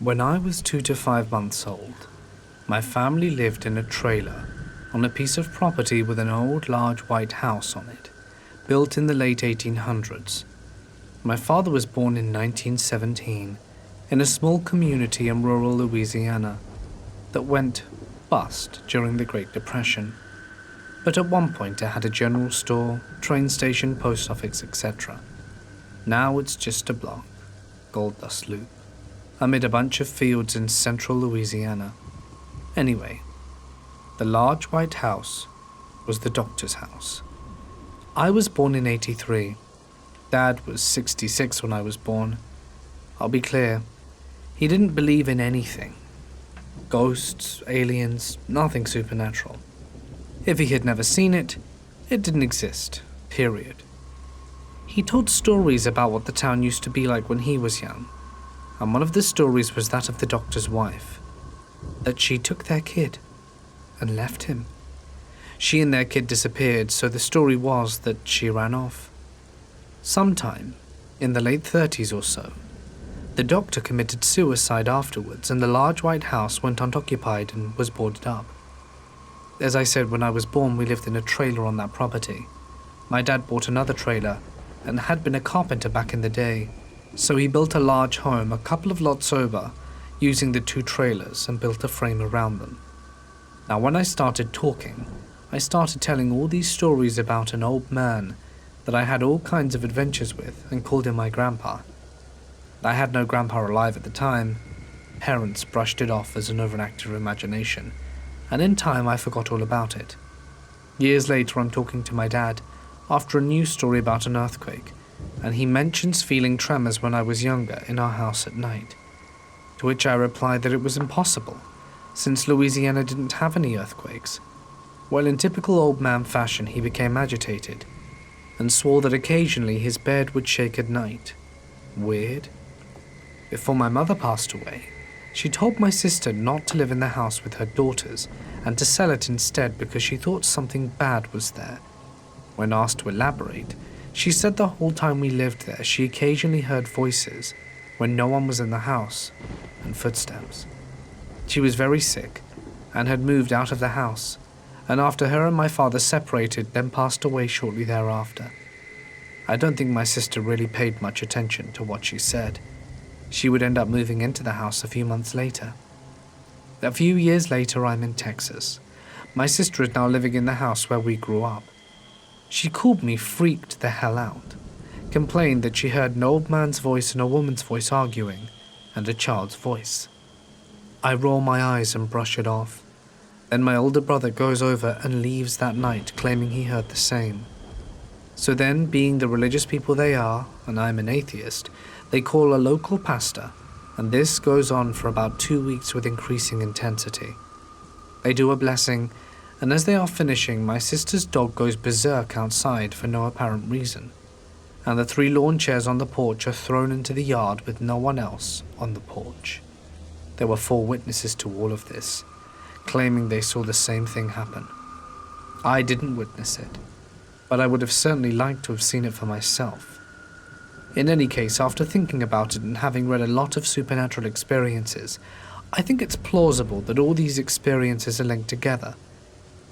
When I was 2 to 5 months old, my family lived in a trailer on a piece of property with an old large white house on it, built in the late 1800s. My father was born in 1917 in a small community in rural Louisiana that went bust during the Great Depression. But at one point it had a general store, train station, post office, etc. Now it's just a block, gold dust loop, amid a bunch of fields in central Louisiana. Anyway, the large white house was the doctor's house. I was born in 83. Dad was 66 when I was born. I'll be clear, he didn't believe in anything. Ghosts, aliens, nothing supernatural. If he had never seen it, it didn't exist, period. He told stories about what the town used to be like when he was young, and one of the stories was that of the doctor's wife, that she took their kid and left him. She and their kid disappeared, so the story was that she ran off. Sometime in the late 30s or so, the doctor committed suicide afterwards, and the large white house went unoccupied and was boarded up. As I said, when I was born, we lived in a trailer on that property. My dad bought another trailer and had been a carpenter back in the day, so he built a large home a couple of lots over, using the two trailers, and built a frame around them. Now, when I started talking, I started telling all these stories about an old man that I had all kinds of adventures with and called him my grandpa. I had no grandpa alive at the time. Parents brushed it off as an overactive imagination, and in time I forgot all about it. Years later, I'm talking to my dad after a news story about an earthquake, and he mentions feeling tremors when I was younger in our house at night, to which I replied that it was impossible, since Louisiana didn't have any earthquakes. Well, in typical old man fashion, he became agitated and swore that occasionally his bed would shake at night. Weird. Before my mother passed away, she told my sister not to live in the house with her daughters and to sell it instead because she thought something bad was there. When asked to elaborate, she said the whole time we lived there she occasionally heard voices when no one was in the house, and footsteps. She was very sick and had moved out of the house, and after her and my father separated, then passed away shortly thereafter. I don't think my sister really paid much attention to what she said. She would end up moving into the house a few months later. A few years later, I'm in Texas. My sister is now living in the house where we grew up. She called me freaked the hell out, complained that she heard an old man's voice and a woman's voice arguing, and a child's voice. I roll my eyes and brush it off. Then my older brother goes over and leaves that night, claiming he heard the same. So then, being the religious people they are, and I'm an atheist, they call a local pastor, and this goes on for about 2 weeks with increasing intensity. They do a blessing, and as they are finishing, my sister's dog goes berserk outside for no apparent reason, and the 3 lawn chairs on the porch are thrown into the yard with no one else on the porch. There were 4 witnesses to all of this, claiming they saw the same thing happen. I didn't witness it, but I would have certainly liked to have seen it for myself. In any case, after thinking about it and having read a lot of supernatural experiences, I think it's plausible that all these experiences are linked together.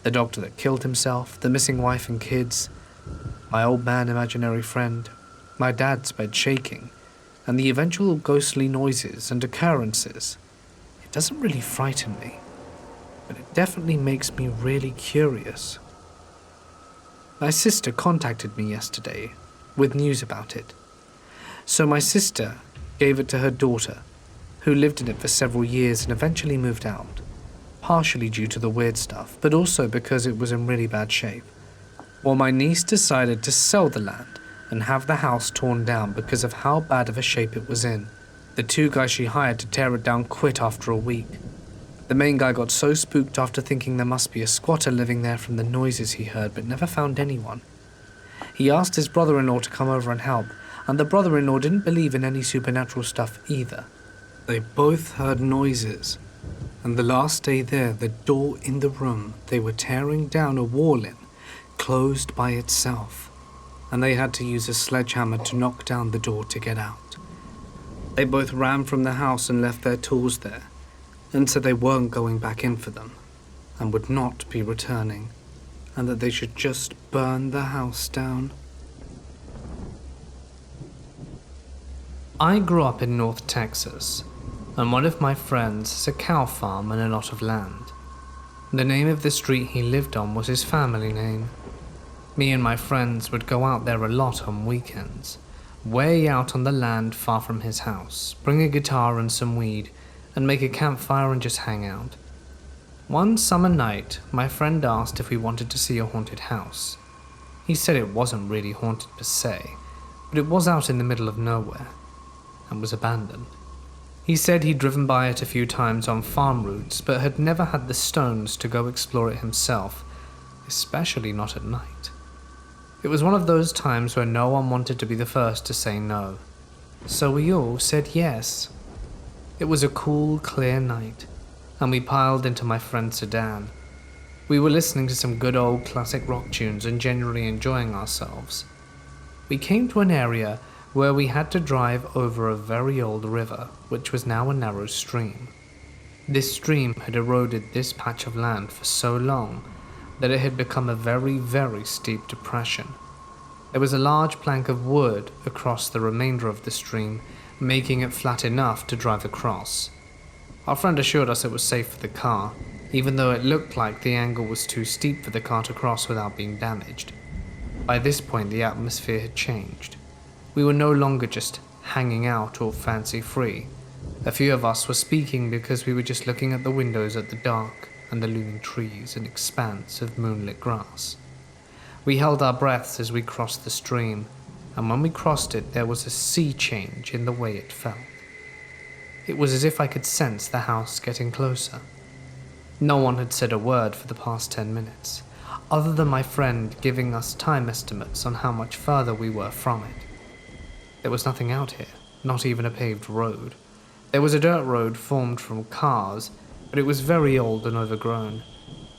The doctor that killed himself, the missing wife and kids, my old man imaginary friend, my dad's bed shaking, and the eventual ghostly noises and occurrences. It doesn't really frighten me, but it definitely makes me really curious. My sister contacted me yesterday with news about it. So my sister gave it to her daughter, who lived in it for several years and eventually moved out, partially due to the weird stuff, but also because it was in really bad shape. Well, my niece decided to sell the land and have the house torn down because of how bad of a shape it was in. The 2 guys she hired to tear it down quit after a week. The main guy got so spooked after thinking there must be a squatter living there from the noises he heard, but never found anyone. He asked his brother-in-law to come over and help, and the brother-in-law didn't believe in any supernatural stuff either. They both heard noises, and the last day there, the door in the room they were tearing down a wall in closed by itself, and they had to use a sledgehammer to knock down the door to get out. They both ran from the house and left their tools there, and said they weren't going back in for them, and would not be returning, and that they should just burn the house down. I grew up in North Texas, and one of my friends has a cow farm and a lot of land. The name of the street he lived on was his family name. Me and my friends would go out there a lot on weekends, way out on the land far from his house, bring a guitar and some weed, and make a campfire and just hang out. One summer night, my friend asked if we wanted to see a haunted house. He said it wasn't really haunted per se, but it was out in the middle of nowhere, and was abandoned. He said he'd driven by it a few times on farm routes, but had never had the stones to go explore it himself, especially not at night. It was one of those times where no one wanted to be the first to say no, so we all said yes. It was a cool, clear night, and we piled into my friend's sedan. We were listening to some good old classic rock tunes and generally enjoying ourselves. We came to an area where we had to drive over a very old river, which was now a narrow stream. This stream had eroded this patch of land for so long that it had become a very, very steep depression. There was a large plank of wood across the remainder of the stream, making it flat enough to drive across. Our friend assured us it was safe for the car, even though it looked like the angle was too steep for the car to cross without being damaged. By this point, the atmosphere had changed. We were no longer just hanging out or fancy-free. A few of us were speaking because we were just looking at the windows at the dark and the looming trees and expanse of moonlit grass. We held our breaths as we crossed the stream, and when we crossed it, there was a sea change in the way it felt. It was as if I could sense the house getting closer. No one had said a word for the past 10 minutes, other than my friend giving us time estimates on how much further we were from it. There was nothing out here, not even a paved road. There was a dirt road formed from cars, but it was very old and overgrown,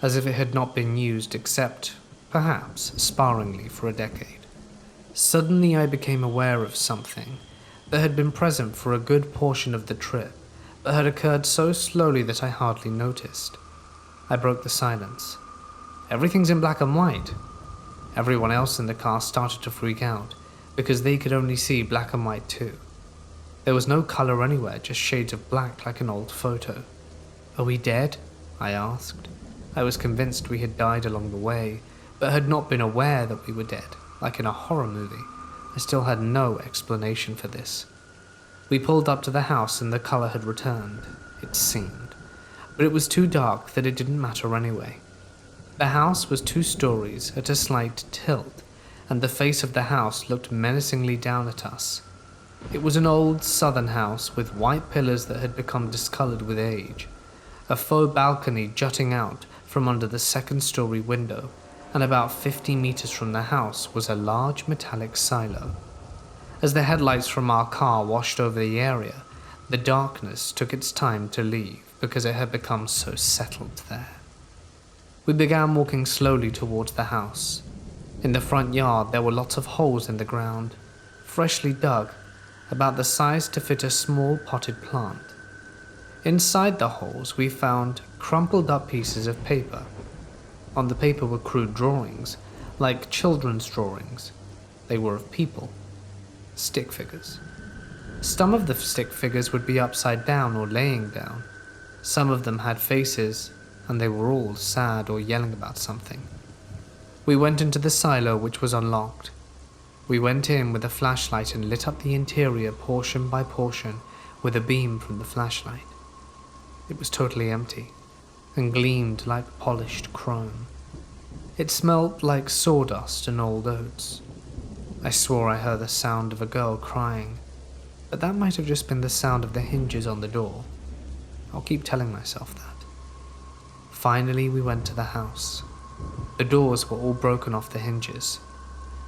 as if it had not been used except, perhaps, sparingly for a decade. Suddenly I became aware of something that had been present for a good portion of the trip, but had occurred so slowly that I hardly noticed. I broke the silence. Everything's in black and white. Everyone else in the car started to freak out, because they could only see black and white too. There was no color anywhere, just shades of black like an old photo. "Are we dead?" I asked. I was convinced we had died along the way, but had not been aware that we were dead, like in a horror movie. I still had no explanation for this. We pulled up to the house and the color had returned, it seemed, but it was too dark that it didn't matter anyway. The house was 2 stories at a slight tilt, and the face of the house looked menacingly down at us. It was an old southern house with white pillars that had become discolored with age, a faux balcony jutting out from under the 2nd-story window, and about 50 meters from the house was a large metallic silo. As the headlights from our car washed over the area, the darkness took its time to leave because it had become so settled there. We began walking slowly towards the house. In the front yard there were lots of holes in the ground, freshly dug, about the size to fit a small potted plant. Inside the holes we found crumpled up pieces of paper. On the paper were crude drawings, like children's drawings. They were of people. Stick figures. Some of the stick figures would be upside down or laying down. Some of them had faces, and they were all sad or yelling about something. We went into the silo, which was unlocked. We went in with a flashlight and lit up the interior portion by portion with a beam from the flashlight. It was totally empty and gleamed like polished chrome. It smelled like sawdust and old oats. I swore I heard the sound of a girl crying, but that might have just been the sound of the hinges on the door. I'll keep telling myself that. Finally, we went to the house. The doors were all broken off the hinges.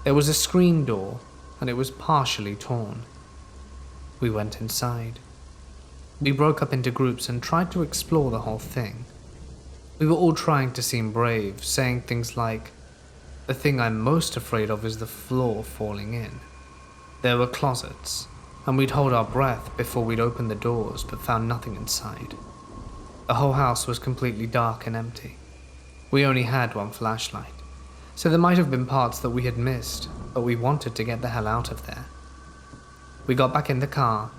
There was a screen door, and it was partially torn. We went inside. We broke up into groups and tried to explore the whole thing. We were all trying to seem brave, saying things like, "The thing I'm most afraid of is the floor falling in." There were closets, and we'd hold our breath before we'd open the doors but found nothing inside. The whole house was completely dark and empty. We only had one flashlight, so there might have been parts that we had missed, but we wanted to get the hell out of there. We got back in the car,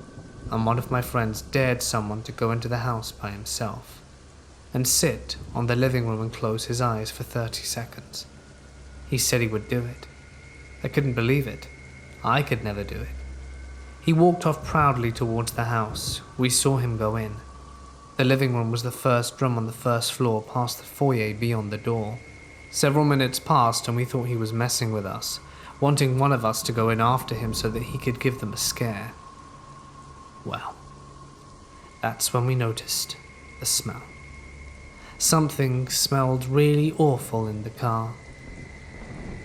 and one of my friends dared someone to go into the house by himself and sit on the living room and close his eyes for 30 seconds. He said he would do it. I couldn't believe it. I could never do it. He walked off proudly towards the house. We saw him go in. The living room was the first room on the first floor past the foyer beyond the door. Several minutes passed and we thought he was messing with us, wanting one of us to go in after him so that he could give them a scare. Well, that's when we noticed the smell. Something smelled really awful in the car.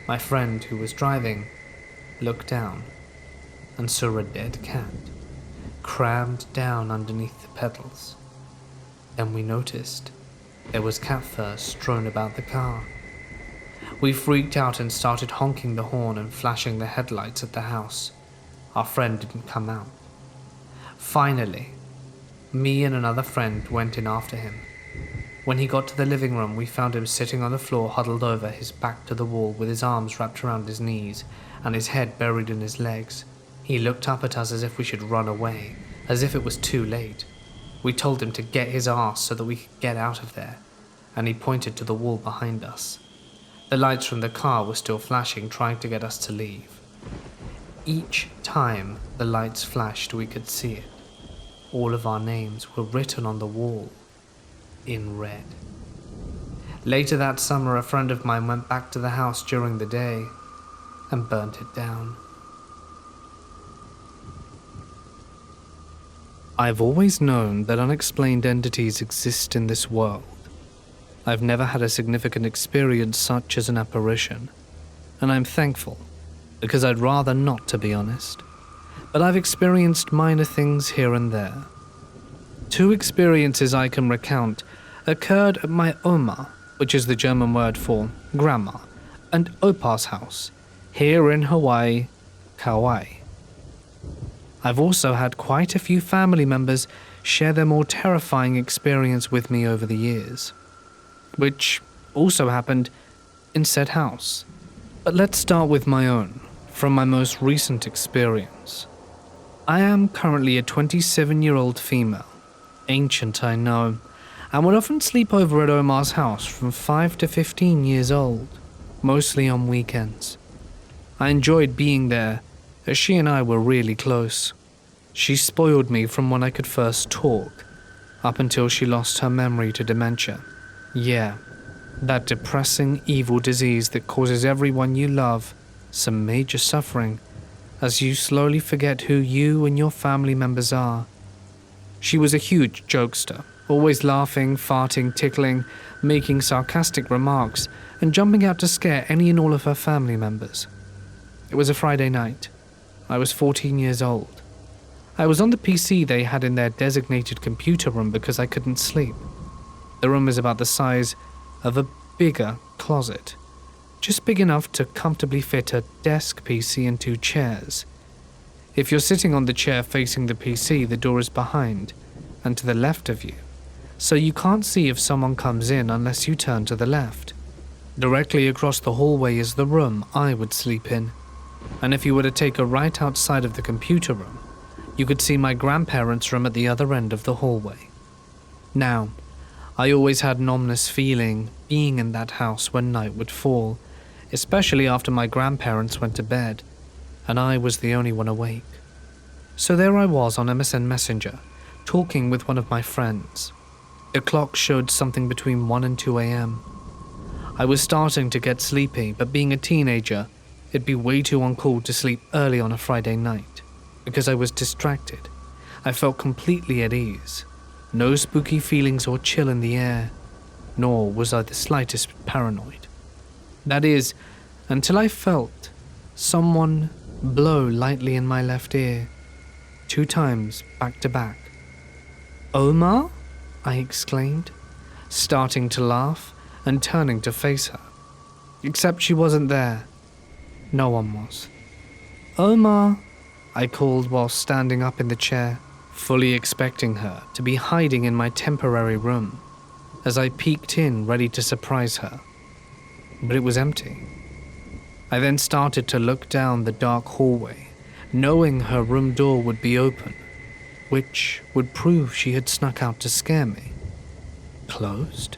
My friend, who was driving, looked down and saw a dead cat crammed down underneath the pedals. Then we noticed there was cat fur strewn about the car. We freaked out and started honking the horn and flashing the headlights at the house. Our friend didn't come out. Finally, me and another friend went in after him. When he got to the living room, we found him sitting on the floor, huddled over, his back to the wall, with his arms wrapped around his knees and his head buried in his legs. He looked up at us as if we should run away, as if it was too late. We told him to get his ass so that we could get out of there, and he pointed to the wall behind us. The lights from the car were still flashing, trying to get us to leave. Each time the lights flashed, we could see it. All of our names were written on the wall in red. Later that summer, a friend of mine went back to the house during the day and burnt it down. I've always known that unexplained entities exist in this world. I've never had a significant experience such as an apparition, and I'm thankful, because I'd rather not, to be honest. But I've experienced minor things here and there. 2 experiences I can recount occurred at my Oma, which is the German word for grandma, and Opa's house, here in Hawaii, Kauai. I've also had quite a few family members share their more terrifying experience with me over the years, which also happened in said house. But let's start with my own, from my most recent experience. I am currently a 27-year-old female, ancient I know, and would often sleep over at Omar's house from 5 to 15 years old, mostly on weekends. I enjoyed being there, as she and I were really close. She spoiled me from when I could first talk, up until she lost her memory to dementia. Yeah, that depressing, evil disease that causes everyone you love some major suffering, as you slowly forget who you and your family members are. She was a huge jokester, always laughing, farting, tickling, making sarcastic remarks, and jumping out to scare any and all of her family members. It was a Friday night. I was 14 years old. I was on the PC they had in their designated computer room because I couldn't sleep. The room is about the size of a bigger closet, just big enough to comfortably fit a desk PC and 2 chairs. If you're sitting on the chair facing the PC, the door is behind and to the left of you, so you can't see if someone comes in unless you turn to the left. Directly across the hallway is the room I would sleep in, and if you were to take a right outside of the computer room, you could see my grandparents' room at the other end of the hallway. Now, I always had an ominous feeling being in that house when night would fall, especially after my grandparents went to bed, and I was the only one awake. So there I was on MSN Messenger, talking with one of my friends. The clock showed something between 1 and 2 a.m. I was starting to get sleepy, but being a teenager, it'd be way too uncool to sleep early on a Friday night, because I was distracted. I felt completely at ease. No spooky feelings or chill in the air, nor was I the slightest paranoid. That is, until I felt someone blow lightly in my left ear, 2 times back to back. "Omar?" I exclaimed, starting to laugh and turning to face her. Except she wasn't there. No one was. "Omar," I called while standing up in the chair, fully expecting her to be hiding in my temporary room, as I peeked in ready to surprise her. But it was empty. I then started to look down the dark hallway, knowing her room door would be open, which would prove she had snuck out to scare me. Closed?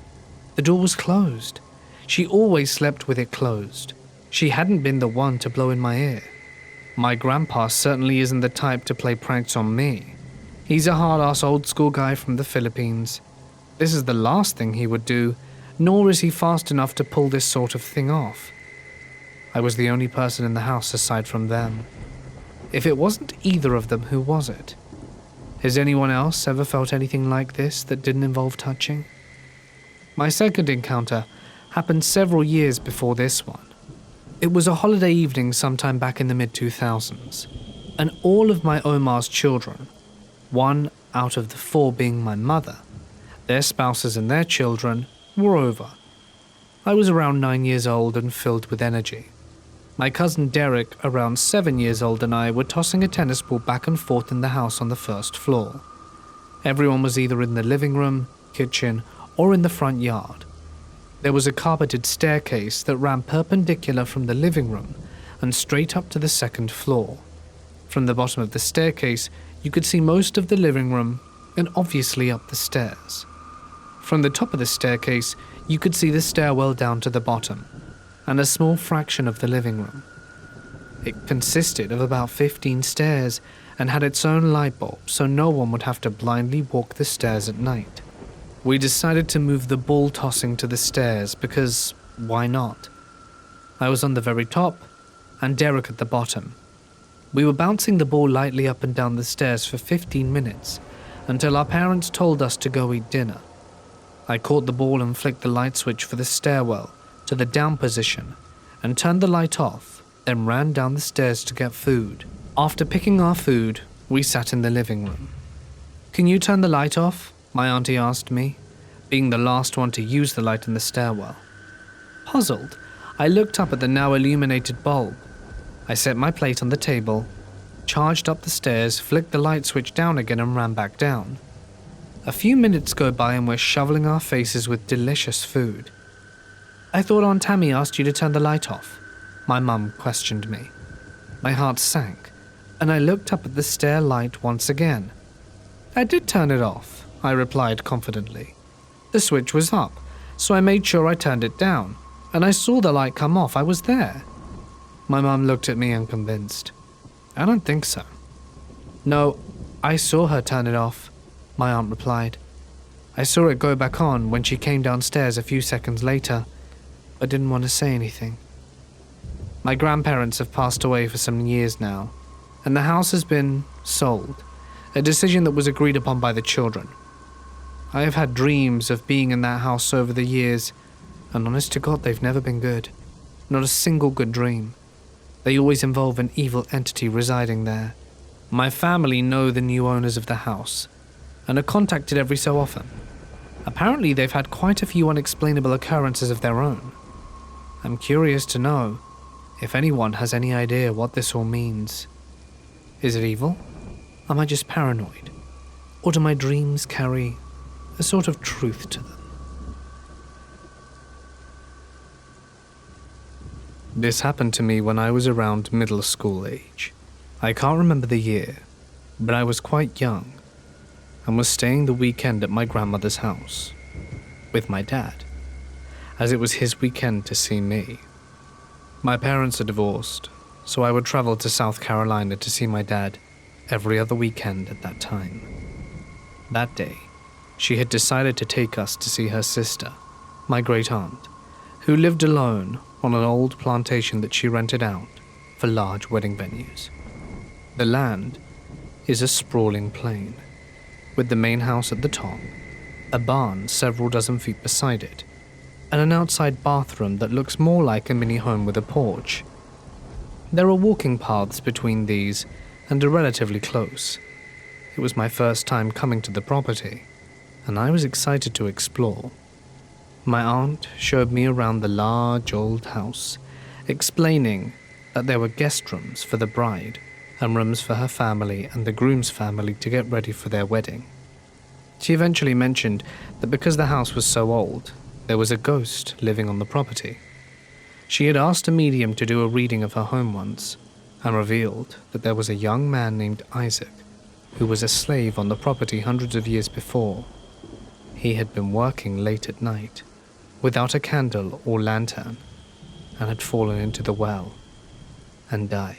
The door was closed. She always slept with it closed. She hadn't been the one to blow in my ear. My grandpa certainly isn't the type to play pranks on me. He's a hard-ass old-school guy from the Philippines. This is the last thing he would do, nor is he fast enough to pull this sort of thing off. I was the only person in the house aside from them. If it wasn't either of them, who was it? Has anyone else ever felt anything like this that didn't involve touching? My second encounter happened several years before this one. It was a holiday evening sometime back in the mid-2000s, and all of my Omar's children, one out of the 4 being my mother, their spouses and their children, were over. I was around 9 years old and filled with energy. My cousin Derek, around 7 years old, and I were tossing a tennis ball back and forth in the house on the first floor. Everyone was either in the living room, kitchen, or in the front yard. There was a carpeted staircase that ran perpendicular from the living room and straight up to the second floor. From the bottom of the staircase, you could see most of the living room and obviously up the stairs. From the top of the staircase, you could see the stairwell down to the bottom and a small fraction of the living room. It consisted of about 15 stairs and had its own light bulb, so no one would have to blindly walk the stairs at night. We decided to move the ball tossing to the stairs because why not? I was on the very top and Derek at the bottom. We were bouncing the ball lightly up and down the stairs for 15 minutes until our parents told us to go eat dinner. I caught the ball and flicked the light switch for the stairwell to the down position and turned the light off, then ran down the stairs to get food. After picking our food, we sat in the living room. "Can you turn the light off?" my auntie asked me, being the last one to use the light in the stairwell. Puzzled, I looked up at the now illuminated bulb. I set my plate on the table, charged up the stairs, flicked the light switch down again and ran back down. A few minutes go by and we're shoveling our faces with delicious food. "I thought Aunt Tammy asked you to turn the light off," my mum questioned me. My heart sank, and I looked up at the stair light once again. "I did turn it off," I replied confidently. "The switch was up, so I made sure I turned it down, and I saw the light come off. I was there." My mum looked at me unconvinced. "I don't think so." "No, I saw her turn it off," my aunt replied. "I saw it go back on when she came downstairs a few seconds later, but didn't want to say anything." My grandparents have passed away for some years now, and the house has been sold, a decision that was agreed upon by the children. I have had dreams of being in that house over the years, and honest to God, they've never been good. Not a single good dream. They always involve an evil entity residing there. My family know the new owners of the house, and are contacted every so often. Apparently they've had quite a few unexplainable occurrences of their own. I'm curious to know if anyone has any idea what this all means. Is it evil? Am I just paranoid? Or do my dreams carry a sort of truth to them? This happened to me when I was around middle school age. I can't remember the year, but I was quite young and was staying the weekend at my grandmother's house with my dad, as it was his weekend to see me. My parents are divorced, so I would travel to South Carolina to see my dad every other weekend at that time. That day, she had decided to take us to see her sister, my great-aunt, who lived alone on an old plantation that she rented out for large wedding venues. The land is a sprawling plain, with the main house at the top, a barn several dozen feet beside it, and an outside bathroom that looks more like a mini home with a porch. There are walking paths between these and are relatively close. It was my first time coming to the property, and I was excited to explore. My aunt showed me around the large old house, explaining that there were guest rooms for the bride, and rooms for her family and the groom's family to get ready for their wedding. She eventually mentioned that because the house was so old, there was a ghost living on the property. She had asked a medium to do a reading of her home once, and revealed that there was a young man named Isaac, who was a slave on the property hundreds of years before. He had been working late at night, without a candle or lantern, and had fallen into the well, and died.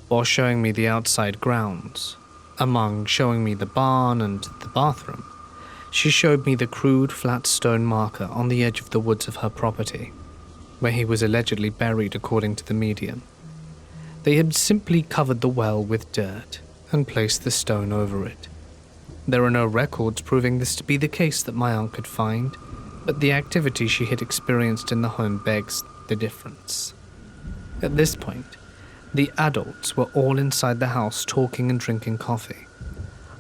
While showing me the outside grounds, among showing me the barn and the bathroom, she showed me the crude flat stone marker on the edge of the woods of her property, where he was allegedly buried according to the medium. They had simply covered the well with dirt and placed the stone over it. There are no records proving this to be the case that my aunt could find, but the activity she had experienced in the home begs the difference. At this point, the adults were all inside the house talking and drinking coffee.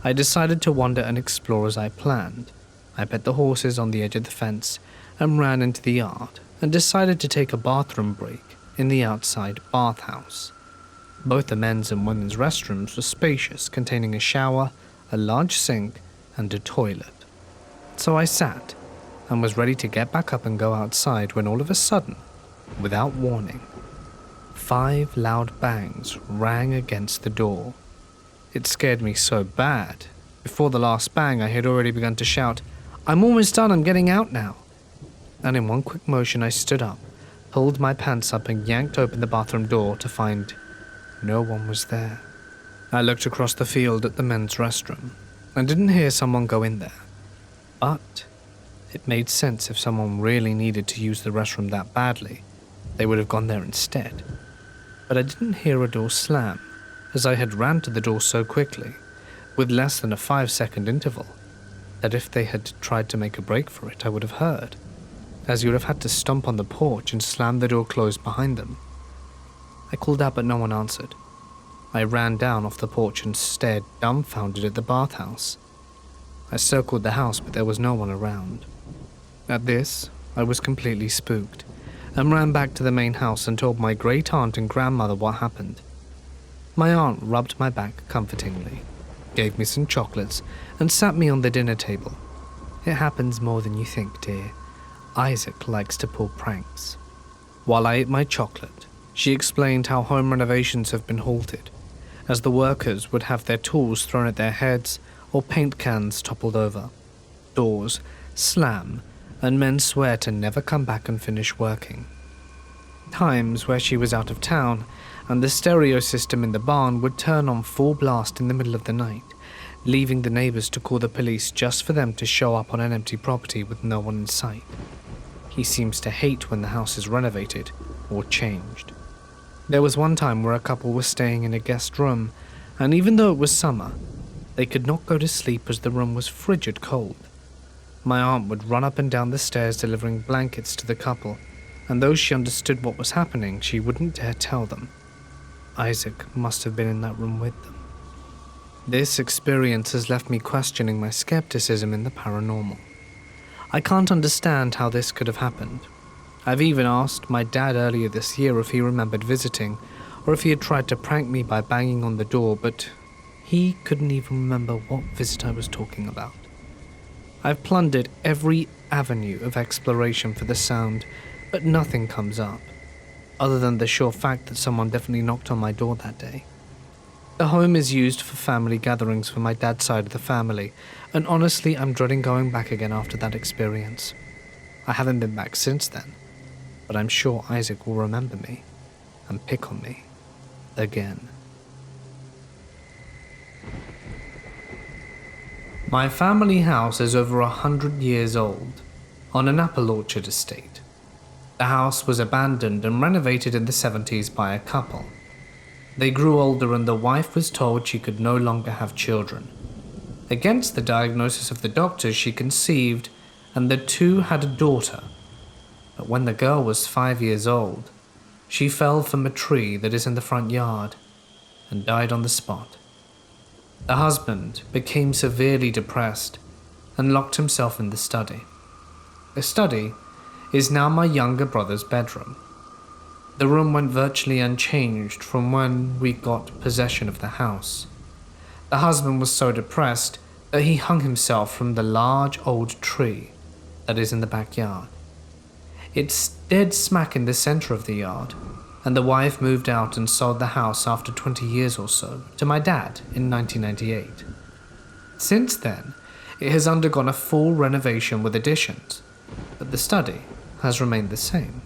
I decided to wander and explore as I planned. I pet the horses on the edge of the fence and ran into the yard and decided to take a bathroom break in the outside bathhouse. Both the men's and women's restrooms were spacious, containing a shower, a large sink, and a toilet. So I sat and was ready to get back up and go outside when all of a sudden, without warning, 5 loud bangs rang against the door. It scared me so bad. Before the last bang, I had already begun to shout, "I'm almost done, I'm getting out now." And in one quick motion, I stood up, pulled my pants up and yanked open the bathroom door to find no one was there. I looked across the field at the men's restroom and didn't hear someone go in there. But it made sense if someone really needed to use the restroom that badly, they would have gone there instead. But I didn't hear a door slam, as I had ran to the door so quickly, with less than a 5-second interval, that if they had tried to make a break for it, I would have heard, as you would have had to stomp on the porch and slam the door closed behind them. I called out, but no one answered. I ran down off the porch and stared dumbfounded at the bathhouse. I circled the house, but there was no one around. At this, I was completely spooked, and ran back to the main house and told my great aunt and grandmother what happened. My aunt rubbed my back comfortingly, gave me some chocolates, and sat me on the dinner table. "It happens more than you think, dear. Isaac likes to pull pranks." While I ate my chocolate, she explained how home renovations have been halted, as the workers would have their tools thrown at their heads or paint cans toppled over. Doors slam, and men swear to never come back and finish working. Times where she was out of town, and the stereo system in the barn would turn on full blast in the middle of the night, leaving the neighbors to call the police just for them to show up on an empty property with no one in sight. He seems to hate when the house is renovated or changed. There was one time where a couple was staying in a guest room, and even though it was summer, they could not go to sleep as the room was frigid cold. My aunt would run up and down the stairs delivering blankets to the couple, and though she understood what was happening, she wouldn't dare tell them. Isaac must have been in that room with them. This experience has left me questioning my skepticism in the paranormal. I can't understand how this could have happened. I've even asked my dad earlier this year if he remembered visiting, or if he had tried to prank me by banging on the door, but he couldn't even remember what visit I was talking about. I've plundered every avenue of exploration for the sound, but nothing comes up, other than the sure fact that someone definitely knocked on my door that day. The home is used for family gatherings for my dad's side of the family, and honestly, I'm dreading going back again after that experience. I haven't been back since then, but I'm sure Isaac will remember me and pick on me again. My family house is over 100 years old, on an apple orchard estate. The house was abandoned and renovated in the 70s by a couple. They grew older and the wife was told she could no longer have children. Against the diagnosis of the doctors, she conceived, and the two had a daughter. But when the girl was 5 years old, she fell from a tree that is in the front yard and died on the spot. The husband became severely depressed and locked himself in the study. The study is now my younger brother's bedroom. The room went virtually unchanged from when we got possession of the house. The husband was so depressed that he hung himself from the large old tree that is in the backyard. It's dead smack in the center of the yard, and the wife moved out and sold the house after 20 years or so to my dad in 1998. Since then, it has undergone a full renovation with additions, but the study has remained the same.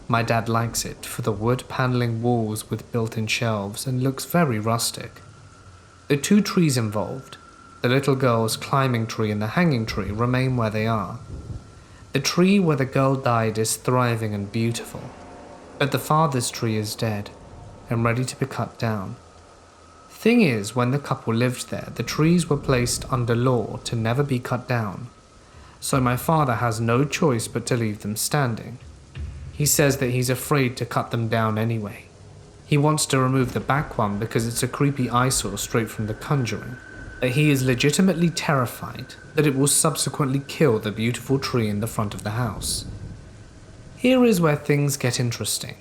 My dad likes it for the wood paneling walls with built-in shelves and looks very rustic. The two trees involved, the little girl's climbing tree and the hanging tree, remain where they are. The tree where the girl died is thriving and beautiful, but the father's tree is dead and ready to be cut down. Thing is, when the couple lived there, the trees were placed under law to never be cut down, so my father has no choice but to leave them standing. He says that he's afraid to cut them down anyway. He wants to remove the back one because it's a creepy eyesore straight from The Conjuring, but he is legitimately terrified that it will subsequently kill the beautiful tree in the front of the house. Here is where things get interesting.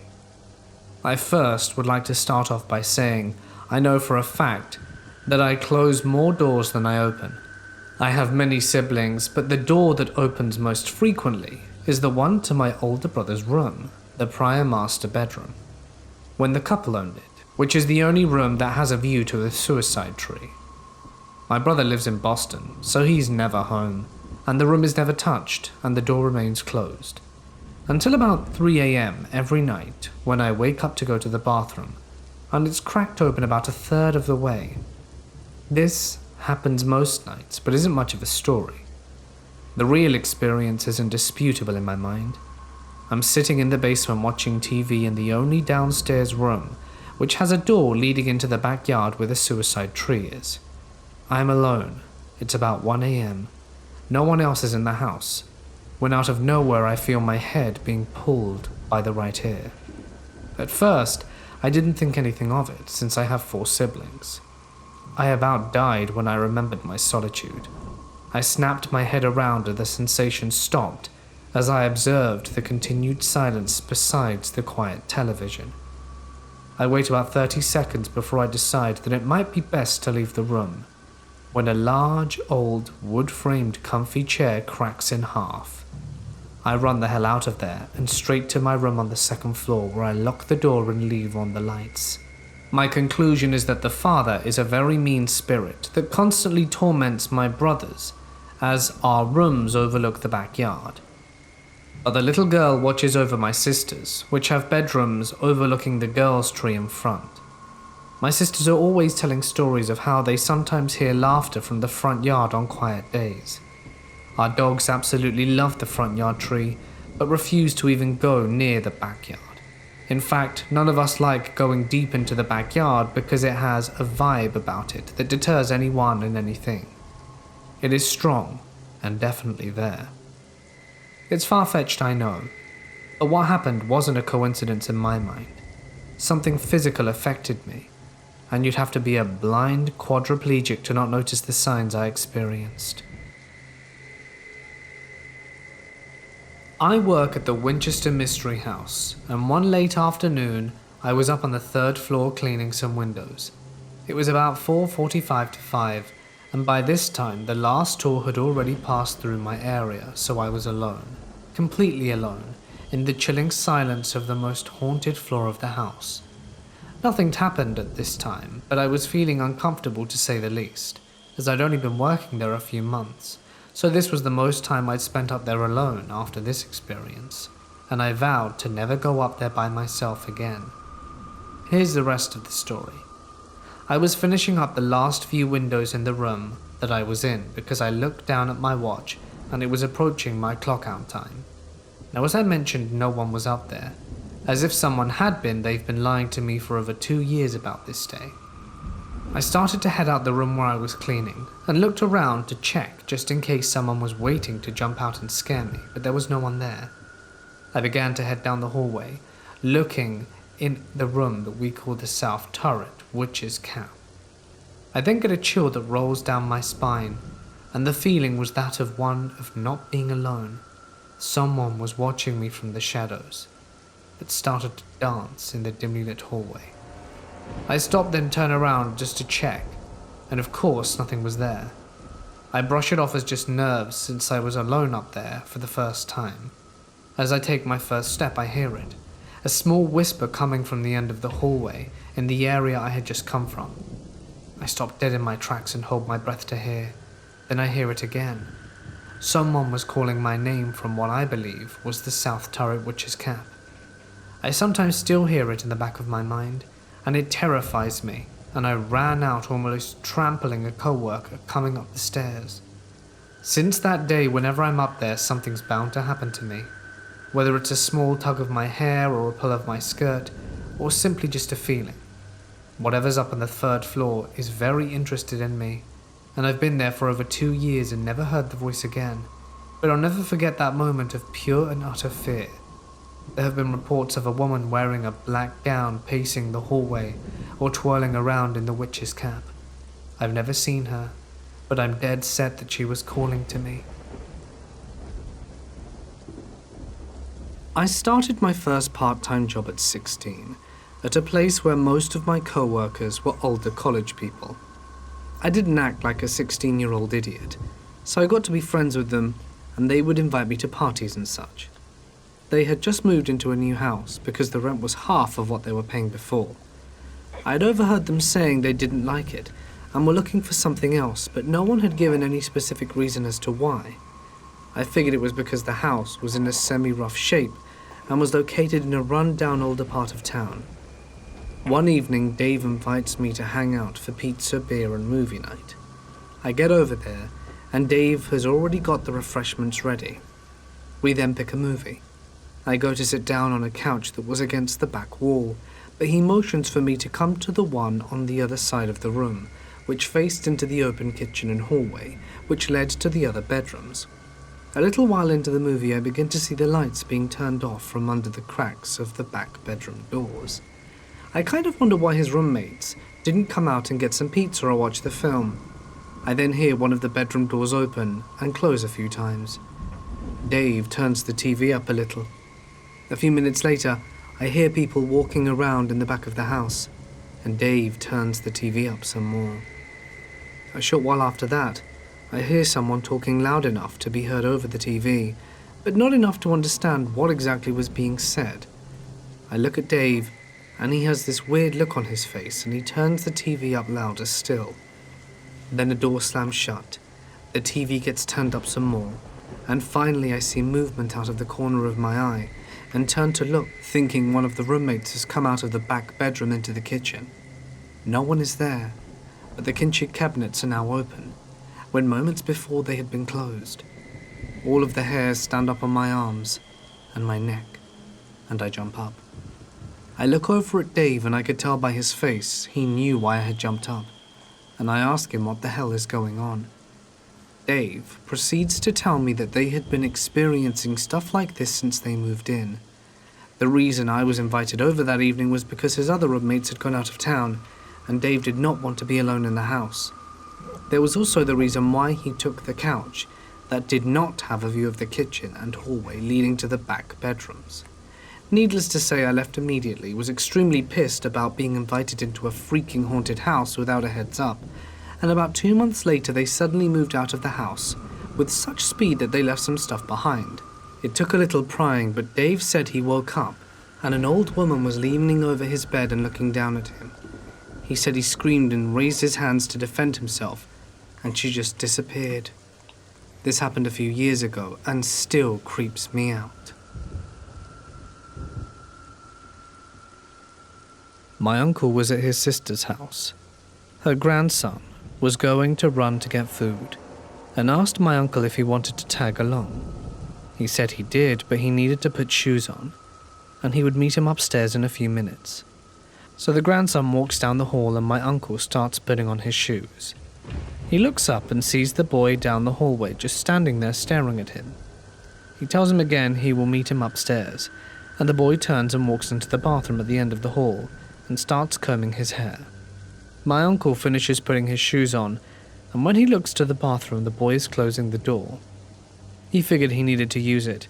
I first would like to start off by saying I know for a fact that I close more doors than I open. I have many siblings, but the door that opens most frequently is the one to my older brother's room, the prior master bedroom, when the couple owned it, which is the only room that has a view to the suicide tree. My brother lives in Boston, so he's never home, and the room is never touched, and the door remains closed. Until about 3 a.m. every night, when I wake up to go to the bathroom, and it's cracked open about a third of the way. This happens most nights, but isn't much of a story. The real experience is indisputable in my mind. I'm sitting in the basement watching TV in the only downstairs room, which has a door leading into the backyard where the suicide tree is. I'm alone. It's about 1 a.m. No one else is in the house, when out of nowhere I feel my head being pulled by the right ear. At first, I didn't think anything of it, since I have 4 siblings. I about died when I remembered my solitude. I snapped my head around and the sensation stopped as I observed the continued silence besides the quiet television. I wait about 30 seconds before I decide that it might be best to leave the room, when a large, old, wood-framed comfy chair cracks in half. I run the hell out of there and straight to my room on the 2nd floor, where I lock the door and leave on the lights. My conclusion is that the father is a very mean spirit that constantly torments my brothers, as our rooms overlook the backyard. But the little girl watches over my sisters, which have bedrooms overlooking the girl's tree in front. My sisters are always telling stories of how they sometimes hear laughter from the front yard on quiet days. Our dogs absolutely love the front yard tree, but refuse to even go near the backyard. In fact, none of us like going deep into the backyard because it has a vibe about it that deters anyone and anything. It is strong and definitely there. It's far-fetched, I know, but what happened wasn't a coincidence in my mind. Something physical affected me, and you'd have to be a blind quadriplegic to not notice the signs I experienced. I work at the Winchester Mystery House, and one late afternoon, I was up on the 3rd floor cleaning some windows. It was about 4:45 to 5, and by this time the last tour had already passed through my area, so I was alone, completely alone, in the chilling silence of the most haunted floor of the house. Nothing'd happened at this time, but I was feeling uncomfortable to say the least, as I'd only been working there a few months. So this was the most time I'd spent up there alone after this experience, and I vowed to never go up there by myself again. Here's the rest of the story. I was finishing up the last few windows in the room that I was in because I looked down at my watch and it was approaching my clock out time. Now, as I mentioned, no one was up there. As if someone had been, they've been lying to me for over 2 years about this day. I started to head out the room where I was cleaning, and looked around to check just in case someone was waiting to jump out and scare me, but there was no one there. I began to head down the hallway, looking in the room that we call the South Turret, Witch's Cap. I then get a chill that rolls down my spine, and the feeling was that of one of not being alone. Someone was watching me from the shadows. that started to dance in the dimly lit hallway. I stopped, then turned around just to check, and of course nothing was there. I brush it off as just nerves since I was alone up there for the first time. As I take my first step, I hear it, a small whisper coming from the end of the hallway in the area I had just come from. I stop dead in my tracks and hold my breath to hear. Then I hear it again. Someone was calling my name from what I believe was the south turret witch's cap. I sometimes still hear it in the back of my mind, and it terrifies me, and I ran out almost trampling a co-worker coming up the stairs. Since that day, whenever I'm up there, something's bound to happen to me. Whether it's a small tug of my hair or a pull of my skirt, or simply just a feeling. Whatever's up on the 3rd floor is very interested in me, and I've been there for over 2 years and never heard the voice again. But I'll never forget that moment of pure and utter fear. There have been reports of a woman wearing a black gown pacing the hallway or twirling around in the witch's cap. I've never seen her, but I'm dead set that she was calling to me. I started my first part-time job at 16, at a place where most of my co-workers were older college people. I didn't act like a 16-year-old idiot, so I got to be friends with them, and they would invite me to parties and such. They had just moved into a new house because the rent was half of what they were paying before. I had overheard them saying they didn't like it and were looking for something else, but no one had given any specific reason as to why. I figured it was because the house was in a semi-rough shape and was located in a run-down older part of town. One evening, Dave invites me to hang out for pizza, beer, and movie night. I get over there, and Dave has already got the refreshments ready. We then pick a movie. I go to sit down on a couch that was against the back wall, but he motions for me to come to the one on the other side of the room, which faced into the open kitchen and hallway, which led to the other bedrooms. A little while into the movie, I begin to see the lights being turned off from under the cracks of the back bedroom doors. I kind of wonder why his roommates didn't come out and get some pizza or watch the film. I then hear one of the bedroom doors open and close a few times. Dave turns the TV up a little. A few minutes later, I hear people walking around in the back of the house, and Dave turns the TV up some more. A short while after that, I hear someone talking loud enough to be heard over the TV, but not enough to understand what exactly was being said. I look at Dave, and he has this weird look on his face, and he turns the TV up louder still. Then the door slams shut, the TV gets turned up some more, and finally I see movement out of the corner of my eye, and turn to look, thinking one of the roommates has come out of the back bedroom into the kitchen. No one is there, but the kitchen cabinets are now open, when moments before they had been closed. All of the hairs stand up on my arms and my neck, and I jump up. I look over at Dave, and I could tell by his face he knew why I had jumped up, and I ask him what the hell is going on. Dave proceeds to tell me that they had been experiencing stuff like this since they moved in. The reason I was invited over that evening was because his other roommates had gone out of town, and Dave did not want to be alone in the house. There was also the reason why he took the couch that did not have a view of the kitchen and hallway leading to the back bedrooms. Needless to say, I left immediately, was extremely pissed about being invited into a freaking haunted house without a heads up, and about 2 months later they suddenly moved out of the house, with such speed that they left some stuff behind. It took a little prying, but Dave said he woke up, and an old woman was leaning over his bed and looking down at him. He said he screamed and raised his hands to defend himself, and she just disappeared. This happened a few years ago, and still creeps me out. My uncle was at his sister's house. Her grandson was going to run to get food, and asked my uncle if he wanted to tag along. He said he did, but he needed to put shoes on, and he would meet him upstairs in a few minutes. So the grandson walks down the hall, and my uncle starts putting on his shoes. He looks up and sees the boy down the hallway just standing there staring at him. He tells him again he will meet him upstairs, and the boy turns and walks into the bathroom at the end of the hall and starts combing his hair. My uncle finishes putting his shoes on, and when he looks to the bathroom, the boy is closing the door. He figured he needed to use it,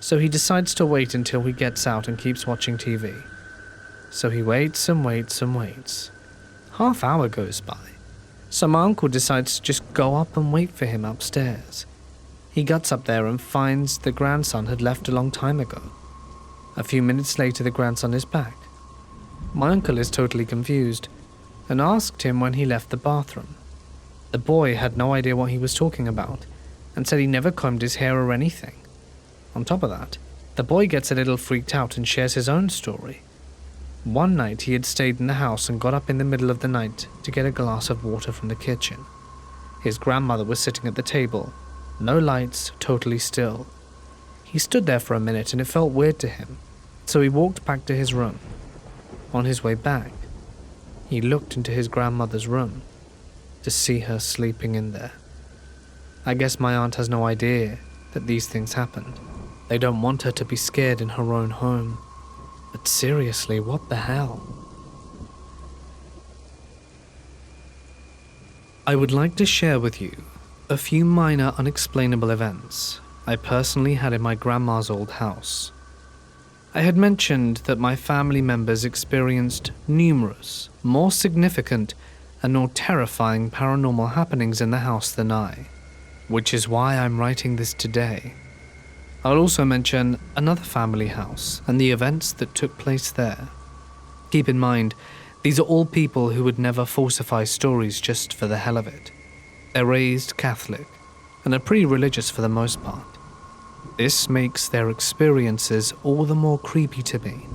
so he decides to wait until he gets out and keeps watching TV. So he waits and waits and waits. Half-hour goes by, so my uncle decides to just go up and wait for him upstairs. He gets up there and finds the grandson had left a long time ago. A few minutes later, the grandson is back. My uncle is totally confused and asked him when he left the bathroom. The boy had no idea what he was talking about and said he never combed his hair or anything. On top of that, the boy gets a little freaked out and shares his own story. One night he had stayed in the house and got up in the middle of the night to get a glass of water from the kitchen. His grandmother was sitting at the table, no lights, totally still. He stood there for a minute and it felt weird to him, so he walked back to his room. On his way back, he looked into his grandmother's room to see her sleeping in there. I guess my aunt has no idea that these things happened. They don't want her to be scared in her own home. But seriously, what the hell? I would like to share with you a few minor unexplainable events I personally had in my grandma's old house. I had mentioned that my family members experienced numerous, more significant and more terrifying paranormal happenings in the house than I, which is why I'm writing this today. I'll also mention another family house and the events that took place there. Keep in mind, these are all people who would never falsify stories just for the hell of it. They're raised Catholic and are pretty religious for the most part. This makes their experiences all the more creepy to me,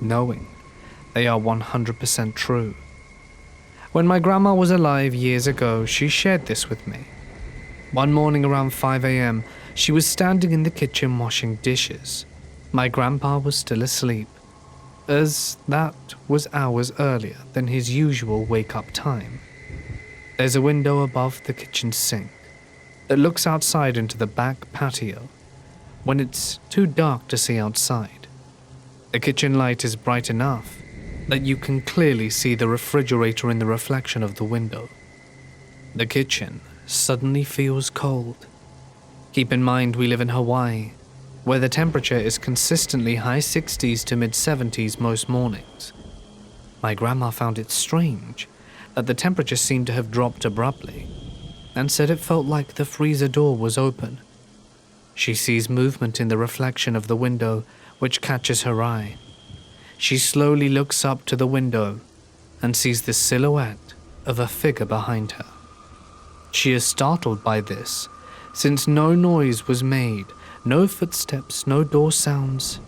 knowing they are 100% true. When my grandma was alive years ago, she shared this with me. One morning around 5 a.m., she was standing in the kitchen washing dishes. My grandpa was still asleep, as that was hours earlier than his usual wake-up time. There's a window above the kitchen sink that looks outside into the back patio when it's too dark to see outside. The kitchen light is bright enough that you can clearly see the refrigerator in the reflection of the window. The kitchen suddenly feels cold. Keep in mind we live in Hawaii, where the temperature is consistently high 60s to mid 70s most mornings. My grandma found it strange that the temperature seemed to have dropped abruptly, and said it felt like the freezer door was open. She sees movement in the reflection of the window, which catches her eye. She slowly looks up to the window and sees the silhouette of a figure behind her. She is startled by this, since no noise was made, no footsteps, no door sounds,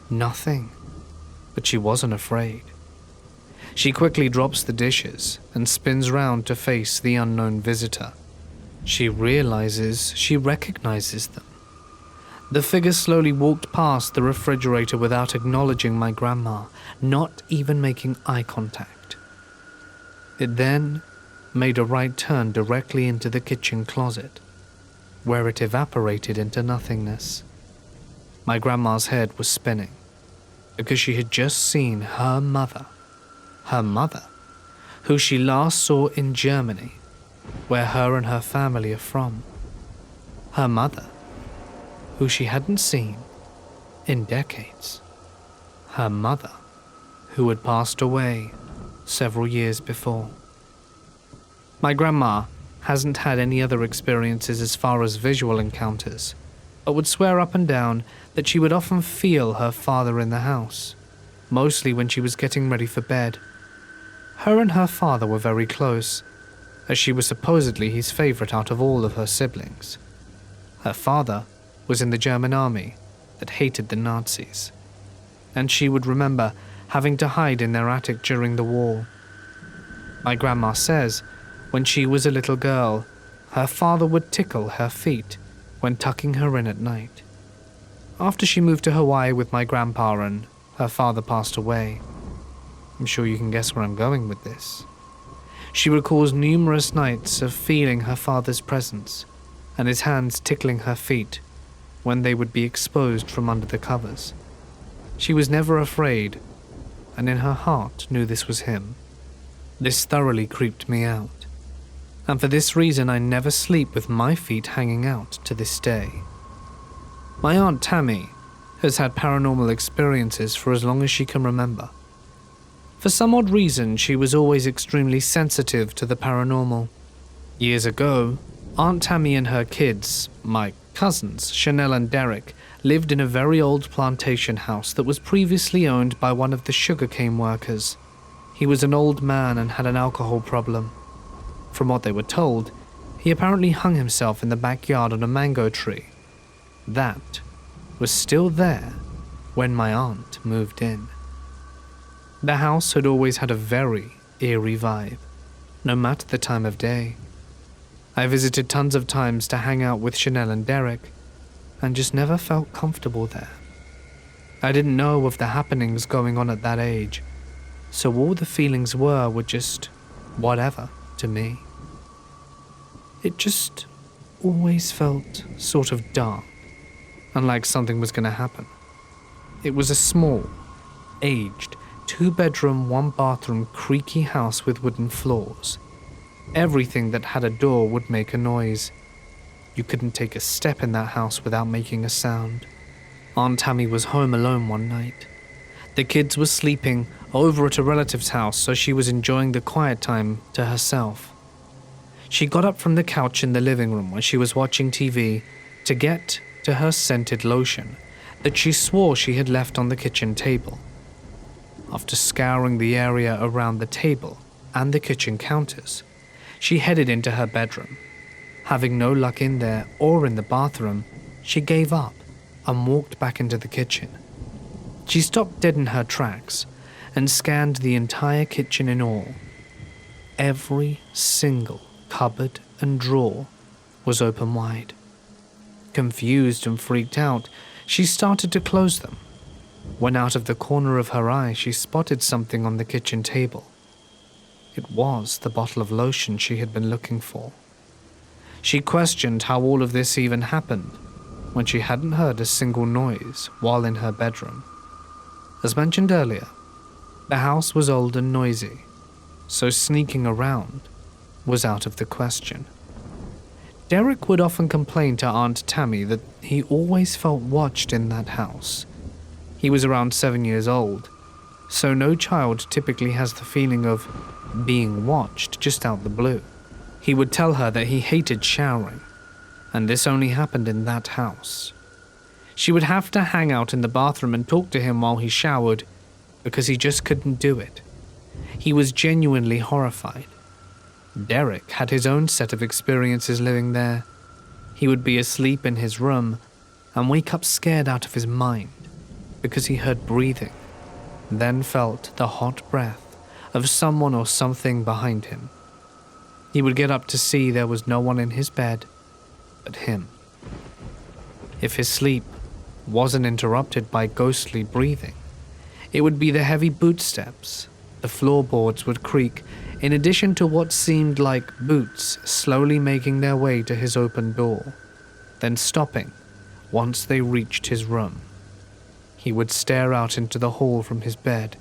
nothing. But she wasn't afraid. She quickly drops the dishes and spins round to face the unknown visitor. She realizes she recognizes them. The figure slowly walked past the refrigerator without acknowledging my grandma, not even making eye contact. It then made a right turn directly into the kitchen closet, where it evaporated into nothingness. My grandma's head was spinning, because she had just seen her mother, who she last saw in Germany, where her and her family are from. Her mother, who she hadn't seen in decades. Her mother, who had passed away several years before. My grandma hasn't had any other experiences as far as visual encounters, but would swear up and down that she would often feel her father in the house, mostly when she was getting ready for bed. Her and her father were very close, as she was supposedly his favorite out of all of her siblings. Her father was in the German army that hated the Nazis, and she would remember having to hide in their attic during the war. My grandma says when she was a little girl, her father would tickle her feet when tucking her in at night. After she moved to Hawaii with my grandpa and her father passed away, I'm sure you can guess where I'm going with this. She recalls numerous nights of feeling her father's presence and his hands tickling her feet when they would be exposed from under the covers. She was never afraid, and in her heart knew this was him. This thoroughly creeped me out, and for this reason I never sleep with my feet hanging out to this day. My Aunt Tammy has had paranormal experiences for as long as she can remember. For some odd reason, she was always extremely sensitive to the paranormal. Years ago, Aunt Tammy and her kids, my cousins, Chanel and Derek, lived in a very old plantation house that was previously owned by one of the sugarcane workers. He was an old man and had an alcohol problem. From what they were told, he apparently hung himself in the backyard on a mango tree. That was still there when my aunt moved in. The house had always had a very eerie vibe, no matter the time of day. I visited tons of times to hang out with Chanel and Derek, and just never felt comfortable there. I didn't know of the happenings going on at that age, so all the feelings were just whatever to me. It just always felt sort of dark, and like something was going to happen. It was a small, aged, 2-bedroom, 1-bathroom, creaky house with wooden floors. Everything that had a door would make a noise. You couldn't take a step in that house without making a sound. Aunt Tammy was home alone one night. The kids were sleeping over at a relative's house, so she was enjoying the quiet time to herself. She got up from the couch in the living room where she was watching TV to get to her scented lotion that she swore she had left on the kitchen table. After scouring the area around the table and the kitchen counters, she headed into her bedroom. Having no luck in there or in the bathroom, she gave up and walked back into the kitchen. She stopped dead in her tracks and scanned the entire kitchen in all. Every single cupboard and drawer was open wide. Confused and freaked out, she started to close them, when out of the corner of her eye she spotted something on the kitchen table. It was the bottle of lotion she had been looking for. She questioned how all of this even happened when she hadn't heard a single noise while in her bedroom. As mentioned earlier, the house was old and noisy, so sneaking around was out of the question. Derek would often complain to Aunt Tammy that he always felt watched in that house. He was around 7 years old, so no child typically has the feeling of being watched just out the blue. He would tell her that he hated showering, and this only happened in that house. She would have to hang out in the bathroom and talk to him while he showered because he just couldn't do it. He was genuinely horrified. Derek had his own set of experiences living there. He would be asleep in his room and wake up scared out of his mind because he heard breathing, then felt the hot breath of someone or something behind him. He would get up to see there was no one in his bed but him. If his sleep wasn't interrupted by ghostly breathing, it would be the heavy boot steps. The floorboards would creak, in addition to what seemed like boots slowly making their way to his open door, then stopping once they reached his room. He would stare out into the hall from his bed,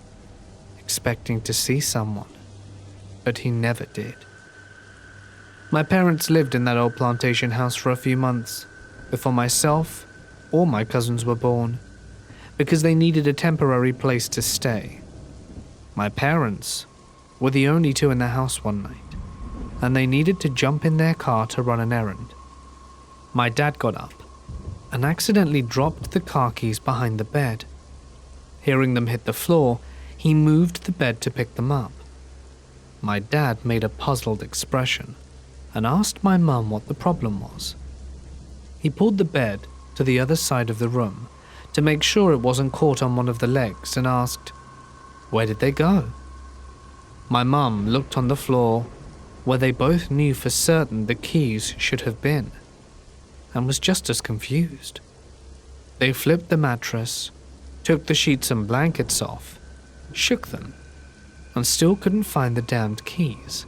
expecting to see someone, but he never did. My parents lived in that old plantation house for a few months before myself or my cousins were born, because they needed a temporary place to stay. My parents were the only two in the house one night, and they needed to jump in their car to run an errand. My dad got up and accidentally dropped the car keys behind the bed. Hearing them hit the floor, he moved the bed to pick them up. My dad made a puzzled expression and asked my mum what the problem was. He pulled the bed to the other side of the room to make sure it wasn't caught on one of the legs and asked, "Where did they go?" My mum looked on the floor where they both knew for certain the keys should have been, and was just as confused. They flipped the mattress, took the sheets and blankets off, shook them, and still couldn't find the damned keys.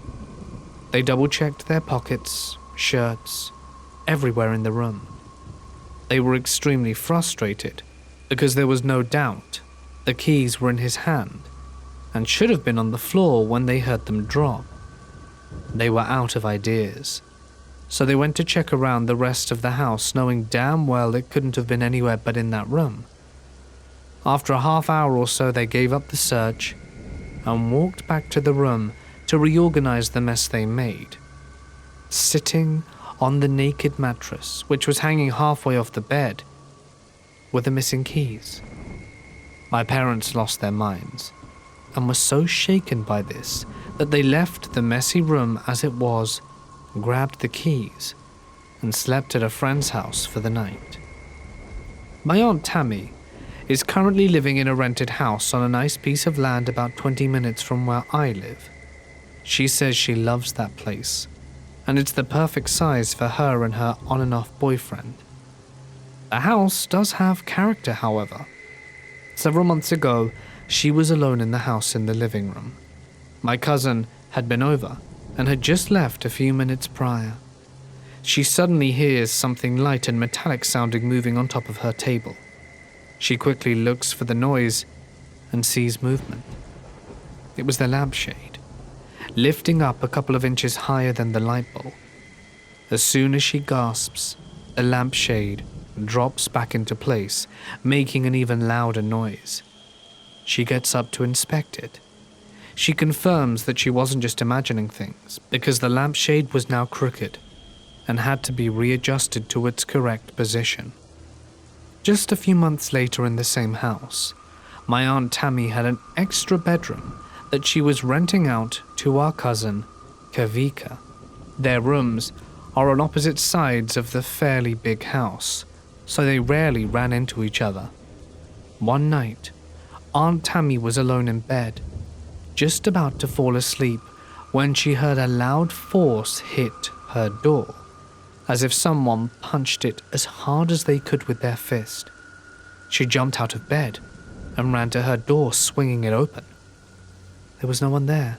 They double-checked their pockets, shirts, everywhere in the room. They were extremely frustrated because there was no doubt the keys were in his hand and should have been on the floor when they heard them drop. They were out of ideas, so they went to check around the rest of the house, knowing damn well it couldn't have been anywhere but in that room, After a half hour or so, they gave up the search and walked back to the room to reorganize the mess they made. Sitting on the naked mattress, which was hanging halfway off the bed, were the missing keys. My parents lost their minds and were so shaken by this that they left the messy room as it was, grabbed the keys, and slept at a friend's house for the night. My Aunt Tammy is currently living in a rented house on a nice piece of land about 20 minutes from where I live. She says she loves that place, and it's the perfect size for her and her on and off boyfriend. The house does have character, however. Several months ago, she was alone in the house in the living room. My cousin had been over and had just left a few minutes prior. She suddenly hears something light and metallic sounding moving on top of her table. She quickly looks for the noise and sees movement. It was the lampshade, lifting up a couple of inches higher than the light bulb. As soon as she gasps, the lampshade drops back into place, making an even louder noise. She gets up to inspect it. She confirms that she wasn't just imagining things, because the lampshade was now crooked and had to be readjusted to its correct position. Just a few months later in the same house, my Aunt Tammy had an extra bedroom that she was renting out to our cousin, Kavika. Their rooms are on opposite sides of the fairly big house, so they rarely ran into each other. One night, Aunt Tammy was alone in bed, just about to fall asleep when she heard a loud force hit her door, as if someone punched it as hard as they could with their fist. She jumped out of bed and ran to her door, swinging it open. There was no one there,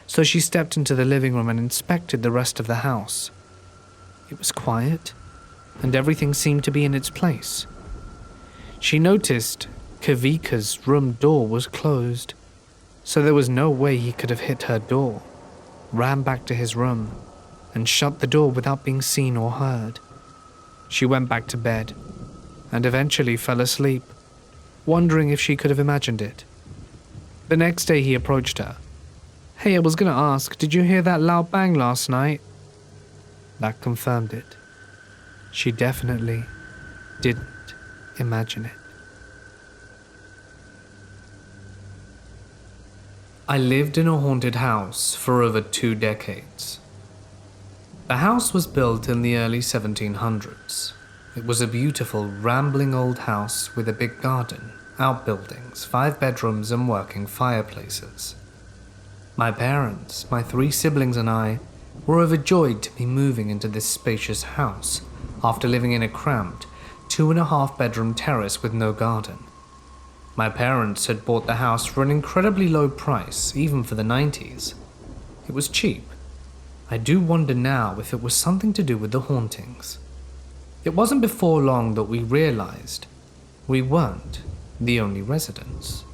so she stepped into the living room and inspected the rest of the house. It was quiet, and everything seemed to be in its place. She noticed Kavika's room door was closed, so there was no way he could have hit her door, ran back to his room, and shut the door without being seen or heard. She went back to bed and eventually fell asleep, wondering if she could have imagined it. The next day he approached her. "Hey, I was going to ask, did you hear that loud bang last night?" That confirmed it. She definitely didn't imagine it. I lived in a haunted house for over 2 decades. The house was built in the early 1700s. It was a beautiful, rambling old house with a big garden, outbuildings, 5 bedrooms and working fireplaces. My parents, my 3 siblings and I were overjoyed to be moving into this spacious house after living in a cramped 2.5 bedroom terrace with no garden. My parents had bought the house for an incredibly low price, even for the 90s. It was cheap. I do wonder now if it was something to do with the hauntings. It wasn't before long that we realized we weren't the only residents.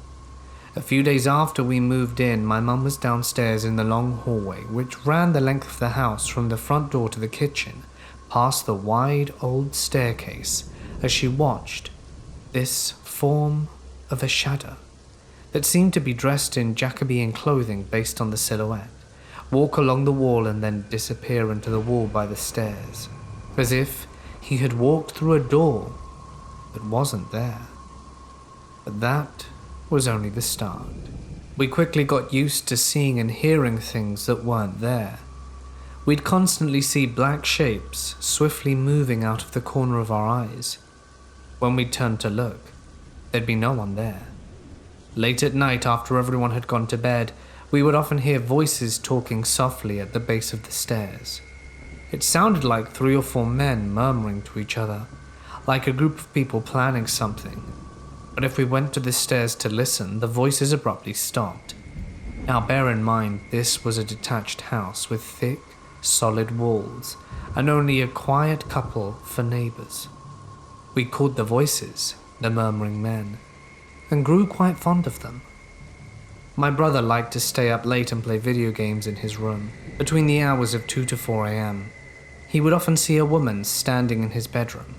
A few days after we moved in, my mum was downstairs in the long hallway which ran the length of the house from the front door to the kitchen, past the wide old staircase, as she watched this form of a shadow that seemed to be dressed in Jacobean clothing based on the silhouette walk along the wall and then disappear into the wall by the stairs, as if he had walked through a door that wasn't there. But that was only the start. We quickly got used to seeing and hearing things that weren't there. We'd constantly see black shapes swiftly moving out of the corner of our eyes. When we turned to look, there'd be no one there. Late at night, after everyone had gone to bed, we would often hear voices talking softly at the base of the stairs. It sounded like 3 or 4 men murmuring to each other, like a group of people planning something. But if we went to the stairs to listen, the voices abruptly stopped. Now bear in mind, this was a detached house with thick, solid walls, and only a quiet couple for neighbors. We called the voices the murmuring men, and grew quite fond of them. My brother liked to stay up late and play video games in his room, between the hours of 2 to 4 a.m. He would often see a woman standing in his bedroom.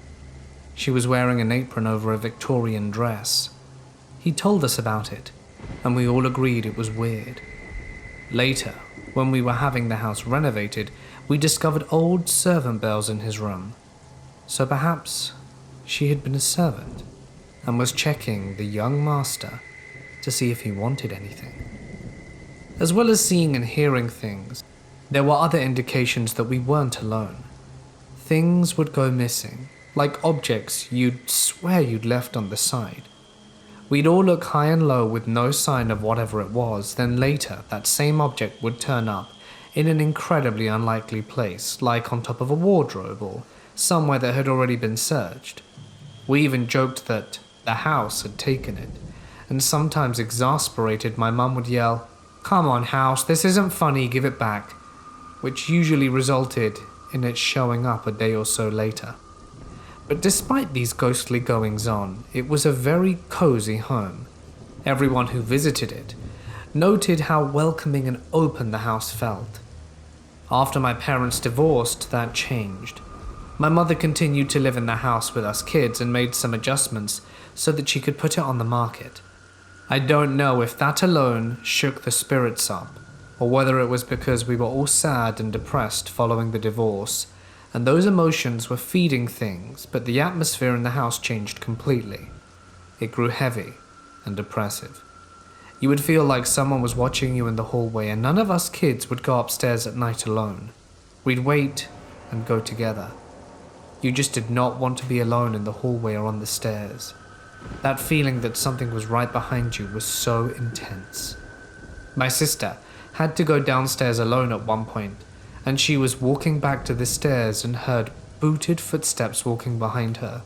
She was wearing an apron over a Victorian dress, He told us about it, and we all agreed it was weird. Later, when we were having the house renovated, we discovered old servant bells in his room. So perhaps she had been a servant and was checking the young master to see if he wanted anything. As well as seeing and hearing things, there were other indications that we weren't alone. Things would go missing, like objects you'd swear you'd left on the side. We'd all look high and low with no sign of whatever it was, then later that same object would turn up in an incredibly unlikely place, like on top of a wardrobe or somewhere that had already been searched. We even joked that the house had taken it, and sometimes exasperated, my mum would yell, "Come on, house, this isn't funny, give it back," which usually resulted in it showing up a day or so later. But despite these ghostly goings-on, it was a very cozy home. Everyone who visited it noted how welcoming and open the house felt. After my parents divorced, that changed. My mother continued to live in the house with us kids and made some adjustments so that she could put it on the market. I don't know if that alone shook the spirits up, or whether it was because we were all sad and depressed following the divorce, and those emotions were feeding things, but the atmosphere in the house changed completely. It grew heavy and oppressive. You would feel like someone was watching you in the hallway, and none of us kids would go upstairs at night alone. We'd wait and go together. You just did not want to be alone in the hallway or on the stairs. That feeling that something was right behind you was so intense. My sister had to go downstairs alone at one point, and she was walking back to the stairs and heard booted footsteps walking behind her.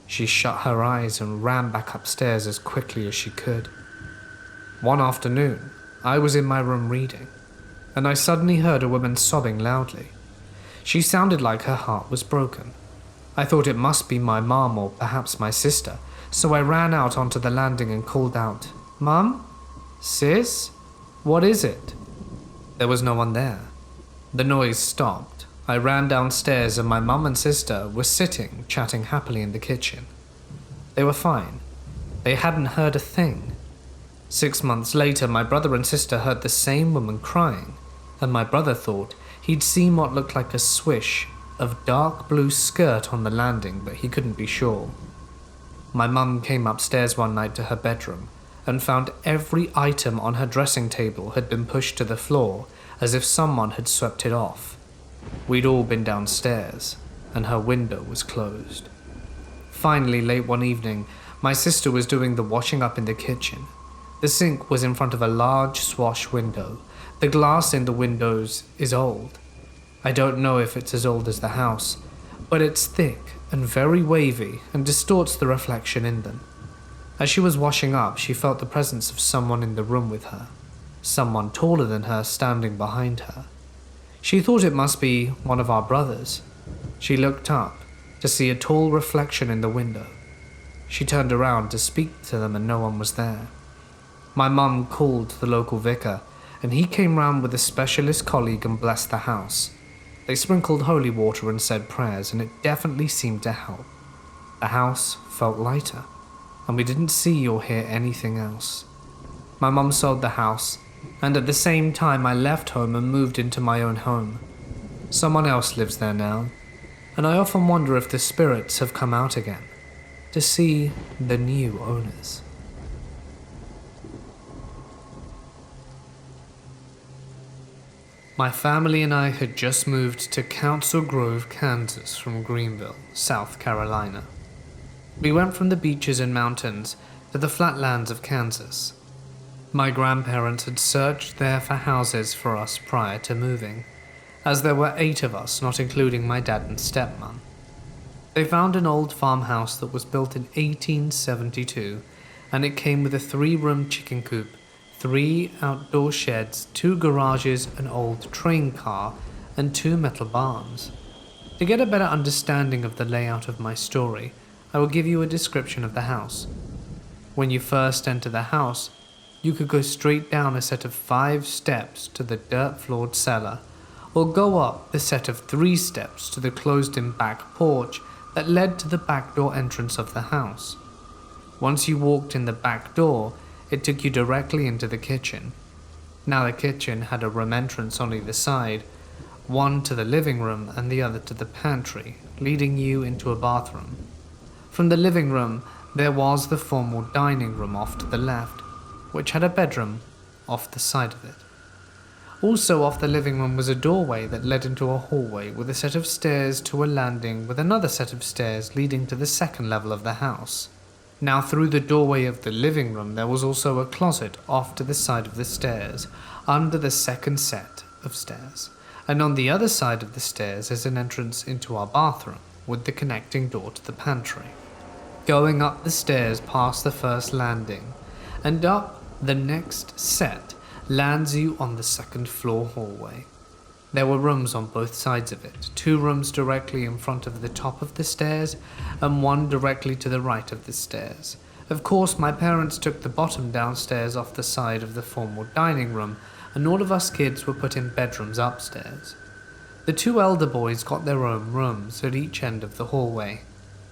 She shut her eyes and ran back upstairs as quickly as she could. One afternoon, I was in my room reading, and I suddenly heard a woman sobbing loudly. She sounded like her heart was broken. I thought it must be my mom or perhaps my sister, so I ran out onto the landing and called out, "Mum? Sis? What is it?" There was no one there. The noise stopped. I ran downstairs and my mum and sister were sitting, chatting happily in the kitchen. They were fine. They hadn't heard a thing. 6 months later, my brother and sister heard the same woman crying, and my brother thought he'd seen what looked like a swish of dark blue skirt on the landing, but he couldn't be sure. My mum came upstairs one night to her bedroom and found every item on her dressing table had been pushed to the floor as if someone had swept it off. We'd all been downstairs, and her window was closed. Finally, late one evening, my sister was doing the washing up in the kitchen. The sink was in front of a large swash window. The glass in the windows is old. I don't know if it's as old as the house, but it's thick and very wavy and distorts the reflection in them. As she was washing up, she felt the presence of someone in the room with her, someone taller than her standing behind her. She thought it must be one of our brothers. She looked up to see a tall reflection in the window. She turned around to speak to them and no one was there. My mum called the local vicar and he came round with a specialist colleague and blessed the house. They sprinkled holy water and said prayers, and it definitely seemed to help. The house felt lighter, and we didn't see or hear anything else. My mum sold the house, and at the same time I left home and moved into my own home. Someone else lives there now, and I often wonder if the spirits have come out again to see the new owners. My family and I had just moved to Council Grove, Kansas from Greenville, South Carolina. We went from the beaches and mountains to the flatlands of Kansas. My grandparents had searched there for houses for us prior to moving, as there were 8 of us, not including my dad and stepmom. They found an old farmhouse that was built in 1872, and it came with a 3-room chicken coop, 3 outdoor sheds, 2 garages, an old train car, and 2 metal barns. To get a better understanding of the layout of my story, I will give you a description of the house. When you first enter the house, you could go straight down a set of 5 steps to the dirt-floored cellar, or go up the set of 3 steps to the closed-in back porch that led to the back door entrance of the house. Once you walked in the back door, it took you directly into the kitchen. Now the kitchen had a room entrance on either side, one to the living room and the other to the pantry, leading you into a bathroom. From the living room, there was the formal dining room off to the left, which had a bedroom off the side of it. Also off the living room was a doorway that led into a hallway with a set of stairs to a landing with another set of stairs leading to the second level of the house. Now through the doorway of the living room there was also a closet off to the side of the stairs, under the second set of stairs, and on the other side of the stairs is an entrance into our bathroom with the connecting door to the pantry. Going up the stairs past the first landing and up the next set lands you on the second floor hallway. There were rooms on both sides of it, 2 rooms directly in front of the top of the stairs and 1 directly to the right of the stairs. Of course, my parents took the bottom downstairs off the side of the formal dining room, and all of us kids were put in bedrooms upstairs. The 2 elder boys got their own rooms at each end of the hallway.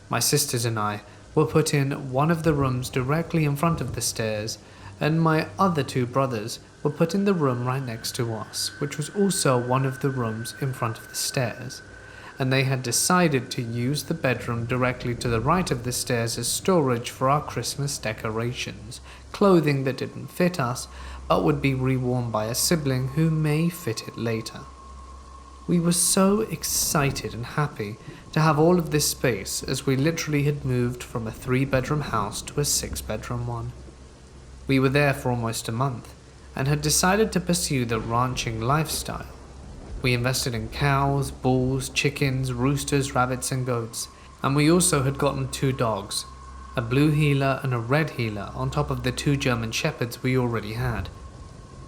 My sisters and I were put in one of the rooms directly in front of the stairs, and my other 2 brothers were put in the room right next to us, which was also one of the rooms in front of the stairs, and they had decided to use the bedroom directly to the right of the stairs as storage for our Christmas decorations, clothing that didn't fit us but would be reworn by a sibling who may fit it later. We were so excited and happy to have all of this space, as we literally had moved from a 3-bedroom house to a 6-bedroom one. We were there for almost a month and had decided to pursue the ranching lifestyle. We invested in cows, bulls, chickens, roosters, rabbits and goats, and we also had gotten 2 dogs, a blue heeler and a red heeler, on top of the 2 German shepherds we already had.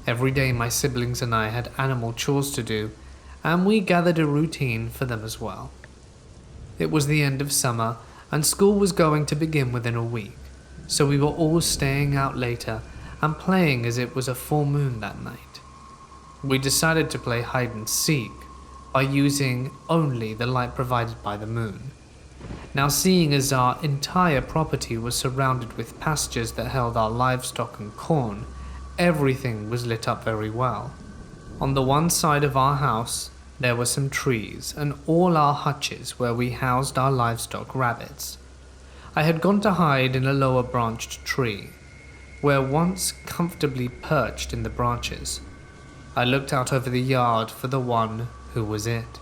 Every day my siblings and I had animal chores to do, and we gathered a routine for them as well. It was the end of summer and school was going to begin within a week, so we were all staying out later and playing as it was a full moon that night. We decided to play hide and seek by using only the light provided by the moon. Now, seeing as our entire property was surrounded with pastures that held our livestock and corn, everything was lit up very well. On the one side of our house there were some trees and all our hutches where we housed our livestock rabbits. I had gone to hide in a lower branched tree, where once comfortably perched in the branches. I looked out over the yard for the one who was it,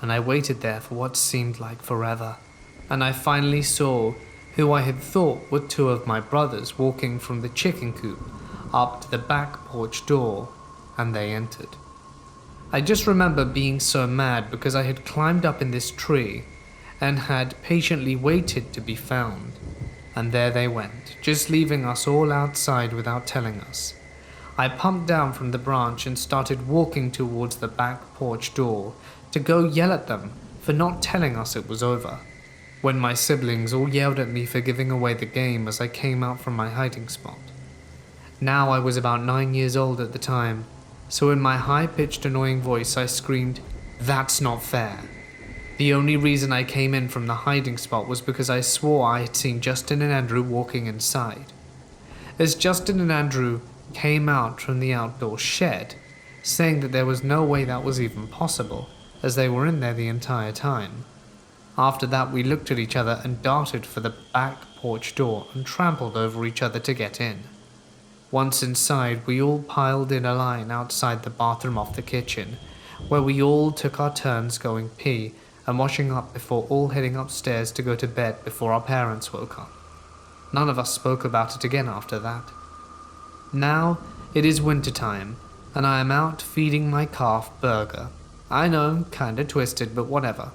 and I waited there for what seemed like forever, and I finally saw who I had thought were 2 of my brothers walking from the chicken coop up to the back porch door, and they entered. I just remember being so mad because I had climbed up in this tree and had patiently waited to be found, and there they went, just leaving us all outside without telling us. I pumped down from the branch and started walking towards the back porch door to go yell at them for not telling us it was over, when my siblings all yelled at me for giving away the game as I came out from my hiding spot. Now I was about 9 years old at the time, so in my high-pitched annoying voice I screamed, "That's not fair." The only reason I came in from the hiding spot was because I swore I had seen Justin and Andrew walking inside. As Justin and Andrew came out from the outdoor shed, saying that there was no way that was even possible, as they were in there the entire time. After that we looked at each other and darted for the back porch door and trampled over each other to get in. Once inside, we all piled in a line outside the bathroom off the kitchen, where we all took our turns going pee and washing up before all heading upstairs to go to bed before our parents woke up. None of us spoke about it again after that. Now it is winter time, and I am out feeding my calf Burger. I know, kinda twisted, but whatever.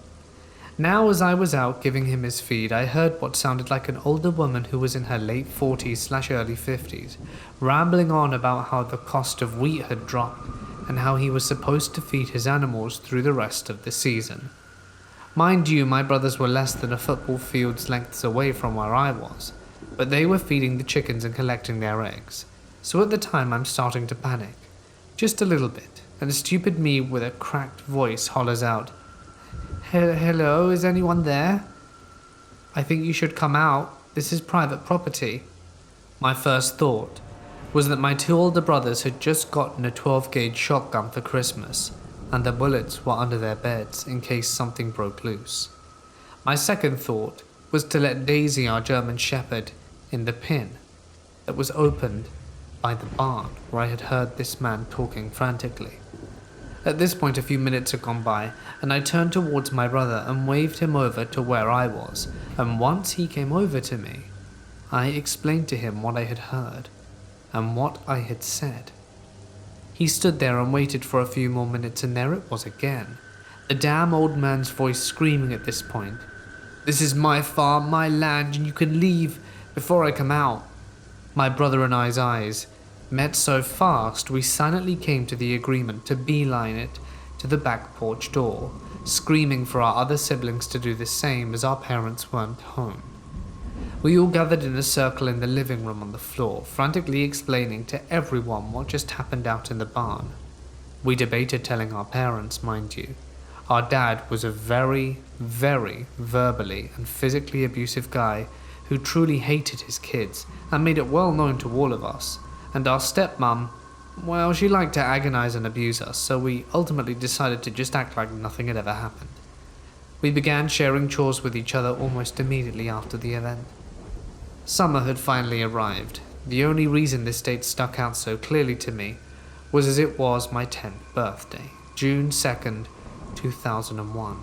Now as I was out giving him his feed, I heard what sounded like an older woman who was in her late 40s/early 50s, rambling on about how the cost of wheat had dropped and how he was supposed to feed his animals through the rest of the season. Mind you, my brothers were less than a football field's lengths away from where I was, but they were feeding the chickens and collecting their eggs. So at the time I'm starting to panic, just a little bit, and a stupid me with a cracked voice hollers out, "Hello, is anyone there? I think you should come out. This is private property." My first thought was that my two older brothers had just gotten a 12-gauge shotgun for Christmas, and the bullets were under their beds in case something broke loose. My second thought was to let Daisy, our German Shepherd, in the pin that was opened by the barn where I had heard this man talking frantically. At this point, a few minutes had gone by, and I turned towards my brother and waved him over to where I was, and once he came over to me, I explained to him what I had heard and what I had said. He stood there and waited for a few more minutes, and there it was again. The damn old man's voice screaming at this point, "This is my farm, my land, and you can leave before I come out." My brother and I's eyes met so fast we silently came to the agreement to beeline it to the back porch door, screaming for our other siblings to do the same as our parents weren't home. We all gathered in a circle in the living room on the floor, frantically explaining to everyone what just happened out in the barn. We debated telling our parents, mind you. Our dad was a very, very verbally and physically abusive guy who truly hated his kids and made it well known to all of us. And our stepmom, well, she liked to agonize and abuse us, so we ultimately decided to just act like nothing had ever happened. We began sharing chores with each other almost immediately after the event. Summer had finally arrived. The only reason this date stuck out so clearly to me was as it was my 10th birthday, June 2nd, 2001.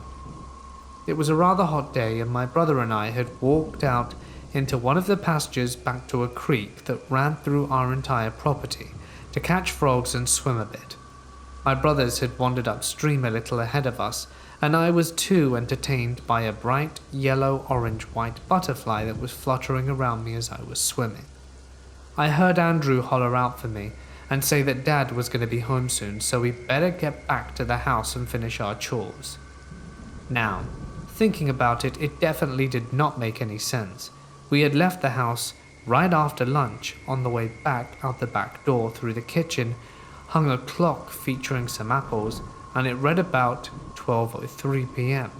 It was a rather hot day, and my brother and I had walked out into one of the pastures back to a creek that ran through our entire property to catch frogs and swim a bit. My brothers had wandered upstream a little ahead of us, and I was too entertained by a bright yellow, orange, white butterfly that was fluttering around me as I was swimming. I heard Andrew holler out for me and say that Dad was going to be home soon, so we better get back to the house and finish our chores. Now, thinking about it, it definitely did not make any sense. We had left the house right after lunch. On the way back out the back door through the kitchen hung a clock featuring some apples, and it read about 12:03 p.m.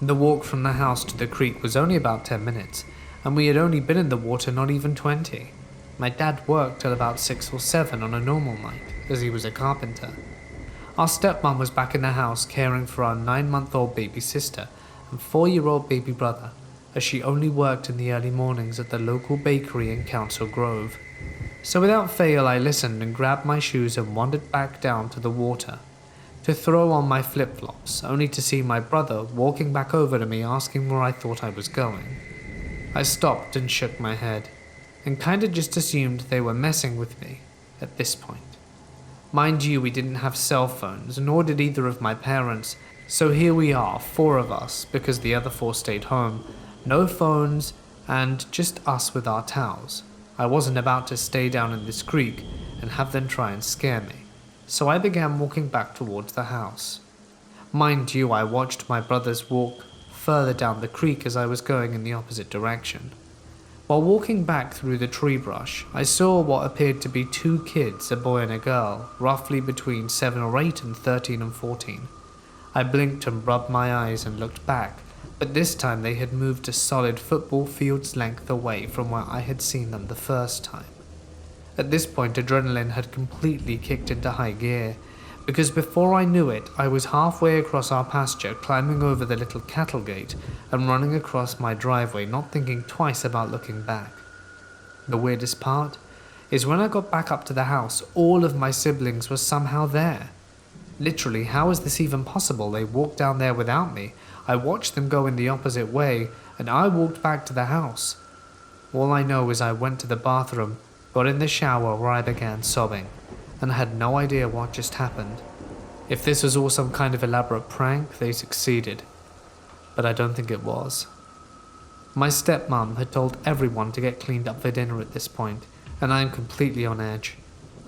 The walk from the house to the creek was only about 10 minutes, and we had only been in the water not even 20. My dad worked till about 6 or 7 on a normal night, as he was a carpenter. Our stepmom was back in the house caring for our 9-month-old baby sister and 4-year-old baby brother, as she only worked in the early mornings at the local bakery in Council Grove. So without fail I listened and grabbed my shoes and wandered back down to the water to throw on my flip-flops, only to see my brother walking back over to me asking where I thought I was going. I stopped and shook my head, and kinda just assumed they were messing with me at this point. Mind you, we didn't have cell phones, nor did either of my parents, so here we are, 4 of us, because the other 4 stayed home, no phones, and just us with our towels. I wasn't about to stay down in this creek and have them try and scare me, so I began walking back towards the house. Mind you, I watched my brothers walk further down the creek as I was going in the opposite direction. While walking back through the tree brush, I saw what appeared to be 2 kids, a boy and a girl, roughly between 7 or 8 and 13 and 14. I blinked and rubbed my eyes and looked back, but this time they had moved a solid football field's length away from where I had seen them the first time. At this point, adrenaline had completely kicked into high gear, because before I knew it, I was halfway across our pasture, climbing over the little cattle gate and running across my driveway, not thinking twice about looking back. The weirdest part is when I got back up to the house, all of my siblings were somehow there. Literally, how is this even possible? They walked down there without me. I watched them go in the opposite way, and I walked back to the house. All I know is I went to the bathroom, got in the shower where I began sobbing, and had no idea what just happened. If this was all some kind of elaborate prank, they succeeded, but I don't think it was. My stepmom had told everyone to get cleaned up for dinner at this point, and I am completely on edge.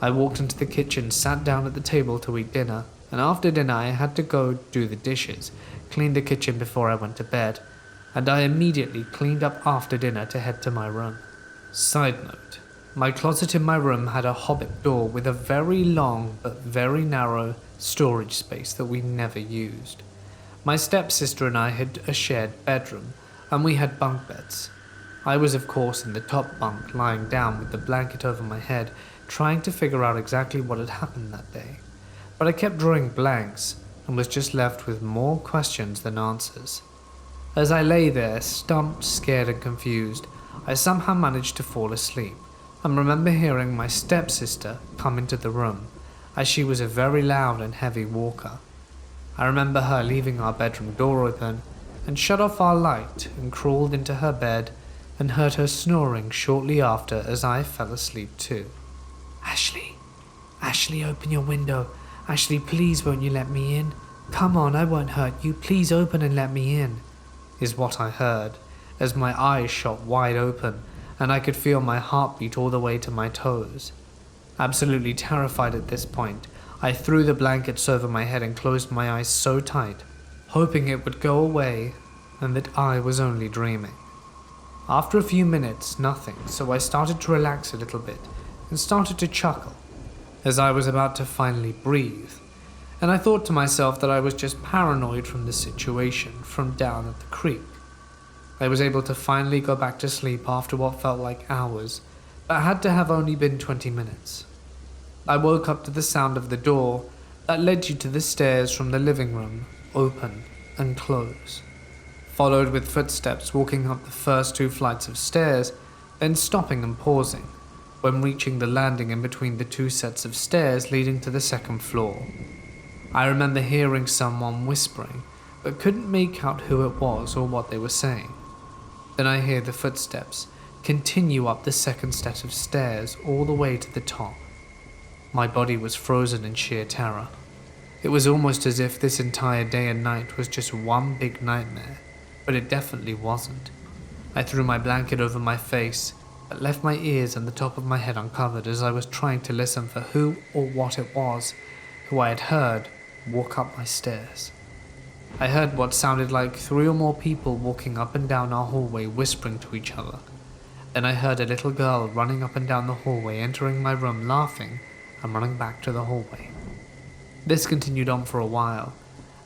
I walked into the kitchen, sat down at the table to eat dinner, and after dinner I had to go do the dishes, clean the kitchen before I went to bed, and I immediately cleaned up after dinner to head to my room. Side note, my closet in my room had a hobbit door with a very long but very narrow storage space that we never used. My stepsister and I had a shared bedroom, and we had bunk beds. I was of course in the top bunk, lying down with the blanket over my head, trying to figure out exactly what had happened that day. But I kept drawing blanks and was just left with more questions than answers. As I lay there, stumped, scared and confused, I somehow managed to fall asleep and remember hearing my stepsister come into the room, as she was a very loud and heavy walker. I remember her leaving our bedroom door open and shut off our light and crawled into her bed and heard her snoring shortly after as I fell asleep too. Ashley, open your window. Ashley, please won't you let me in? Come on, I won't hurt you. Please open and let me in, is what I heard, as my eyes shot wide open and I could feel my heartbeat all the way to my toes. Absolutely terrified at this point, I threw the blankets over my head and closed my eyes so tight, hoping it would go away and that I was only dreaming. After a few minutes, nothing, so I started to relax a little bit and started to chuckle as I was about to finally breathe, and I thought to myself that I was just paranoid from the situation from down at the creek. I was able to finally go back to sleep after what felt like hours, but had to have only been 20 minutes. I woke up to the sound of the door that led you to the stairs from the living room open and close, followed with footsteps walking up the first 2 flights of stairs, then stopping and pausing when reaching the landing in between the 2 sets of stairs leading to the second floor. I remember hearing someone whispering, but couldn't make out who it was or what they were saying. Then I hear the footsteps continue up the second set of stairs all the way to the top. My body was frozen in sheer terror. It was almost as if this entire day and night was just one big nightmare, but it definitely wasn't. I threw my blanket over my face, but left my ears and the top of my head uncovered as I was trying to listen for who or what it was who I had heard walk up my stairs. I heard what sounded like 3 or more people walking up and down our hallway whispering to each other. Then I heard a little girl running up and down the hallway, entering my room laughing and running back to the hallway. This continued on for a while,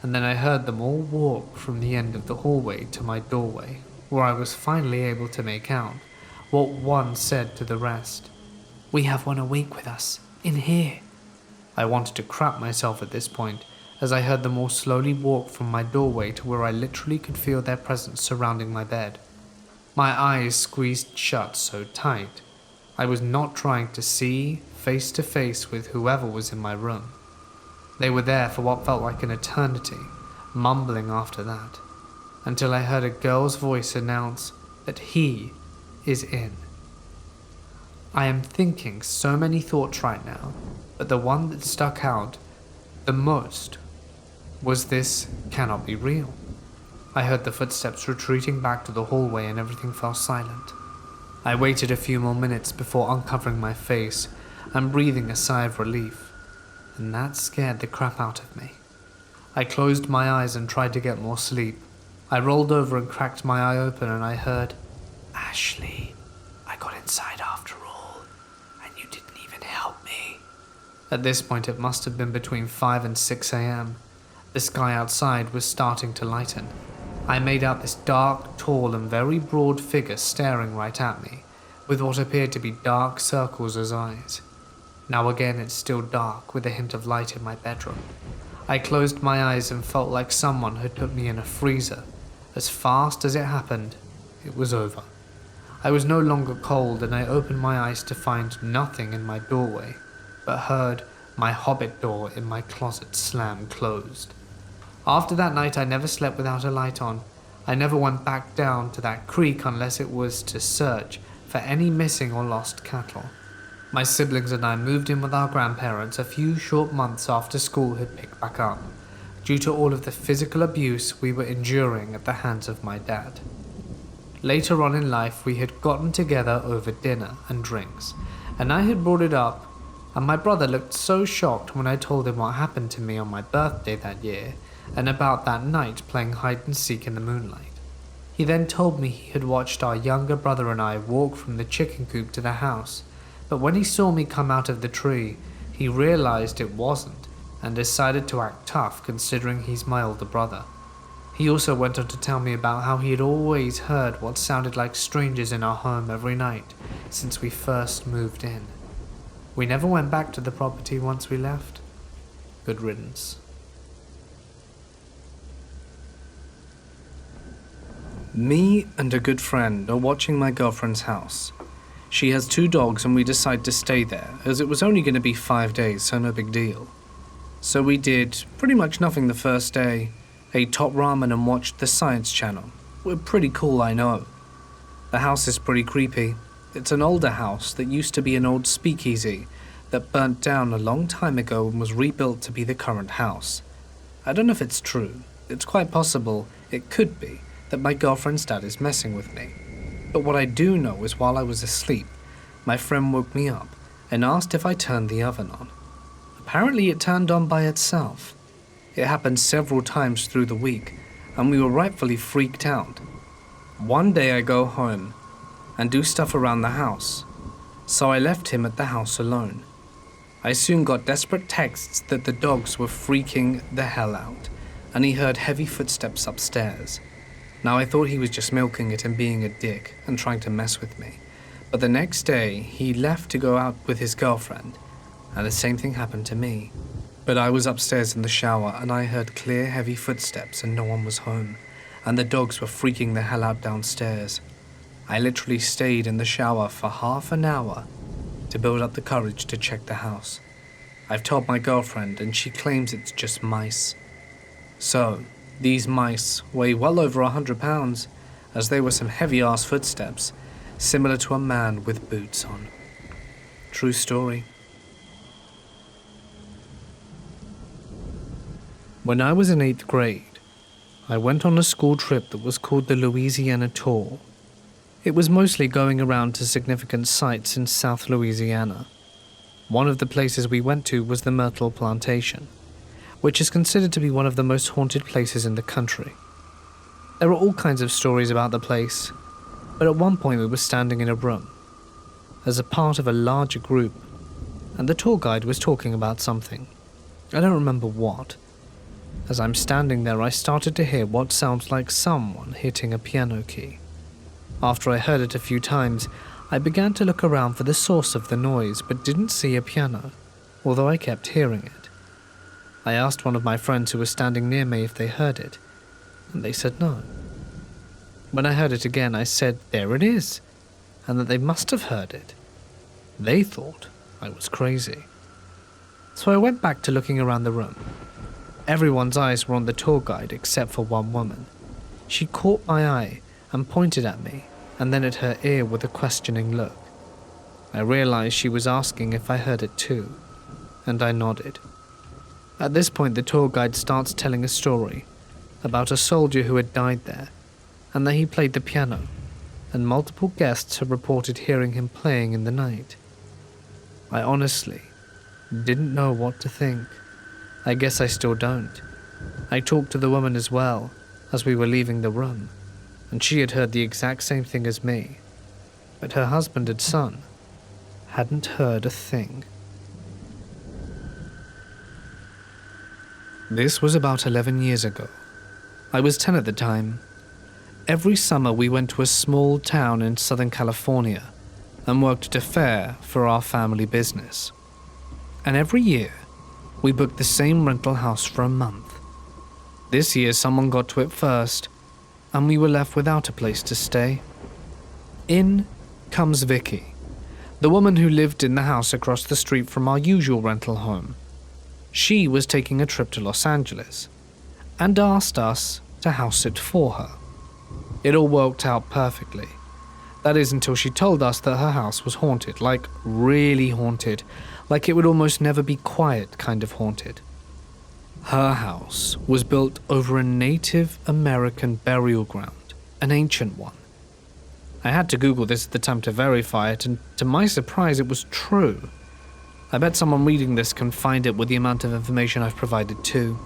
and then I heard them all walk from the end of the hallway to my doorway, where I was finally able to make out what one said to the rest. "We have one awake with us, in here." I wanted to crap myself at this point, as I heard them all slowly walk from my doorway to where I literally could feel their presence surrounding my bed. My eyes squeezed shut so tight, I was not trying to see face to face with whoever was in my room. They were there for what felt like an eternity, mumbling after that, until I heard a girl's voice announce that he is in. I am thinking so many thoughts right now, but the one that stuck out the most was this cannot be real. I heard the footsteps retreating back to the hallway and everything fell silent. I waited a few more minutes before uncovering my face and breathing a sigh of relief, and that scared the crap out of me. I closed my eyes and tried to get more sleep. I rolled over and cracked my eye open and I heard, "Ashley, I got inside after all, and you didn't even help me." At this point it must have been between 5 and 6 a.m. The sky outside was starting to lighten. I made out this dark, tall and very broad figure staring right at me, with what appeared to be dark circles as eyes. Now again it's still dark with a hint of light in my bedroom. I closed my eyes and felt like someone had put me in a freezer. As fast as it happened, it was over. I was no longer cold and I opened my eyes to find nothing in my doorway, but heard my hobbit door in my closet slam closed. After that night I never slept without a light on. I never went back down to that creek unless it was to search for any missing or lost cattle. My siblings and I moved in with our grandparents a few short months after school had picked back up, due to all of the physical abuse we were enduring at the hands of my dad. Later on in life we had gotten together over dinner and drinks, and I had brought it up, and my brother looked so shocked when I told him what happened to me on my birthday that year, and about that night playing hide and seek in the moonlight. He then told me he had watched our younger brother and I walk from the chicken coop to the house, but when he saw me come out of the tree, he realized it wasn't, and decided to act tough considering he's my older brother. He also went on to tell me about how he had always heard what sounded like strangers in our home every night since we first moved in. We never went back to the property once we left. Good riddance. Me and a good friend are watching my girlfriend's house. She has 2 dogs and we decided to stay there as it was only going to be 5 days, so no big deal. So we did pretty much nothing the first day, ate top ramen and watched the Science Channel. We're pretty cool, I know. The house is pretty creepy. It's an older house that used to be an old speakeasy that burnt down a long time ago and was rebuilt to be the current house. I don't know if it's true. It's quite possible, it could be, that my girlfriend's dad is messing with me. But what I do know is while I was asleep, my friend woke me up and asked if I turned the oven on. Apparently it turned on by itself. It happened several times through the week, and we were rightfully freaked out. One day I go home and do stuff around the house, so I left him at the house alone. I soon got desperate texts that the dogs were freaking the hell out, and he heard heavy footsteps upstairs. Now I thought he was just milking it and being a dick and trying to mess with me, but the next day he left to go out with his girlfriend, and the same thing happened to me. But I was upstairs in the shower and I heard clear heavy footsteps and no one was home, and the dogs were freaking the hell out downstairs. I literally stayed in the shower for half an hour to build up the courage to check the house. I've told my girlfriend and she claims it's just mice. So, these mice weigh well over 100 pounds, as they were some heavy-ass footsteps, similar to a man with boots on. True story. When I was in 8th grade, I went on a school trip that was called the Louisiana Tour. It was mostly going around to significant sites in South Louisiana. One of the places we went to was the Myrtle Plantation, which is considered to be one of the most haunted places in the country. There are all kinds of stories about the place, but at one point we were standing in a room, as a part of a larger group, and the tour guide was talking about something. I don't remember what. As I'm standing there, I started to hear what sounds like someone hitting a piano key. After I heard it a few times, I began to look around for the source of the noise, but didn't see a piano, although I kept hearing it. I asked one of my friends who was standing near me if they heard it, and they said no. When I heard it again, I said there it is, and that they must have heard it. They thought I was crazy. So I went back to looking around the room. Everyone's eyes were on the tour guide except for one woman. She caught my eye and pointed at me, and then at her ear with a questioning look. I realized she was asking if I heard it too, and I nodded. At this point, the tour guide starts telling a story about a soldier who had died there, and that he played the piano, and multiple guests have reported hearing him playing in the night. I honestly didn't know what to think. I guess I still don't. I talked to the woman as well as we were leaving the room, and she had heard the exact same thing as me, but her husband and son hadn't heard a thing. This was about 11 years ago. I was 10 at the time. Every summer we went to a small town in Southern California and worked at a fair for our family business. And every year, we booked the same rental house for a month. This year someone got to it first, and we were left without a place to stay. In comes Vicky, the woman who lived in the house across the street from our usual rental home. She was taking a trip to Los Angeles, and asked us to house sit for her. It all worked out perfectly. That is until she told us that her house was haunted, like really haunted, like it would almost never be quiet kind of haunted. Her house was built over a Native American burial ground, an ancient one. I had to Google this at the time to verify it, and to my surprise it was true. I bet someone reading this can find it with the amount of information I've provided too.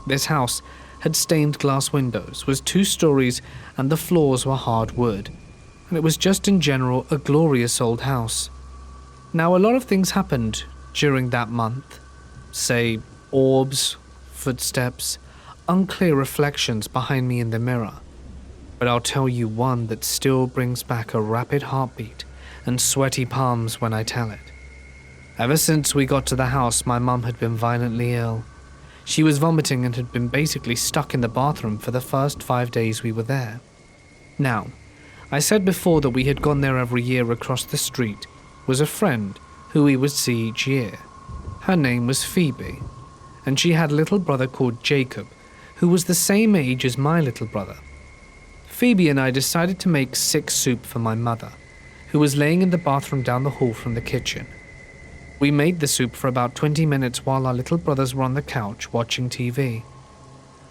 This house had stained glass windows, was 2 stories, and the floors were hard wood, and it was just in general a glorious old house. Now, a lot of things happened during that month. Say, orbs, footsteps, unclear reflections behind me in the mirror, but I'll tell you one that still brings back a rapid heartbeat and sweaty palms when I tell it. Ever since we got to the house, my mum had been violently ill. She was vomiting and had been basically stuck in the bathroom for the first 5 days we were there. Now, I said before that we had gone there every year. Across the street was a friend who we would see each year. Her name was Phoebe, and she had a little brother called Jacob, who was the same age as my little brother. Phoebe and I decided to make sick soup for my mother, who was laying in the bathroom down the hall from the kitchen. We made the soup for about 20 minutes while our little brothers were on the couch watching TV.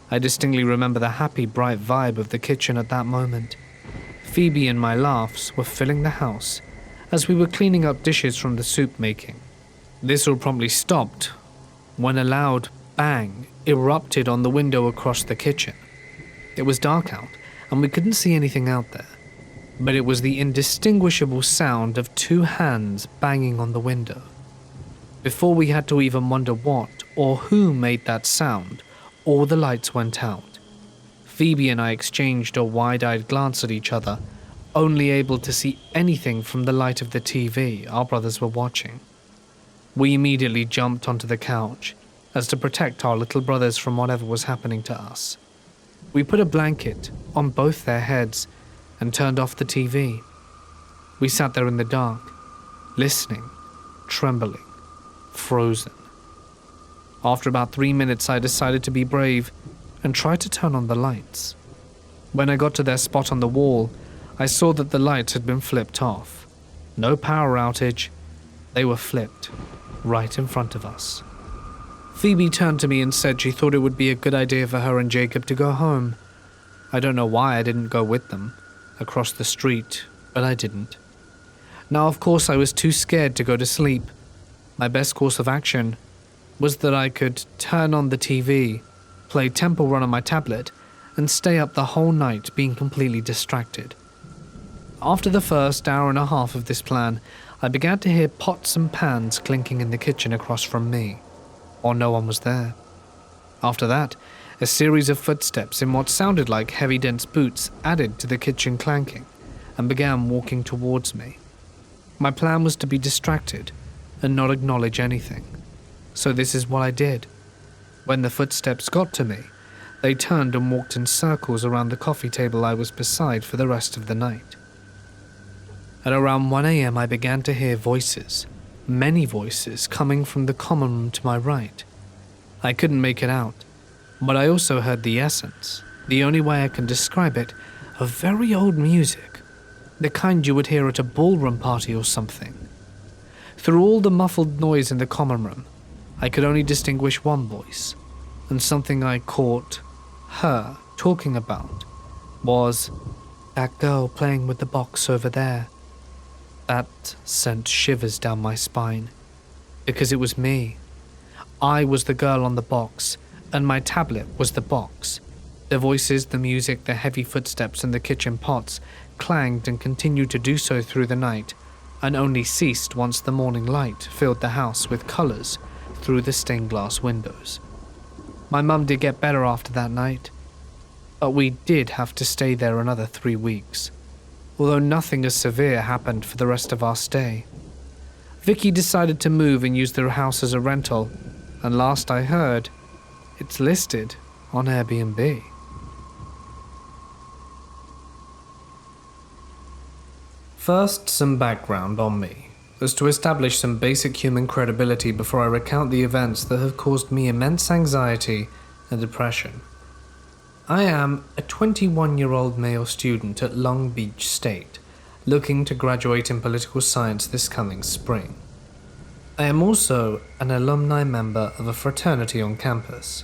I distinctly remember the happy, bright vibe of the kitchen at that moment. Phoebe and my laughs were filling the house as we were cleaning up dishes from the soup making. This all promptly stopped when a loud bang erupted on the window across the kitchen. It was dark out and we couldn't see anything out there, but it was the indistinguishable sound of 2 hands banging on the window. Before we had to even wonder what or who made that sound, all the lights went out. Phoebe and I exchanged a wide-eyed glance at each other, only able to see anything from the light of the TV our brothers were watching. We immediately jumped onto the couch, as to protect our little brothers from whatever was happening to us. We put a blanket on both their heads and turned off the TV. We sat there in the dark, listening, trembling, frozen. After about 3 minutes, I decided to be brave and tried to turn on the lights. When I got to their spot on the wall, I saw that the lights had been flipped off. No power outage. They were flipped right in front of us. Phoebe turned to me and said she thought it would be a good idea for her and Jacob to go home. I don't know why I didn't go with them across the street, but I didn't. Now, of course, I was too scared to go to sleep. My best course of action was that I could turn on the TV, play Temple Run on my tablet, and stay up the whole night being completely distracted. After the first hour and a half of this plan, I began to hear pots and pans clinking in the kitchen across from me, or no one was there. After that, a series of footsteps in what sounded like heavy dense boots added to the kitchen clanking and began walking towards me. My plan was to be distracted and not acknowledge anything. So this is what I did. When the footsteps got to me, they turned and walked in circles around the coffee table I was beside for the rest of the night. At around 1 a.m. I began to hear voices, many voices coming from the common room to my right. I couldn't make it out, but I also heard the essence, the only way I can describe it, of very old music, the kind you would hear at a ballroom party or something. Through all the muffled noise in the common room, I could only distinguish one voice, and something I caught her talking about was, "That girl playing with the box over there." That sent shivers down my spine, because it was me. I was the girl on the box, and my tablet was the box. The voices, the music, the heavy footsteps, and the kitchen pots clanged and continued to do so through the night, and only ceased once the morning light filled the house with colours through the stained glass windows. My mum did get better after that night, but we did have to stay there another 3 weeks, although nothing as severe happened for the rest of our stay. Vicky decided to move and use their house as a rental, and last I heard, it's listed on Airbnb. First, some background on me, as to establish some basic human credibility before I recount the events that have caused me immense anxiety and depression. I am a 21-year-old male student at Long Beach State, looking to graduate in political science this coming spring. I am also an alumni member of a fraternity on campus.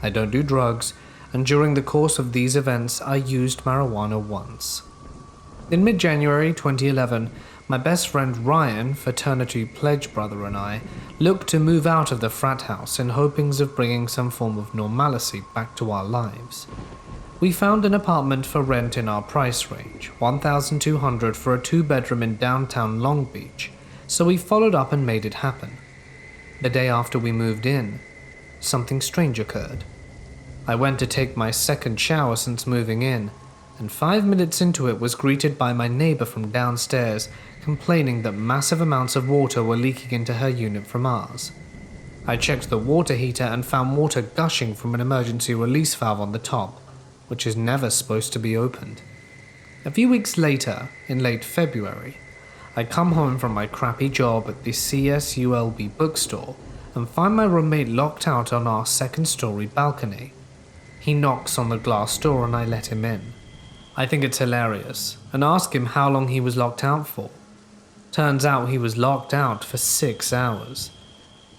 I don't do drugs, and during the course of these events I used marijuana once. In mid-January 2011, my best friend Ryan, fraternity pledge brother, and I looked to move out of the frat house in hopings of bringing some form of normalcy back to our lives. We found an apartment for rent in our price range, $1,200 for a 2-bedroom in downtown Long Beach, so we followed up and made it happen. The day after we moved in, something strange occurred. I went to take my second shower since moving in, and 5 minutes into it was greeted by my neighbor from downstairs complaining that massive amounts of water were leaking into her unit from ours. I checked the water heater and found water gushing from an emergency release valve on the top, which is never supposed to be opened. A few weeks later, in late February, I come home from my crappy job at the CSULB bookstore and find my roommate locked out on our second-story balcony. He knocks on the glass door and I let him in. I think it's hilarious and ask him how long he was locked out for. Turns out he was locked out for 6 hours.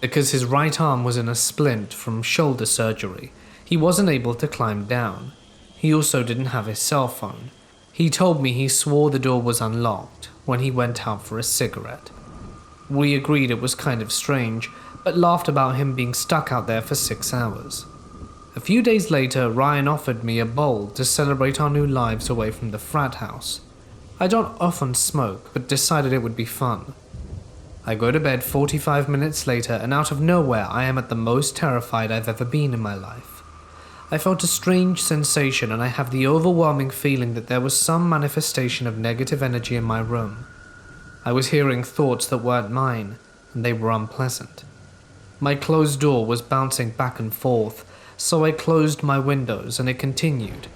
Because his right arm was in a splint from shoulder surgery, he wasn't able to climb down. He also didn't have his cell phone. He told me he swore the door was unlocked when he went out for a cigarette. We agreed it was kind of strange, but laughed about him being stuck out there for 6 hours. A few days later, Ryan offered me a bowl to celebrate our new lives away from the frat house. I don't often smoke, but decided it would be fun. I go to bed 45 minutes later, and out of nowhere I am at the most terrified I've ever been in my life. I felt a strange sensation, and I have the overwhelming feeling that there was some manifestation of negative energy in my room. I was hearing thoughts that weren't mine, and they were unpleasant. My closed door was bouncing back and forth, so I closed my windows and it continued.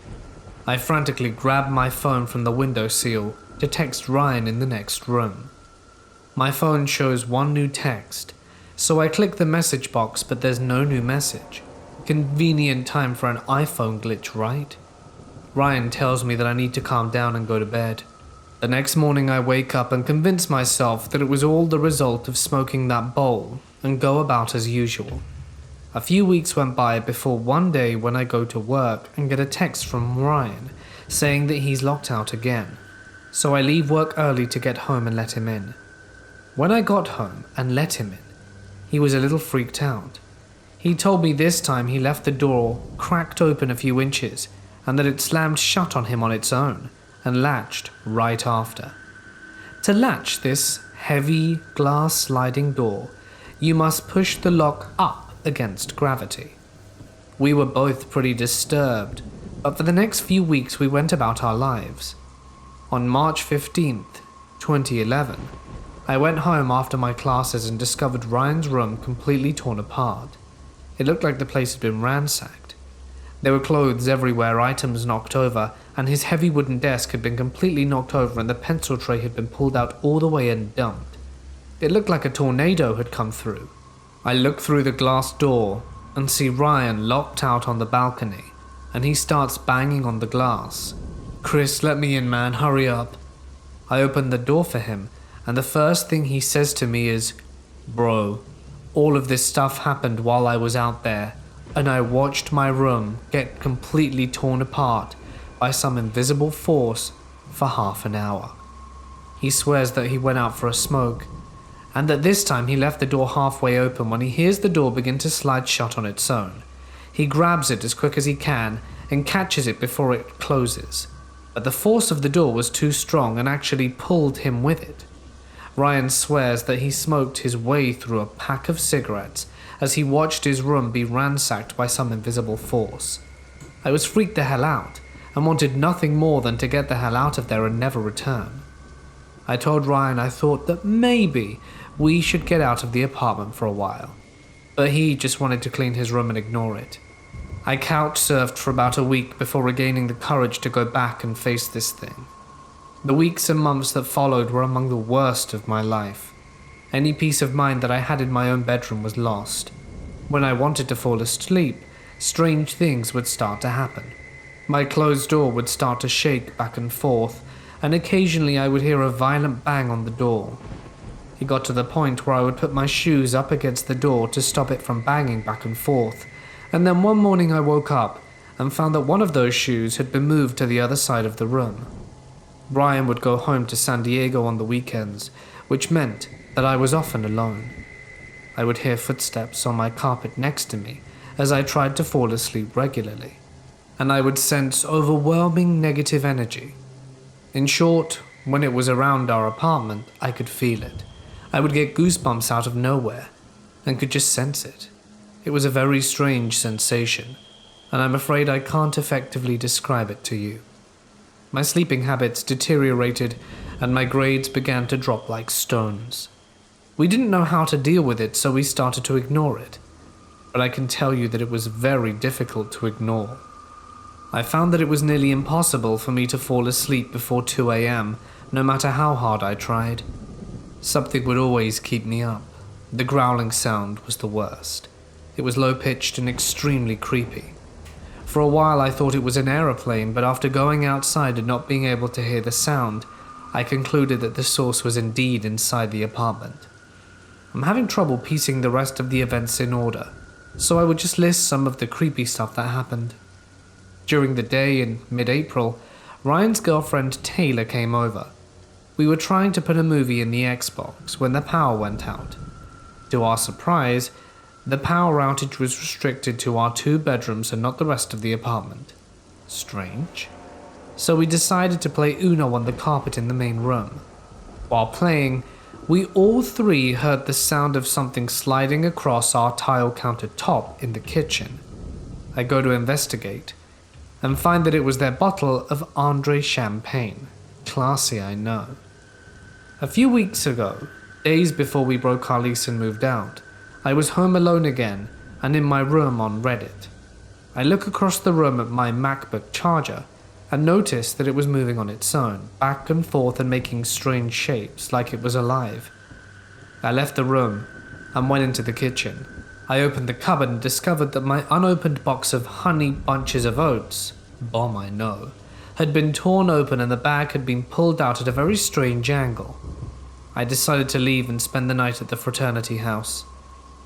I frantically grabbed my phone from the windowsill to text Ryan in the next room. My phone shows one new text, so I click the message box, but there's no new message. Convenient time for an iPhone glitch, right? Ryan tells me that I need to calm down and go to bed. The next morning I wake up and convince myself that it was all the result of smoking that bowl and go about as usual. A few weeks went by before one day when I go to work and get a text from Ryan saying that he's locked out again. So I leave work early to get home and let him in. When I got home and let him in, he was a little freaked out. He told me this time he left the door cracked open a few inches and that it slammed shut on him on its own and latched right after. To latch this heavy glass sliding door, you must push the lock up against gravity. We were both pretty disturbed, but for the next few weeks we went about our lives. On March 15th, 2011, I went home after my classes and discovered Ryan's room completely torn apart. It looked like the place had been ransacked. There were clothes everywhere, items knocked over, and his heavy wooden desk had been completely knocked over and the pencil tray had been pulled out all the way and dumped. It looked like a tornado had come through. I look through the glass door and see Ryan locked out on the balcony, and he starts banging on the glass. "Chris, let me in, man, hurry up." I open the door for him, and the first thing he says to me is, "Bro, all of this stuff happened while I was out there, and I watched my room get completely torn apart by some invisible force for half an hour." He swears that he went out for a smoke, and that this time he left the door halfway open when he hears the door begin to slide shut on its own. He grabs it as quick as he can and catches it before it closes, but the force of the door was too strong and actually pulled him with it. Ryan swears that he smoked his way through a pack of cigarettes as he watched his room be ransacked by some invisible force. I was freaked the hell out and wanted nothing more than to get the hell out of there and never return. I told Ryan I thought that maybe we should get out of the apartment for a while, but he just wanted to clean his room and ignore it. I couch surfed for about a week before regaining the courage to go back and face this thing. The weeks and months that followed were among the worst of my life. Any peace of mind that I had in my own bedroom was lost. When I wanted to fall asleep, strange things would start to happen. My closed door would start to shake back and forth, and occasionally I would hear a violent bang on the door. It got to the point where I would put my shoes up against the door to stop it from banging back and forth, and then one morning I woke up and found that one of those shoes had been moved to the other side of the room. Ryan would go home to San Diego on the weekends, which meant that I was often alone. I would hear footsteps on my carpet next to me as I tried to fall asleep regularly, and I would sense overwhelming negative energy. In short, when it was around our apartment, I could feel it. I would get goosebumps out of nowhere, and could just sense it. It was a very strange sensation. and I'm afraid I can't effectively describe it to you. My sleeping habits deteriorated, and my grades began to drop like stones. We didn't know how to deal with it, so we started to ignore it. But I can tell you that it was very difficult to ignore. I found that it was nearly impossible for me to fall asleep before 2 a.m., no matter how hard I tried. Something would always keep me up. The growling sound was the worst. It was low-pitched and extremely creepy. For a while I thought it was an aeroplane, but after going outside and not being able to hear the sound, I concluded that the source was indeed inside the apartment. I'm having trouble piecing the rest of the events in order, so I would just list some of the creepy stuff that happened. During the day in mid-April, Ryan's girlfriend Taylor came over. We were trying to put a movie in the Xbox when the power went out. To our surprise, the power outage was restricted to our 2 bedrooms and not the rest of the apartment. Strange. So we decided to play Uno on the carpet in the main room. While playing, we all 3 heard the sound of something sliding across our tile countertop in the kitchen. I go to investigate and find that it was their bottle of Andre champagne. Classy, I know. A few weeks ago, days before we broke our lease and moved out, I was home alone again and in my room on Reddit. I look across the room at my MacBook charger and notice that it was moving on its own, back and forth and making strange shapes like it was alive. I left the room and went into the kitchen. I opened the cupboard and discovered that my unopened box of honey bunches of oats, bomb I know, had been torn open and the bag had been pulled out at a very strange angle. I decided to leave and spend the night at the fraternity house.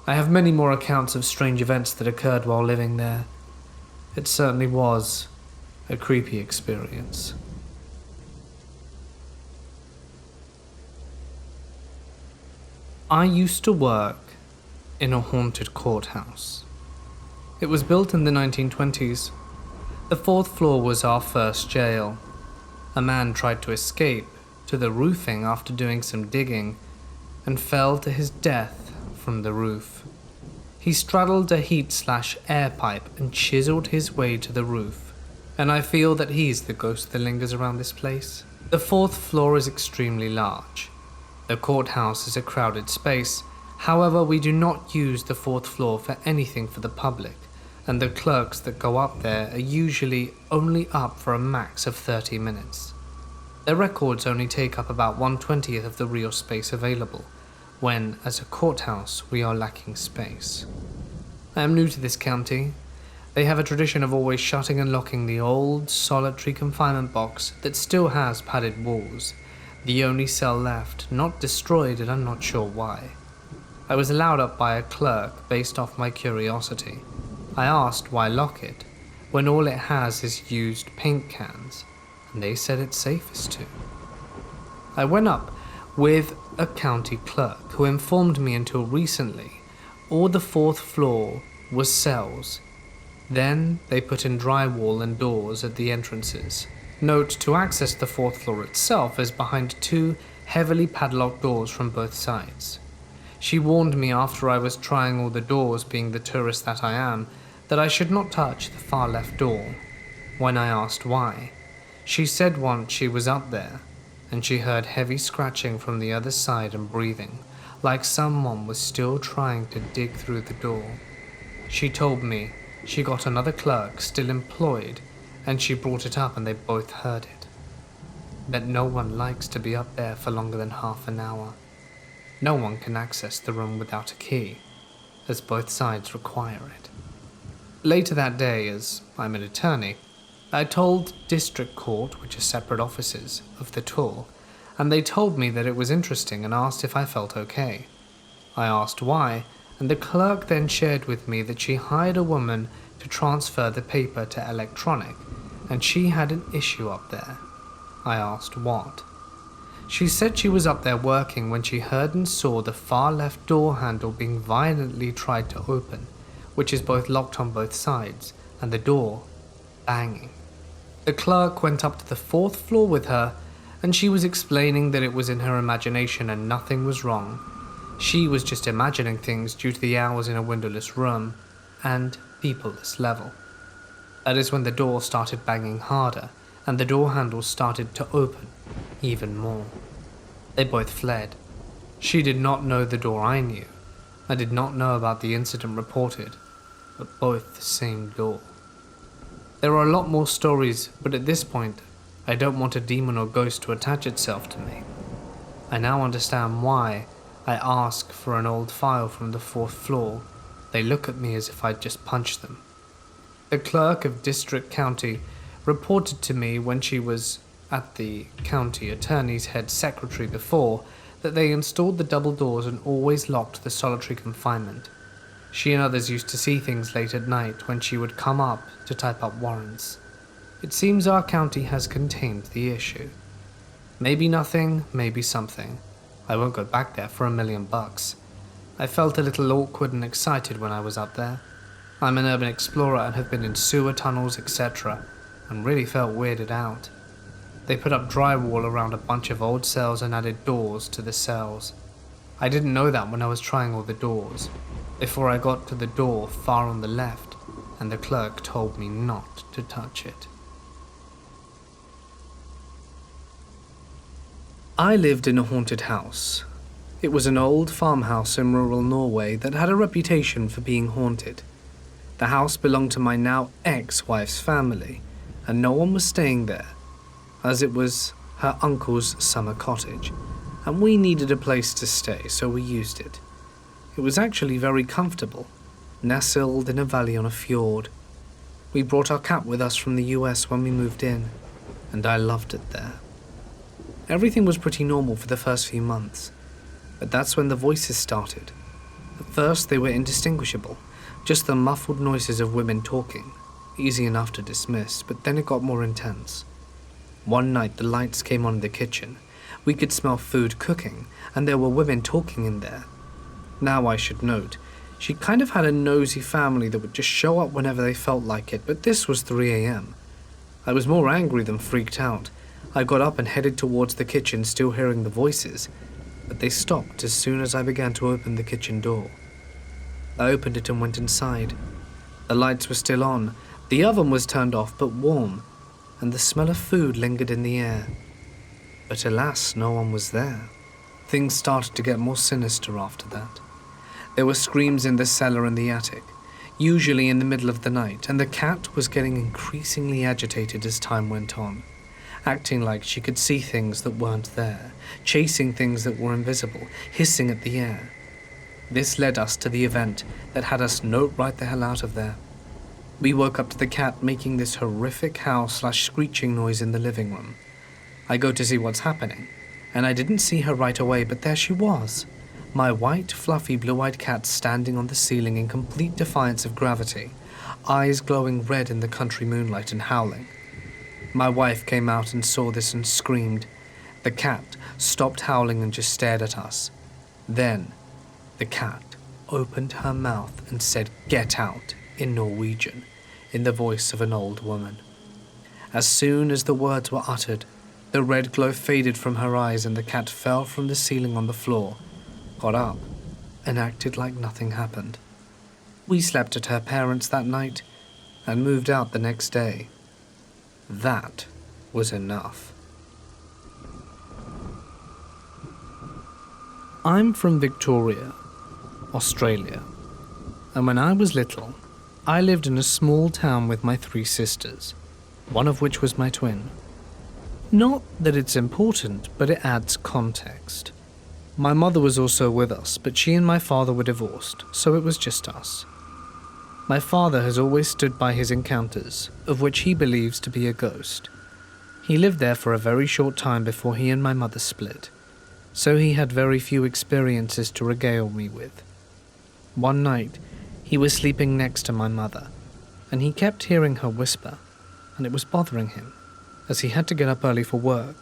I have many more accounts of strange events that occurred while living there. It certainly was a creepy experience. I used to work in a haunted courthouse. It was built in the 1920s. The 4th floor was our first jail. A man tried to escape to the roofing after doing some digging and fell to his death from the roof. He straddled a heat/air pipe and chiseled his way to the roof, and I feel that he's the ghost that lingers around this place. The 4th floor is extremely large. The courthouse is a crowded space. However, we do not use the 4th floor for anything for the public, and the clerks that go up there are usually only up for a max of 30 minutes. Their records only take up about 1/20th of the real space available, when, as a courthouse, we are lacking space. I am new to this county. They have a tradition of always shutting and locking the old, solitary confinement box that still has padded walls, the only cell left, not destroyed, and I'm not sure why. I was allowed up by a clerk based off my curiosity. I asked why lock it, when all it has is used paint cans, and they said it's safest to. I went up with a county clerk who informed me until recently all the 4th floor was cells. Then they put in drywall and doors at the entrances. Note, to access the 4th floor itself is behind 2 heavily padlocked doors from both sides. She warned me after I was trying all the doors, being the tourist that I am, that I should not touch the far left door. When I asked why, she said once she was up there and she heard heavy scratching from the other side and breathing, like someone was still trying to dig through the door. She told me she got another clerk still employed and she brought it up and they both heard it. That no one likes to be up there for longer than half an hour. No one can access the room without a key, as both sides require it. Later that day, as I'm an attorney, I told District Court, which are separate offices, of the tour, and they told me that it was interesting and asked if I felt okay. I asked why, and the clerk then shared with me that she hired a woman to transfer the paper to electronic, and she had an issue up there. I asked what. She said she was up there working when she heard and saw the far left door handle being violently tried to open, which is both locked on both sides, and the door banging. The clerk went up to the 4th floor with her, and she was explaining that it was in her imagination and nothing was wrong. She was just imagining things due to the hours in a windowless room and peopleless level. That is when the door started banging harder, and the door handle started to open even more. They both fled. She did not know the door I knew. I did not know about the incident reported, but both the same door. There are a lot more stories, but at this point, I don't want a demon or ghost to attach itself to me. I now understand why I ask for an old file from the 4th floor. They look at me as if I'd just punched them. The clerk of District County reported to me when she was at the county attorney's head secretary before that they installed the double doors and always locked the solitary confinement. She and others used to see things late at night when she would come up to type up warrants. It seems our county has contained the issue. Maybe nothing, maybe something. I won't go back there for $1 million. I felt a little awkward and excited when I was up there. I'm an urban explorer and have been in sewer tunnels, etc., and really felt weirded out. They put up drywall around a bunch of old cells and added doors to the cells. I didn't know that when I was trying all the doors, before I got to the door far on the left, and the clerk told me not to touch it. I lived in a haunted house. It was an old farmhouse in rural Norway that had a reputation for being haunted. The house belonged to my now ex-wife's family, and no one was staying there, as it was her uncle's summer cottage, and we needed a place to stay, so we used it. It was actually very comfortable, nestled in a valley on a fjord. We brought our cat with us from the US when we moved in, and I loved it there. Everything was pretty normal for the first few months, but that's when the voices started. At first they were indistinguishable, just the muffled noises of women talking, easy enough to dismiss, but then it got more intense. One night the lights came on in the kitchen. We could smell food cooking, and there were women talking in there. Now I should note, she kind of had a nosy family that would just show up whenever they felt like it, but this was 3 a.m. I was more angry than freaked out. I got up and headed towards the kitchen, still hearing the voices, but they stopped as soon as I began to open the kitchen door. I opened it and went inside. The lights were still on, the oven was turned off but warm, and the smell of food lingered in the air. But alas, no one was there. Things started to get more sinister after that. There were screams in the cellar and the attic, usually in the middle of the night, and the cat was getting increasingly agitated as time went on, acting like she could see things that weren't there, chasing things that were invisible, hissing at the air. This led us to the event that had us note right the hell out of there. We woke up to the cat making this horrific howl/screeching noise in the living room. I go to see what's happening, and I didn't see her right away, but there she was. My white, fluffy, blue-eyed cat standing on the ceiling in complete defiance of gravity, eyes glowing red in the country moonlight and howling. My wife came out and saw this and screamed. The cat stopped howling and just stared at us. Then, the cat opened her mouth and said, "Get out," in Norwegian, in the voice of an old woman. As soon as the words were uttered, the red glow faded from her eyes and the cat fell from the ceiling on the floor, got up, and acted like nothing happened. We slept at her parents' that night and moved out the next day. That was enough. I'm from Victoria, Australia, and when I was little, I lived in a small town with my 3 sisters, one of which was my twin. Not that it's important, but it adds context. My mother was also with us, but she and my father were divorced, so it was just us. My father has always stood by his encounters, of which he believes to be a ghost. He lived there for a very short time before he and my mother split, so he had very few experiences to regale me with. One night, he was sleeping next to my mother, and he kept hearing her whisper, and it was bothering him, as he had to get up early for work,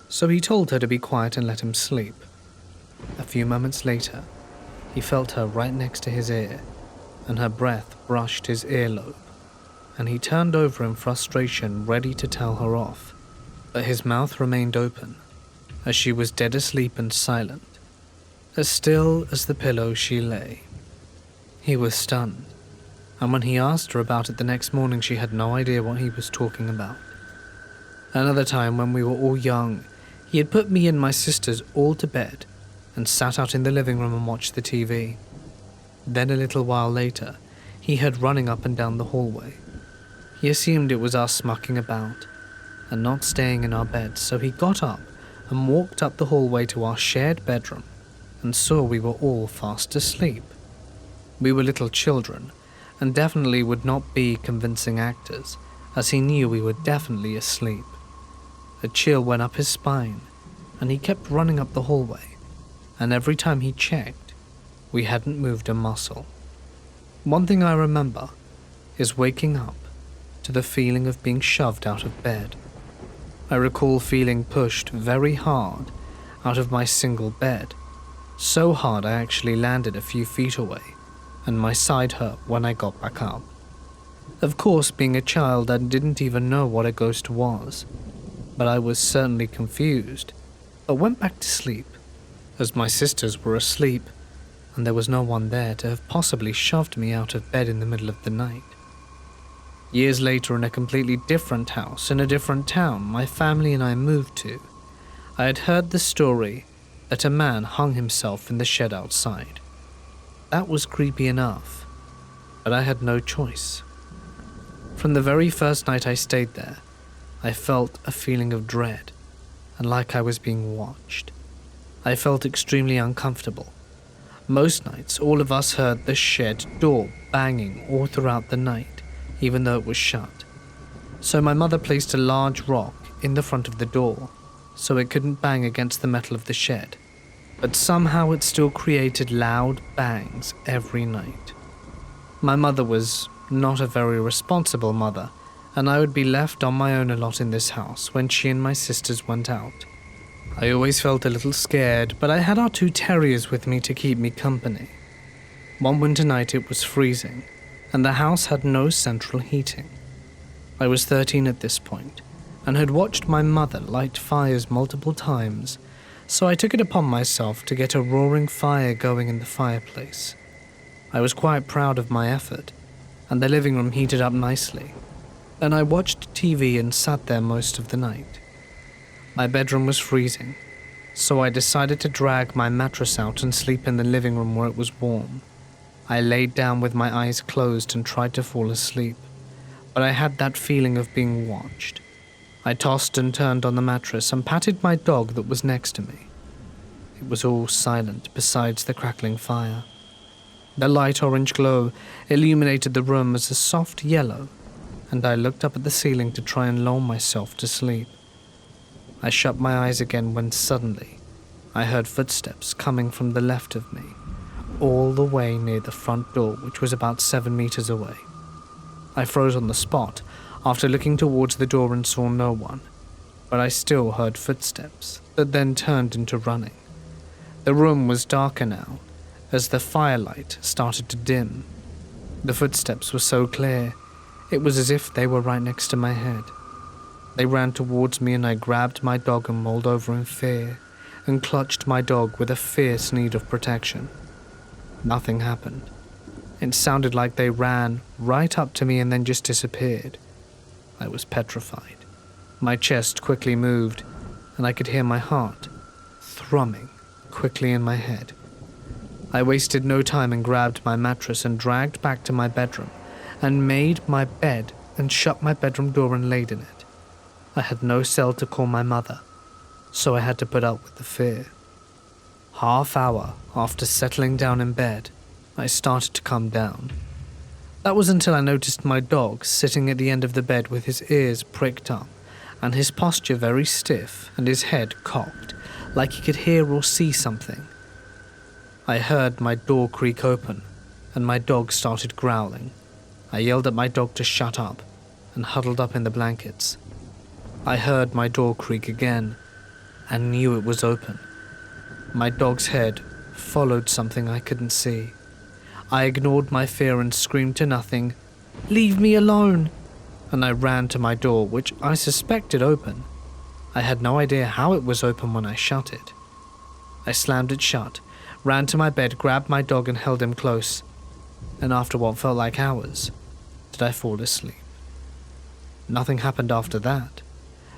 so he told her to be quiet and let him sleep. A few moments later, he felt her right next to his ear, and her breath brushed his earlobe, and he turned over in frustration, ready to tell her off, but his mouth remained open, as she was dead asleep and silent, as still as the pillow she lay. He was stunned, and when he asked her about it the next morning, she had no idea what he was talking about. Another time, when we were all young, he had put me and my sisters all to bed and sat out in the living room and watched the TV. Then a little while later, he heard running up and down the hallway. He assumed it was us mucking about and not staying in our beds, so he got up and walked up the hallway to our shared bedroom and saw we were all fast asleep. We were little children and definitely would not be convincing actors, as he knew we were definitely asleep. A chill went up his spine, and he kept running up the hallway, and every time he checked, we hadn't moved a muscle. One thing I remember is waking up to the feeling of being shoved out of bed. I recall feeling pushed very hard out of my single bed, so hard I actually landed a few feet away, and my side hurt when I got back up. Of course, being a child, I didn't even know what a ghost was, but I was certainly confused, but went back to sleep, as my sisters were asleep, and there was no one there to have possibly shoved me out of bed in the middle of the night. Years later, in a completely different house in a different town my family and I moved to, I had heard the story that a man hung himself in the shed outside. That was creepy enough, but I had no choice. From the very first night I stayed there, I felt a feeling of dread, and like I was being watched. I felt extremely uncomfortable. Most nights, all of us heard the shed door banging all throughout the night, even though it was shut. So my mother placed a large rock in the front of the door, so it couldn't bang against the metal of the shed. But somehow it still created loud bangs every night. My mother was not a very responsible mother, and I would be left on my own a lot in this house when she and my sisters went out. I always felt a little scared, but I had our 2 terriers with me to keep me company. One winter night it was freezing, and the house had no central heating. I was 13 at this point, and had watched my mother light fires multiple times, so I took it upon myself to get a roaring fire going in the fireplace. I was quite proud of my effort, and the living room heated up nicely, and I watched TV and sat there most of the night. My bedroom was freezing, so I decided to drag my mattress out and sleep in the living room where it was warm. I laid down with my eyes closed and tried to fall asleep, but I had that feeling of being watched. I tossed and turned on the mattress and patted my dog that was next to me. It was all silent besides the crackling fire. The light orange glow illuminated the room as a soft yellow, and I looked up at the ceiling to try and lull myself to sleep. I shut my eyes again when suddenly I heard footsteps coming from the left of me, all the way near the front door, which was about 7 meters away. I froze on the spot after looking towards the door and saw no one, but I still heard footsteps that then turned into running. The room was darker now, as the firelight started to dim. The footsteps were so clear, it was as if they were right next to my head. They ran towards me and I grabbed my dog and rolled over in fear, and clutched my dog with a fierce need of protection. Nothing happened. It sounded like they ran right up to me and then just disappeared. I was petrified. My chest quickly moved, and I could hear my heart thrumming quickly in my head. I wasted no time and grabbed my mattress and dragged back to my bedroom and made my bed and shut my bedroom door and laid in it. I had no cell to call my mother, so I had to put up with the fear. Half hour after settling down in bed, I started to calm down. That was until I noticed my dog sitting at the end of the bed with his ears pricked up and his posture very stiff and his head cocked, like he could hear or see something. I heard my door creak open and my dog started growling. I yelled at my dog to shut up and huddled up in the blankets. I heard my door creak again and knew it was open. My dog's head followed something I couldn't see. I ignored my fear and screamed to nothing, "Leave me alone!" And I ran to my door, which I suspected open. I had no idea how it was open when I shut it. I slammed it shut, ran to my bed, grabbed my dog and held him close. and after what felt like hours, did I fall asleep. Nothing happened after that,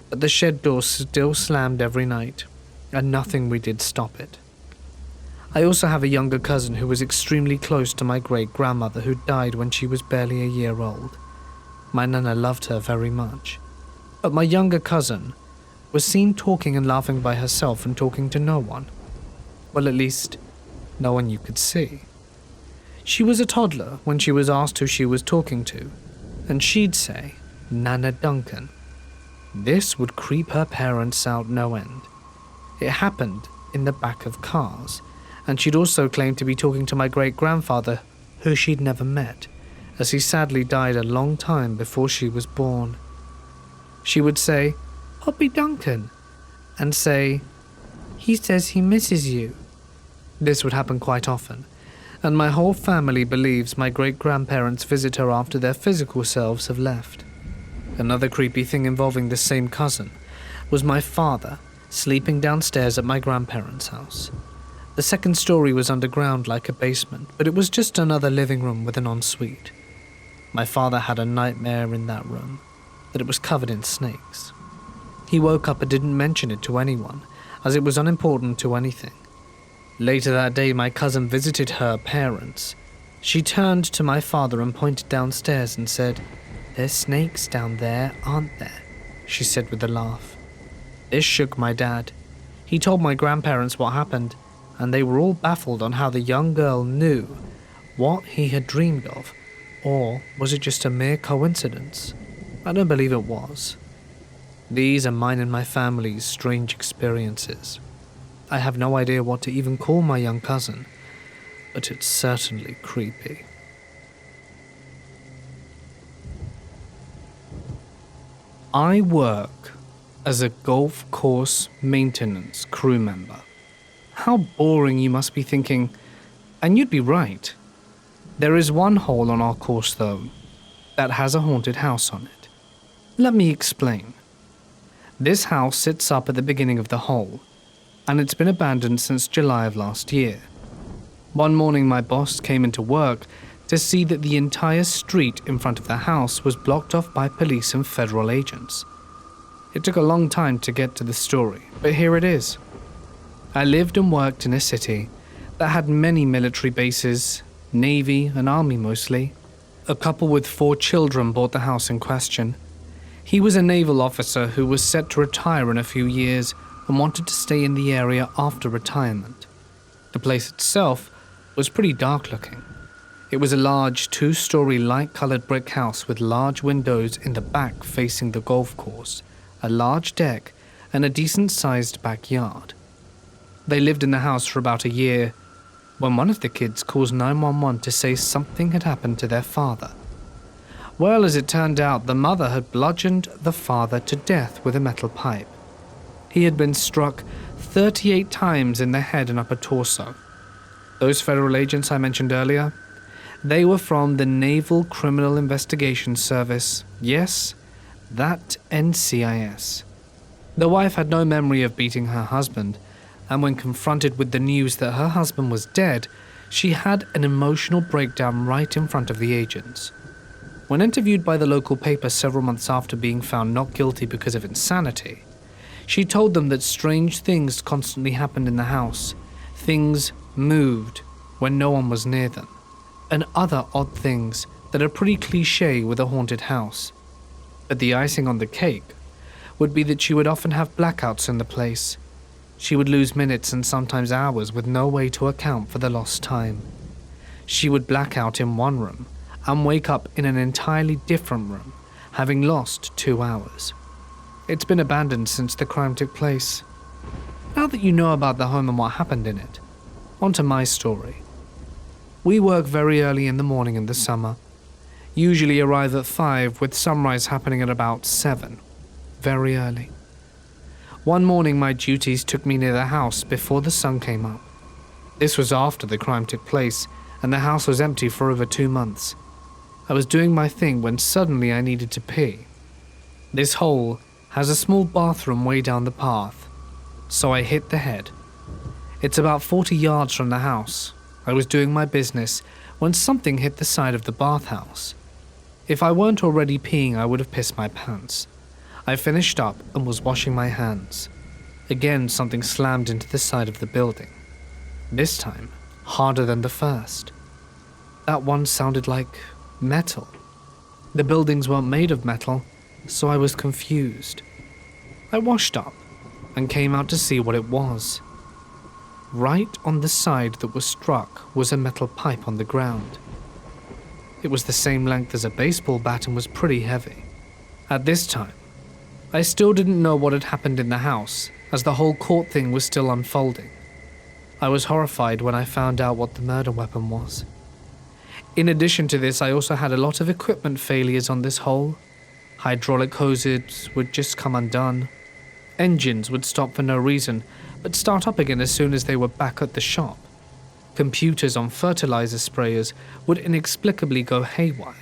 but the shed door still slammed every night, and nothing we did stop it. I also have a younger cousin who was extremely close to my great-grandmother who died when she was barely a year old. My nana loved her very much, but my younger cousin was seen talking and laughing by herself and talking to no one. Well, at least, no one you could see. She was a toddler when she was asked who she was talking to, and she'd say, "Nana Duncan." This would creep her parents out no end. It happened in the back of cars, and she'd also claimed to be talking to my great-grandfather, who she'd never met, as he sadly died a long time before she was born. She would say, "Poppy Duncan," and say, "He says he misses you." This would happen quite often, and my whole family believes my great-grandparents visit her after their physical selves have left. Another creepy thing involving this same cousin was my father sleeping downstairs at my grandparents' house. The second story was underground like a basement, but it was just another living room with an ensuite. My father had a nightmare in that room, that it was covered in snakes. He woke up and didn't mention it to anyone, as it was unimportant to anything. Later that day, my cousin visited her parents. She turned to my father and pointed downstairs and said, "There's snakes down there, aren't there?" she said with a laugh. This shook my dad. He told my grandparents what happened, and they were all baffled on how the young girl knew what he had dreamed of, or was it just a mere coincidence? I don't believe it was. These are mine and my family's strange experiences. I have no idea what to even call my young cousin, but it's certainly creepy. I work as a golf course maintenance crew member. How boring, you must be thinking, and you'd be right. There is one hole on our course, though, that has a haunted house on it. Let me explain. This house sits up at the beginning of the hole, and it's been abandoned since July of last year. One morning my boss came into work to see that the entire street in front of the house was blocked off by police and federal agents. It took a long time to get to the story, but here it is. I lived and worked in a city that had many military bases, Navy and Army mostly. A couple with 4 children bought the house in question. He was a naval officer who was set to retire in a few years and wanted to stay in the area after retirement. The place itself was pretty dark looking. It was a large 2-story light-colored brick house with large windows in the back facing the golf course, a large deck, and a decent-sized backyard. They lived in the house for about a year when one of the kids calls 911 to say something had happened to their father. Well, as it turned out, the mother had bludgeoned the father to death with a metal pipe. He had been struck 38 times in the head and upper torso. Those federal agents I mentioned earlier, they were from the Naval Criminal Investigation Service. Yes, that NCIS. The wife had no memory of beating her husband, and when confronted with the news that her husband was dead, she had an emotional breakdown right in front of the agents. When interviewed by the local paper several months after being found not guilty because of insanity, she told them that strange things constantly happened in the house. Things moved when no one was near them, and other odd things that are pretty cliché with a haunted house. But the icing on the cake would be that she would often have blackouts in the place. She would lose minutes and sometimes hours with no way to account for the lost time. She would black out in one room and wake up in an entirely different room, having lost 2 hours. It's been abandoned since the crime took place. Now that you know about the home and what happened in it, on to my story. We work very early in the morning in the summer. Usually arrive at 5 with sunrise happening at about 7. Very early. One morning my duties took me near the house before the sun came up. This was after the crime took place and the house was empty for over 2 months. I was doing my thing when suddenly I needed to pee. This hole has a small bathroom way down the path, so I hit the head. It's about 40 yards from the house, I was doing my business when something hit the side of the bathhouse. If I weren't already peeing, I would have pissed my pants. I finished up and was washing my hands. Again, something slammed into the side of the building. This time, harder than the first. That one sounded like metal. The buildings weren't made of metal, so I was confused. I washed up and came out to see what it was. Right on the side that was struck was a metal pipe on the ground. It was the same length as a baseball bat and was pretty heavy. At this time, I still didn't know what had happened in the house, as the whole court thing was still unfolding. I was horrified when I found out what the murder weapon was. In addition to this, I also had a lot of equipment failures on this hole. Hydraulic hoses would just come undone. Engines would stop for no reason, but start up again as soon as they were back at the shop. Computers on fertilizer sprayers would inexplicably go haywire,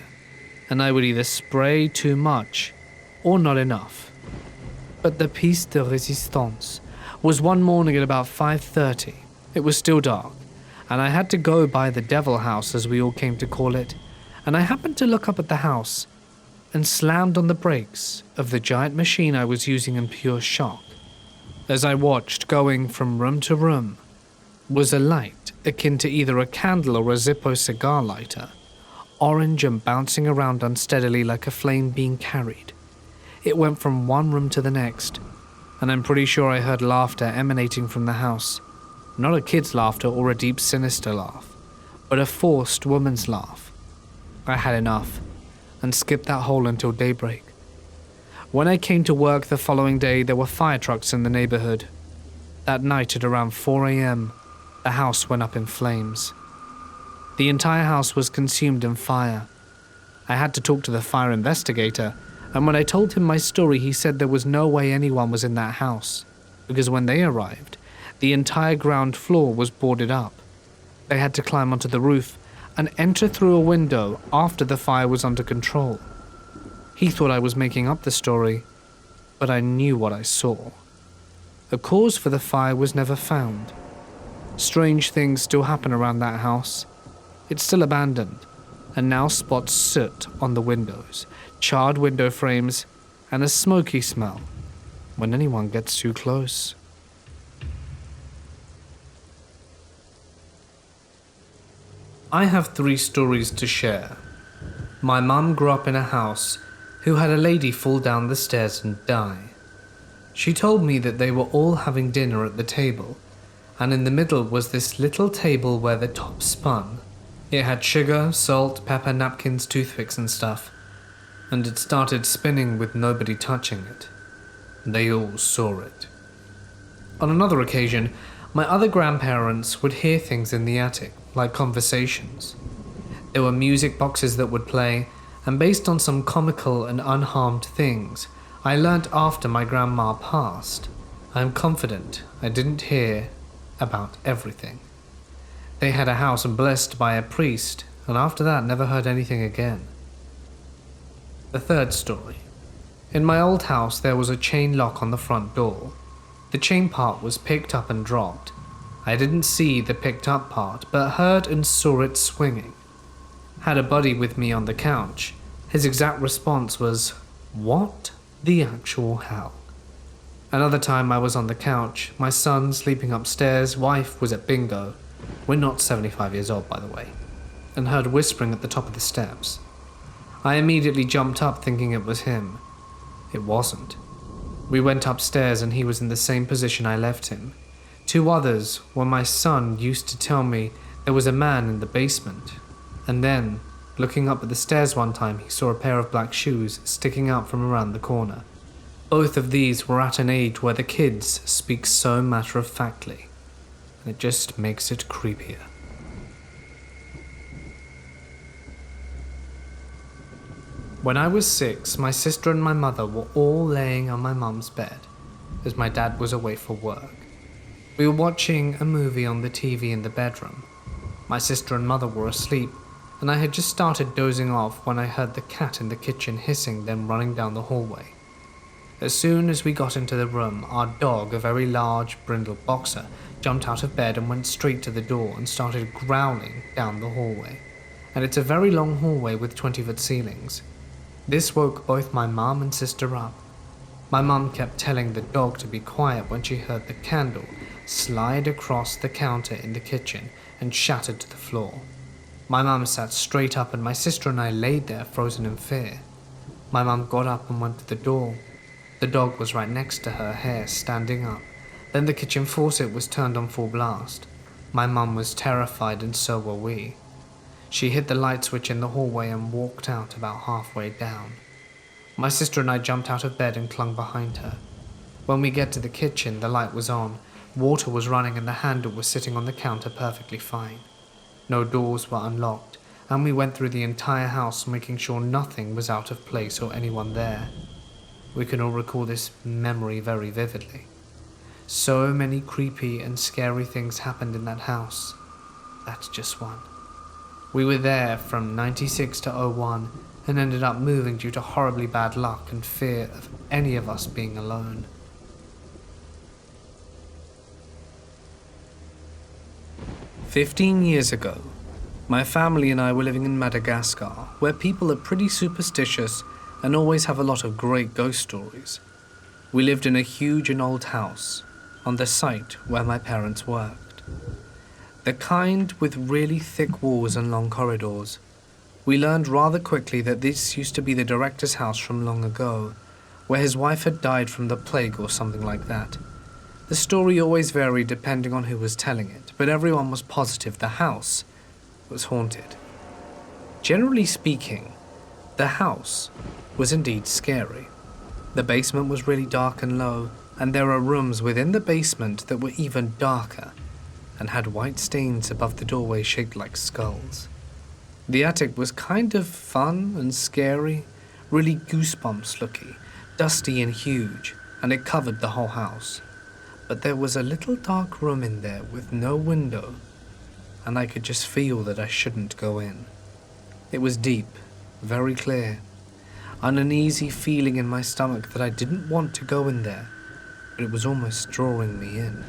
and I would either spray too much or not enough. But the piece de résistance was one morning at about 5:30. It was still dark, and I had to go by the devil house, as we all came to call it, and I happened to look up at the house and slammed on the brakes of the giant machine I was using in pure shock. As I watched, going from room to room, was a light akin to either a candle or a Zippo cigar lighter, orange and bouncing around unsteadily like a flame being carried. It went from one room to the next, and I'm pretty sure I heard laughter emanating from the house. Not a kid's laughter or a deep sinister laugh, but a forced woman's laugh. I had enough, and skipped that hole until daybreak. When I came to work the following day, there were fire trucks in the neighborhood. That night at around 4 a.m., the house went up in flames. The entire house was consumed in fire. I had to talk to the fire investigator, and when I told him my story, he said there was no way anyone was in that house, because when they arrived, the entire ground floor was boarded up. They had to climb onto the roof and enter through a window after the fire was under control. He thought I was making up the story, but I knew what I saw. A cause for the fire was never found. Strange things still happen around that house. It's still abandoned, and now spots soot on the windows, charred window frames, and a smoky smell when anyone gets too close. I have 3 stories to share. My mum grew up in a house who had a lady fall down the stairs and die. She told me that they were all having dinner at the table, and in the middle was this little table where the top spun. It had sugar, salt, pepper, napkins, toothpicks and stuff, and it started spinning with nobody touching it. They all saw it. On another occasion, my other grandparents would hear things in the attic, like conversations. There were music boxes that would play, and based on some comical and unharmed things I learnt after my grandma passed, I am confident I didn't hear about everything. They had a house blessed by a priest, and after that never heard anything again. The 3rd story. In my old house there was a chain lock on the front door. The chain part was picked up and dropped. I didn't see the picked up part, but heard and saw it swinging. Had a buddy with me on the couch. His exact response was, "What the actual hell?" Another time I was on the couch, my son sleeping upstairs, wife was at bingo. We're not 75 years old, by the way, and heard whispering at the top of the steps. I immediately jumped up thinking it was him. It wasn't. We went upstairs and he was in the same position I left him. 2 others when my son used to tell me there was a man in the basement, and then, looking up at the stairs one time, he saw a pair of black shoes sticking out from around the corner. Both of these were at an age where the kids speak so matter-of-factly, and it just makes it creepier. When I was 6, my sister and my mother were all laying on my mum's bed, as my dad was away for work. We were watching a movie on the TV in the bedroom. My sister and mother were asleep, and I had just started dozing off when I heard the cat in the kitchen hissing, then running down the hallway. As soon as we got into the room, our dog, a very large brindle boxer, jumped out of bed and went straight to the door and started growling down the hallway. And it's a very long hallway with 20-foot ceilings. This woke both my mum and sister up. My mum kept telling the dog to be quiet when she heard the candle slide across the counter in the kitchen and shattered to the floor. My mum sat straight up and my sister and I laid there frozen in fear. My mum got up and went to the door. The dog was right next to her, hair standing up. Then the kitchen faucet was turned on full blast. My mum was terrified and so were we. She hit the light switch in the hallway and walked out about halfway down. My sister and I jumped out of bed and clung behind her. When we get to the kitchen, the light was on, water was running and the handle was sitting on the counter perfectly fine. No doors were unlocked, and we went through the entire house making sure nothing was out of place or anyone there. We can all recall this memory very vividly. So many creepy and scary things happened in that house. That's just one. We were there from 96 to 01 and ended up moving due to horribly bad luck and fear of any of us being alone. "15 years ago, my family and I were living in Madagascar, where people are pretty superstitious and always have a lot of great ghost stories. We lived in a huge and old house on the site where my parents worked. The kind with really thick walls and long corridors. We learned rather quickly that this used to be the director's house from long ago, where his wife had died from the plague or something like that. The story always varied depending on who was telling it, but everyone was positive the house was haunted. Generally speaking, the house was indeed scary. The basement was really dark and low, and there are rooms within the basement that were even darker and had white stains above the doorway shaped like skulls. The attic was kind of fun and scary, really goosebumps looking, dusty and huge, and it covered the whole house. But there was a little dark room in there with no window, and I could just feel that I shouldn't go in. It was deep, very clear, an uneasy feeling in my stomach that I didn't want to go in there, but it was almost drawing me in,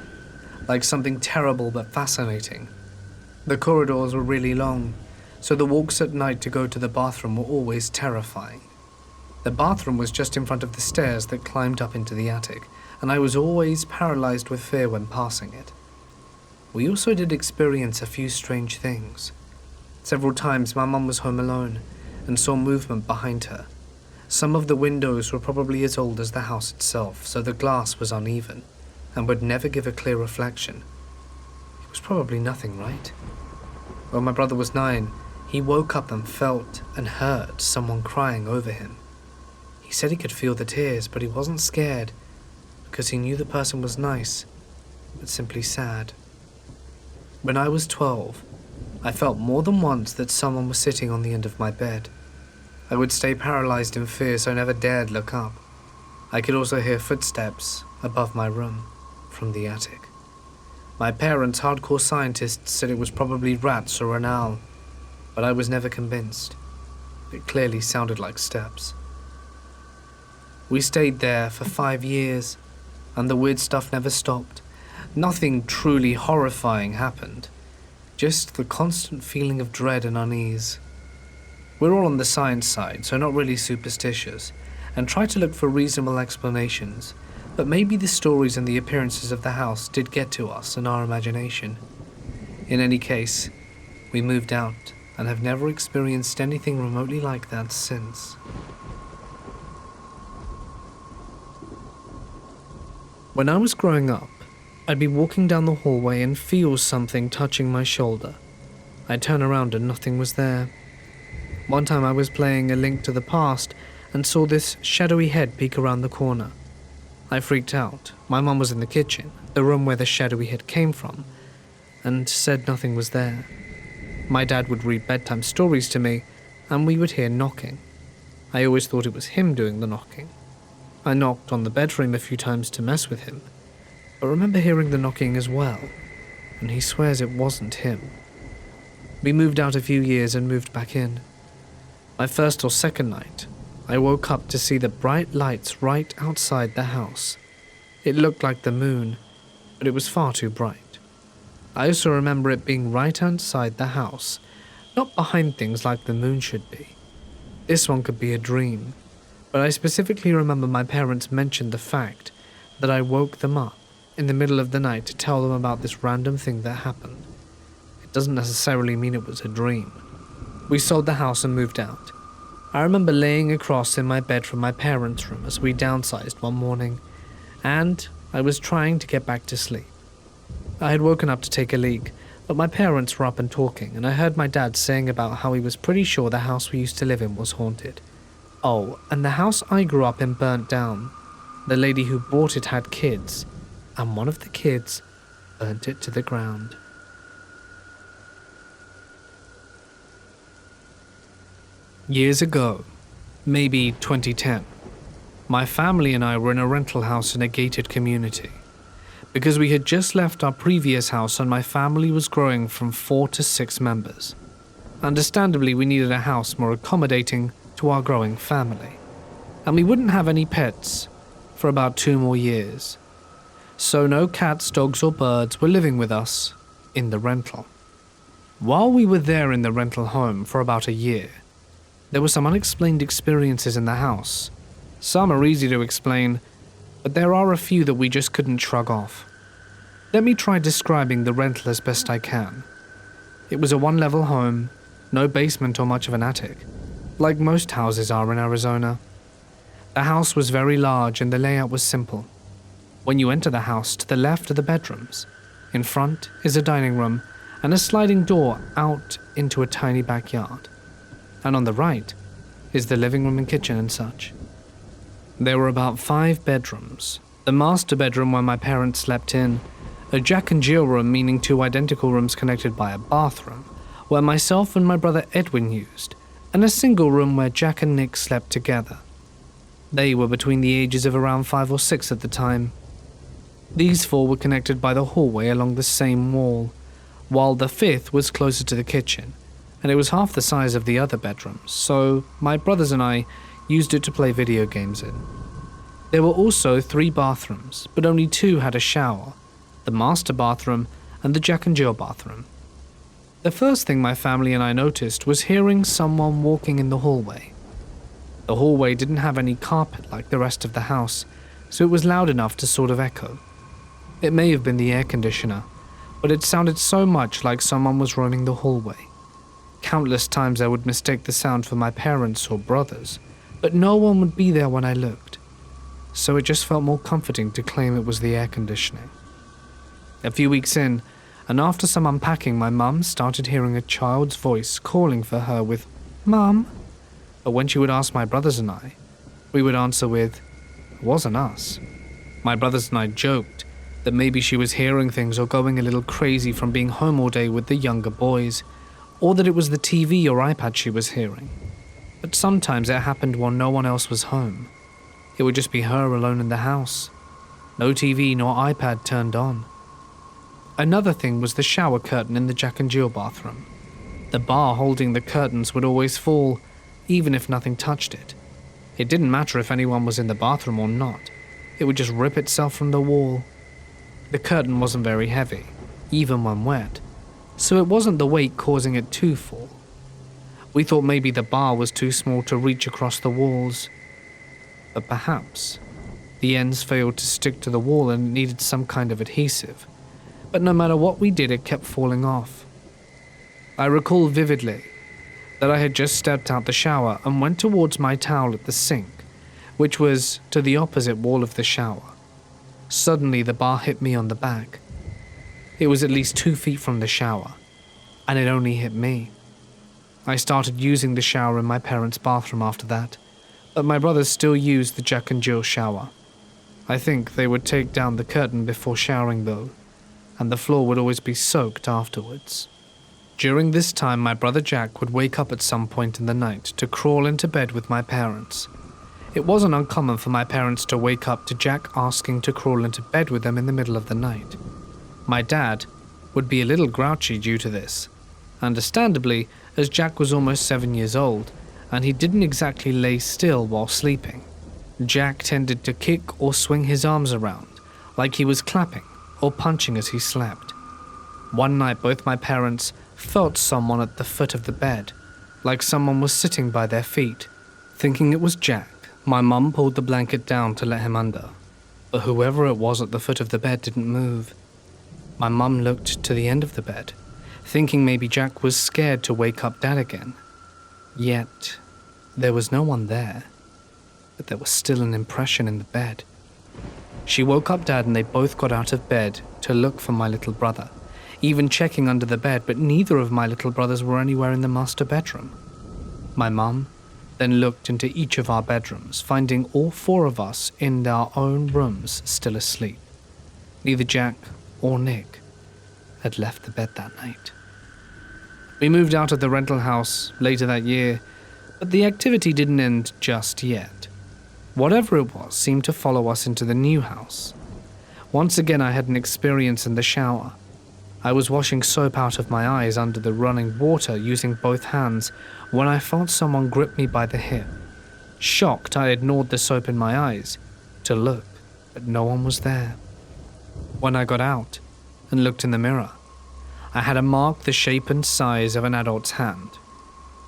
like something terrible but fascinating. The corridors were really long, so the walks at night to go to the bathroom were always terrifying. The bathroom was just in front of the stairs that climbed up into the attic, and I was always paralyzed with fear when passing it. We also did experience a few strange things. Several times my mum was home alone and saw movement behind her. Some of the windows were probably as old as the house itself, so the glass was uneven and would never give a clear reflection. It was probably nothing, right? When my brother was 9, he woke up and felt and heard someone crying over him. He said he could feel the tears, but he wasn't scared because he knew the person was nice, but simply sad. When I was 12, I felt more than once that someone was sitting on the end of my bed. I would stay paralyzed in fear, so I never dared look up. I could also hear footsteps above my room from the attic. My parents, hardcore scientists, said it was probably rats or an owl, but I was never convinced. It clearly sounded like steps. We stayed there for 5 years, and the weird stuff never stopped. Nothing truly horrifying happened, just the constant feeling of dread and unease. We're all on the science side, so not really superstitious, and try to look for reasonable explanations, but maybe the stories and the appearances of the house did get to us in our imagination. In any case, we moved out and have never experienced anything remotely like that since. When I was growing up, I'd be walking down the hallway and feel something touching my shoulder. I'd turn around and nothing was there. One time I was playing A Link to the Past and saw this shadowy head peek around the corner. I freaked out. My mum was in the kitchen, the room where the shadowy head came from, and said nothing was there. My dad would read bedtime stories to me, and we would hear knocking. I always thought it was him doing the knocking. I knocked on the bed frame a few times to mess with him, but remember hearing the knocking as well, and he swears it wasn't him. We moved out a few years and moved back in. My first or second night, I woke up to see the bright lights right outside the house. It looked like the moon, but it was far too bright. I also remember it being right outside the house, not behind things like the moon should be. This one could be a dream, but I specifically remember my parents mentioned the fact that I woke them up in the middle of the night to tell them about this random thing that happened. It doesn't necessarily mean it was a dream. We sold the house and moved out. I remember laying across in my bed from my parents' room as we downsized one morning, and I was trying to get back to sleep. I had woken up to take a leak, but my parents were up and talking, and I heard my dad saying about how he was pretty sure the house we used to live in was haunted. Oh, and the house I grew up in burnt down. The lady who bought it had kids, and one of the kids burnt it to the ground. Years ago, maybe 2010, my family and I were in a rental house in a gated community. Because we had just left our previous house and my family was growing from 4 to 6 members. Understandably, we needed a house more accommodating to our growing family. And we wouldn't have any pets for about 2 more years. So no cats, dogs or birds were living with us in the rental. While we were there in the rental home for about a year, there were some unexplained experiences in the house. Some are easy to explain, but there are a few that we just couldn't shrug off. Let me try describing the rental as best I can. It was a 1-level home, no basement or much of an attic, like most houses are in Arizona. The house was very large and the layout was simple. When you enter the house, to the left are the bedrooms. In front is a dining room and a sliding door out into a tiny backyard. And on the right is the living room and kitchen and such. There were about 5 bedrooms. The master bedroom where my parents slept in, a Jack and Jill room meaning 2 identical rooms connected by a bathroom, where myself and my brother Edwin used, and a single room where Jack and Nick slept together. They were between the ages of around 5 or 6 at the time. These 4 were connected by the hallway along the same wall, while the 5th was closer to the kitchen, and it was half the size of the other bedrooms, so my brothers and I used it to play video games in. There were also 3 bathrooms, but only 2 had a shower, the master bathroom and the Jack and Jill bathroom. The first thing my family and I noticed was hearing someone walking in the hallway. The hallway didn't have any carpet like the rest of the house, so it was loud enough to sort of echo. It may have been the air conditioner, but it sounded so much like someone was roaming the hallway. Countless times I would mistake the sound for my parents or brothers, but no one would be there when I looked, so it just felt more comforting to claim it was the air conditioning. A few weeks in, and after some unpacking, my mum started hearing a child's voice calling for her with, "Mum." But when she would ask my brothers and I, we would answer with, "It wasn't us." My brothers and I joked that maybe she was hearing things or going a little crazy from being home all day with the younger boys, or that it was the TV or iPad she was hearing. But sometimes it happened while no one else was home. It would just be her alone in the house. No TV nor iPad turned on. Another thing was the shower curtain in the Jack and Jill bathroom. The bar holding the curtains would always fall, even if nothing touched it. It didn't matter if anyone was in the bathroom or not. It would just rip itself from the wall. The curtain wasn't very heavy, even when wet, so it wasn't the weight causing it to fall. We thought maybe the bar was too small to reach across the walls, but perhaps the ends failed to stick to the wall and needed some kind of adhesive. But no matter what we did, it kept falling off. I recall vividly that I had just stepped out the shower and went towards my towel at the sink, which was to the opposite wall of the shower. Suddenly the bar hit me on the back. It was at least 2 feet from the shower, and it only hit me. I started using the shower in my parents' bathroom after that, but my brothers still used the Jack and Jill shower. I think they would take down the curtain before showering though, and the floor would always be soaked afterwards. During this time, my brother Jack would wake up at some point in the night to crawl into bed with my parents. It wasn't uncommon for my parents to wake up to Jack asking to crawl into bed with them in the middle of the night. My dad would be a little grouchy due to this, understandably, as Jack was almost 7 years old, and he didn't exactly lay still while sleeping. Jack tended to kick or swing his arms around, like he was clapping or punching as he slept. One night, both my parents felt someone at the foot of the bed, like someone was sitting by their feet. Thinking it was Jack, my mum pulled the blanket down to let him under, but whoever it was at the foot of the bed didn't move. My mum looked to the end of the bed, thinking maybe Jack was scared to wake up Dad again. Yet, there was no one there, but there was still an impression in the bed. She woke up Dad and they both got out of bed to look for my little brother, even checking under the bed, but neither of my little brothers were anywhere in the master bedroom. My mum then looked into each of our bedrooms, finding all four of us in our own rooms still asleep. Neither Jack or Nick had left the bed that night. We moved out of the rental house later that year, but the activity didn't end just yet. Whatever it was seemed to follow us into the new house. Once again, I had an experience in the shower. I was washing soap out of my eyes under the running water using both hands when I felt someone grip me by the hip. Shocked, I ignored the soap in my eyes to look, but no one was there. When I got out and looked in the mirror, I had a mark the shape and size of an adult's hand.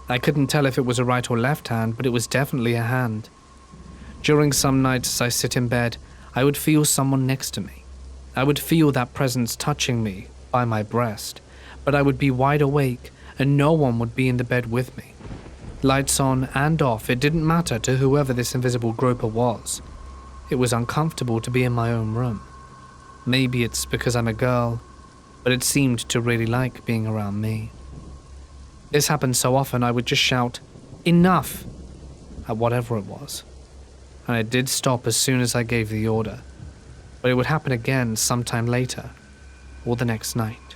I couldn't tell if it was a right or left hand, but it was definitely a hand. During some nights as I sit in bed, I would feel someone next to me. I would feel that presence touching me by my breast, but I would be wide awake and no one would be in the bed with me. Lights on and off, it didn't matter to whoever this invisible groper was. It was uncomfortable to be in my own room. Maybe it's because I'm a girl, but it seemed to really like being around me. This happened so often I would just shout, "Enough!" at whatever it was. And it did stop as soon as I gave the order, but it would happen again sometime later, or the next night.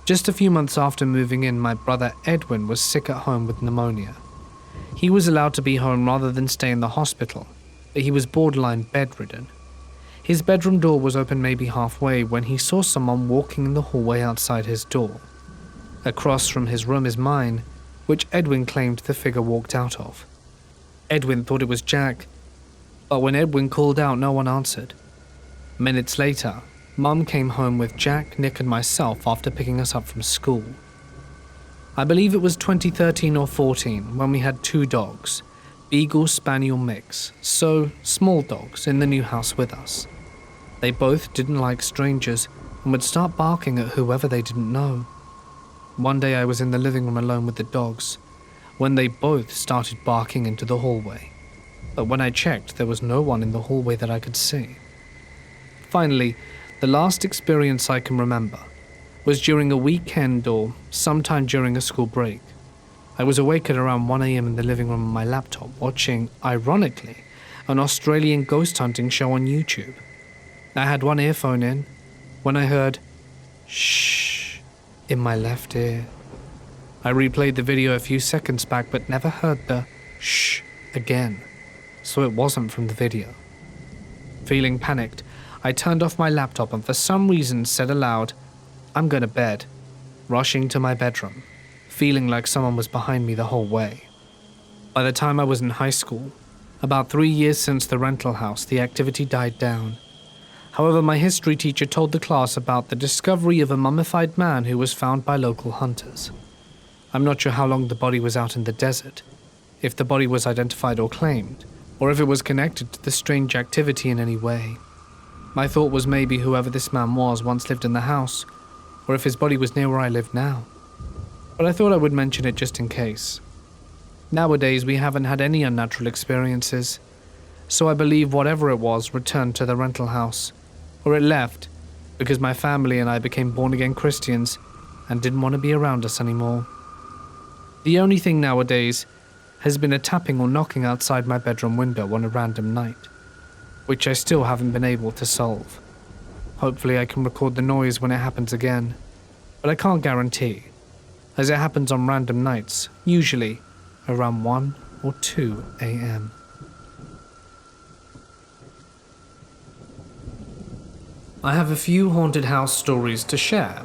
Just a few months after moving in, my brother Edwin was sick at home with pneumonia. He was allowed to be home rather than stay in the hospital, but he was borderline bedridden. His bedroom door was open maybe halfway when he saw someone walking in the hallway outside his door. Across from his room is mine, which Edwin claimed the figure walked out of. Edwin thought it was Jack, but when Edwin called out, no one answered. Minutes later, Mum came home with Jack, Nick and myself after picking us up from school. I believe it was 2013 or 14 when we had 2 dogs, Beagle Spaniel mix, so small dogs, in the new house with us. They both didn't like strangers and would start barking at whoever they didn't know. One day I was in the living room alone with the dogs when they both started barking into the hallway, but when I checked there was no one in the hallway that I could see. Finally, the last experience I can remember was during a weekend or sometime during a school break. I was awake at around 1 a.m. in the living room on my laptop watching, ironically, an Australian ghost hunting show on YouTube. I had one earphone in when I heard shh in my left ear. I replayed the video a few seconds back but never heard the shh again, so it wasn't from the video. Feeling panicked, I turned off my laptop and for some reason said aloud, "I'm going to bed," rushing to my bedroom, feeling like someone was behind me the whole way. By the time I was in high school, about 3 years since the rental house, the activity died down. However, my history teacher told the class about the discovery of a mummified man who was found by local hunters. I'm not sure how long the body was out in the desert, if the body was identified or claimed, or if it was connected to the strange activity in any way. My thought was maybe whoever this man was once lived in the house, or if his body was near where I live now. But I thought I would mention it just in case. Nowadays, we haven't had any unnatural experiences, so I believe whatever it was returned to the rental house, or it left because my family and I became born-again Christians and didn't want to be around us anymore. The only thing nowadays has been a tapping or knocking outside my bedroom window on a random night, which I still haven't been able to solve. Hopefully I can record the noise when it happens again, but I can't guarantee, as it happens on random nights, usually around 1 or 2 a.m. I have a few haunted house stories to share.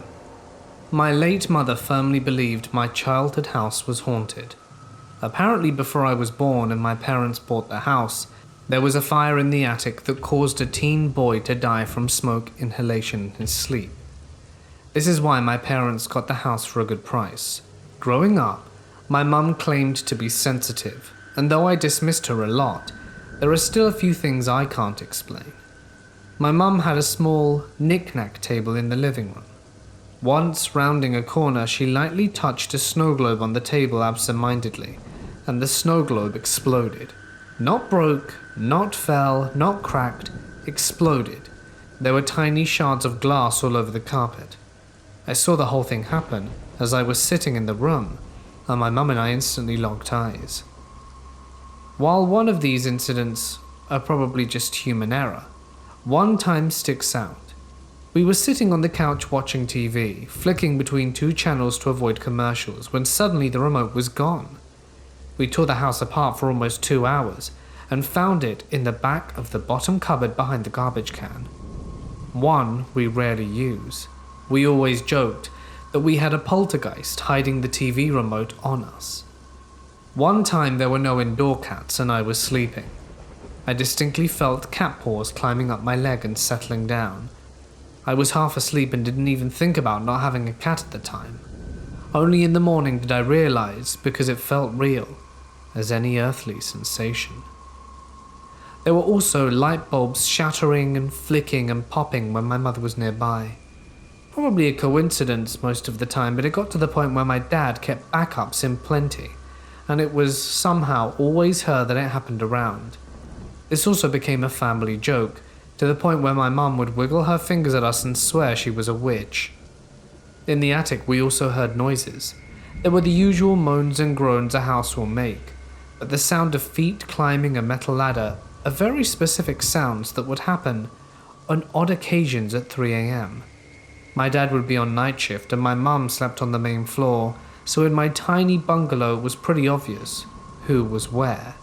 My late mother firmly believed my childhood house was haunted. Apparently before I was born and my parents bought the house, there was a fire in the attic that caused a teen boy to die from smoke inhalation in his sleep. This is why my parents got the house for a good price. Growing up, my mum claimed to be sensitive, and though I dismissed her a lot, there are still a few things I can't explain. My mum had a small knick-knack table in the living room. Once, rounding a corner, she lightly touched a snow globe on the table absent-mindedly, and the snow globe exploded. Not broke, not fell, not cracked, exploded. There were tiny shards of glass all over the carpet. I saw the whole thing happen as I was sitting in the room, and my mum and I instantly locked eyes. While one of these incidents are probably just human error, one time sticks out. We were sitting on the couch watching TV, flicking between two channels to avoid commercials, when suddenly the remote was gone. We tore the house apart for almost 2 hours and found it in the back of the bottom cupboard behind the garbage can. One we rarely use. We always joked that we had a poltergeist hiding the TV remote on us. One time there were no indoor cats and I was sleeping. I distinctly felt cat paws climbing up my leg and settling down. I was half asleep and didn't even think about not having a cat at the time. Only in the morning did I realize, because it felt real, as any earthly sensation. There were also light bulbs shattering and flicking and popping when my mother was nearby. Probably a coincidence most of the time, but it got to the point where my dad kept backups in plenty, and it was somehow always her that it happened around. This also became a family joke, to the point where my mum would wiggle her fingers at us and swear she was a witch. In the attic we also heard noises. There were the usual moans and groans a house will make, but the sound of feet climbing a metal ladder are very specific sounds that would happen on odd occasions at 3 a.m. My dad would be on night shift and my mum slept on the main floor, so in my tiny bungalow it was pretty obvious who was where.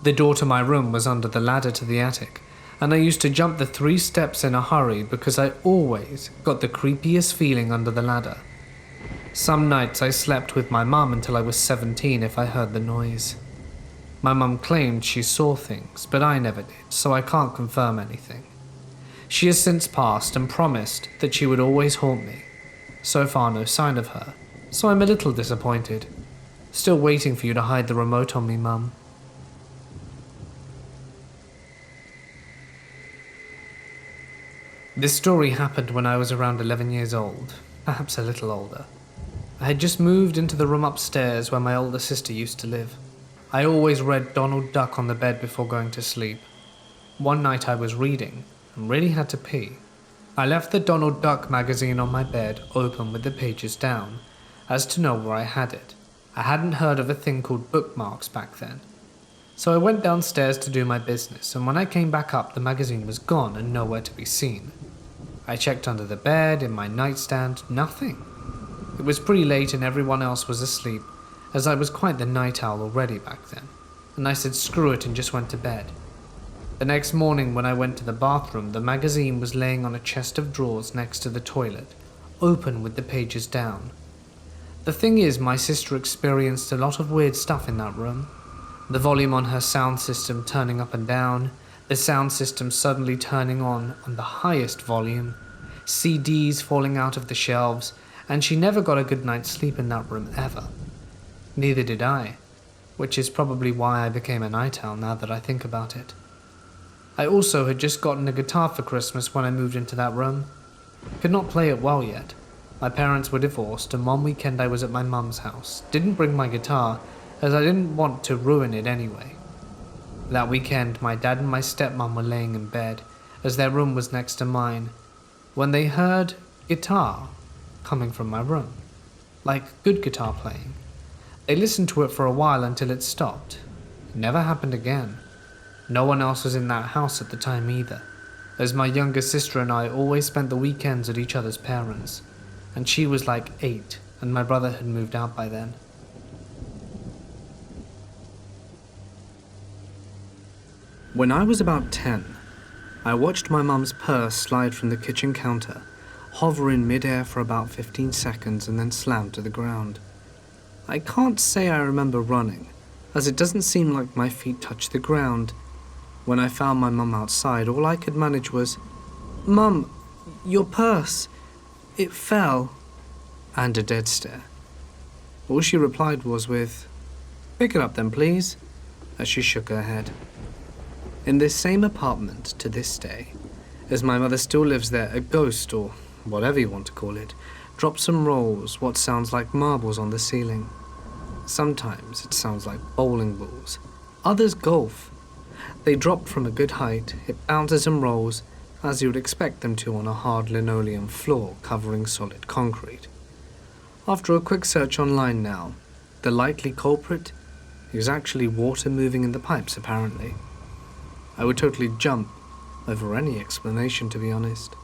The door to my room was under the ladder to the attic, and I used to jump the 3 steps in a hurry because I always got the creepiest feeling under the ladder. Some nights I slept with my mum until I was 17 if I heard the noise. My mum claimed she saw things, but I never did, so I can't confirm anything. She has since passed and promised that she would always haunt me. So far no sign of her, so I'm a little disappointed. Still waiting for you to hide the remote on me, Mum. This story happened when I was around 11 years old, perhaps a little older. I had just moved into the room upstairs where my older sister used to live. I always read Donald Duck on the bed before going to sleep. One night I was reading and really had to pee. I left the Donald Duck magazine on my bed open with the pages down, as to know where I had it. I hadn't heard of a thing called bookmarks back then. So I went downstairs to do my business, and when I came back up the magazine was gone and nowhere to be seen. I checked under the bed, in my nightstand, nothing. It was pretty late and everyone else was asleep, as I was quite the night owl already back then, and I said screw it and just went to bed. The next morning when I went to the bathroom, the magazine was laying on a chest of drawers next to the toilet, open with the pages down. The thing is, my sister experienced a lot of weird stuff in that room. The volume on her sound system turning up and down, the sound system suddenly turning on the highest volume, CDs falling out of the shelves, and she never got a good night's sleep in that room ever. Neither did I, which is probably why I became a night owl now that I think about it. I also had just gotten a guitar for Christmas when I moved into that room. Could not play it well yet. My parents were divorced, and one weekend I was at my mum's house. Didn't bring my guitar, as I didn't want to ruin it anyway. That weekend, my dad and my stepmom were laying in bed, as their room was next to mine, when they heard guitar coming from my room. Like good guitar playing. They listened to it for a while until it stopped. It never happened again. No one else was in that house at the time either, as my younger sister and I always spent the weekends at each other's parents', and she was like 8, and my brother had moved out by then. When I was about 10, I watched my mum's purse slide from the kitchen counter, hover in mid-air for about 15 seconds and then slam to the ground. I can't say I remember running, as it doesn't seem like my feet touched the ground. When I found my mum outside, all I could manage was, "Mum, your purse, it fell," and a dead stare. All she replied was with, "Pick it up then, please," as she shook her head. In this same apartment to this day, as my mother still lives there, a ghost, or whatever you want to call it, drops some rolls, what sounds like marbles, on the ceiling. Sometimes it sounds like bowling balls, others golf. They drop from a good height, it bounces and rolls, as you would expect them to on a hard linoleum floor covering solid concrete. After a quick search online now, the likely culprit is actually water moving in the pipes, apparently. I would totally jump over any explanation, to be honest,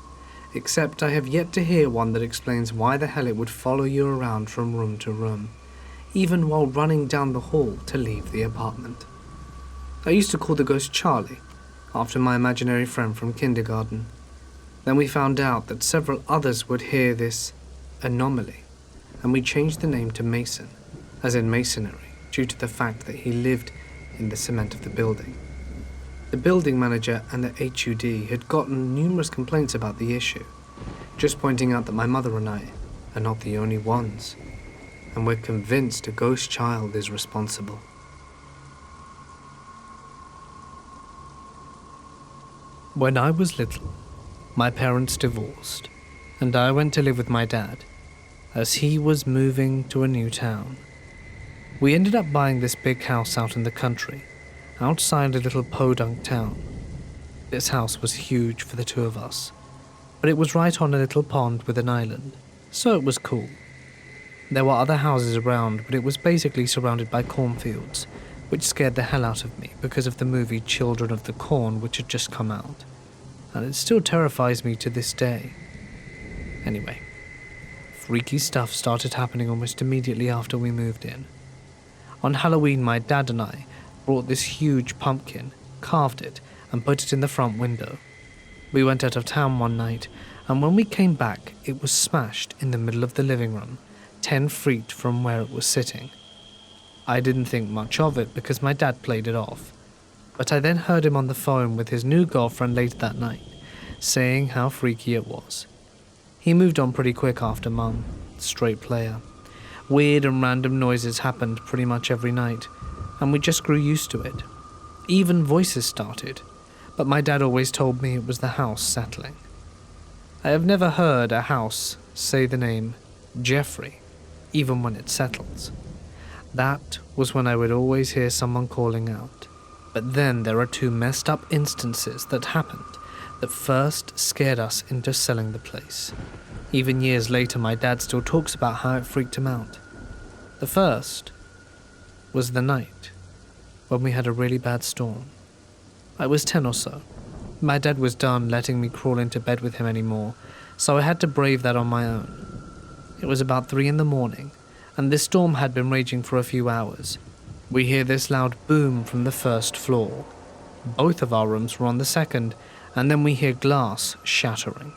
except I have yet to hear one that explains why the hell it would follow you around from room to room, even while running down the hall to leave the apartment. I used to call the ghost Charlie, after my imaginary friend from kindergarten. Then we found out that several others would hear this anomaly, and we changed the name to Mason, as in masonry, due to the fact that he lived in the cement of the building. The building manager and the HUD had gotten numerous complaints about the issue, just pointing out that my mother and I are not the only ones, and we're convinced a ghost child is responsible. When I was little, my parents divorced, and I went to live with my dad, as he was moving to a new town. We ended up buying this big house out in the country, outside a little podunk town. This house was huge for the two of us, but it was right on a little pond with an island, so it was cool. There were other houses around, but it was basically surrounded by cornfields, which scared the hell out of me because of the movie Children of the Corn, which had just come out, and it still terrifies me to this day. Anyway, freaky stuff started happening almost immediately after we moved in. On Halloween, my dad and I brought this huge pumpkin, carved it, and put it in the front window. We went out of town one night, and when we came back, it was smashed in the middle of the living room, 10 feet from where it was sitting. I didn't think much of it because my dad played it off, but I then heard him on the phone with his new girlfriend later that night, saying how freaky it was. He moved on pretty quick after Mum, straight player. Weird and random noises happened pretty much every night, and we just grew used to it. Even voices started, but my dad always told me it was the house settling. I have never heard a house say the name Jeffrey, even when it settles. That was when I would always hear someone calling out. But then there are 2 messed up instances that happened that first scared us into selling the place. Even years later, my dad still talks about how it freaked him out. The first was the night when we had a really bad storm. I was 10 or so. My dad was done letting me crawl into bed with him anymore, so I had to brave that on my own. It was about 3 in the morning, and this storm had been raging for a few hours. We hear this loud boom from the first floor. Both of our rooms were on the second, and then we hear glass shattering.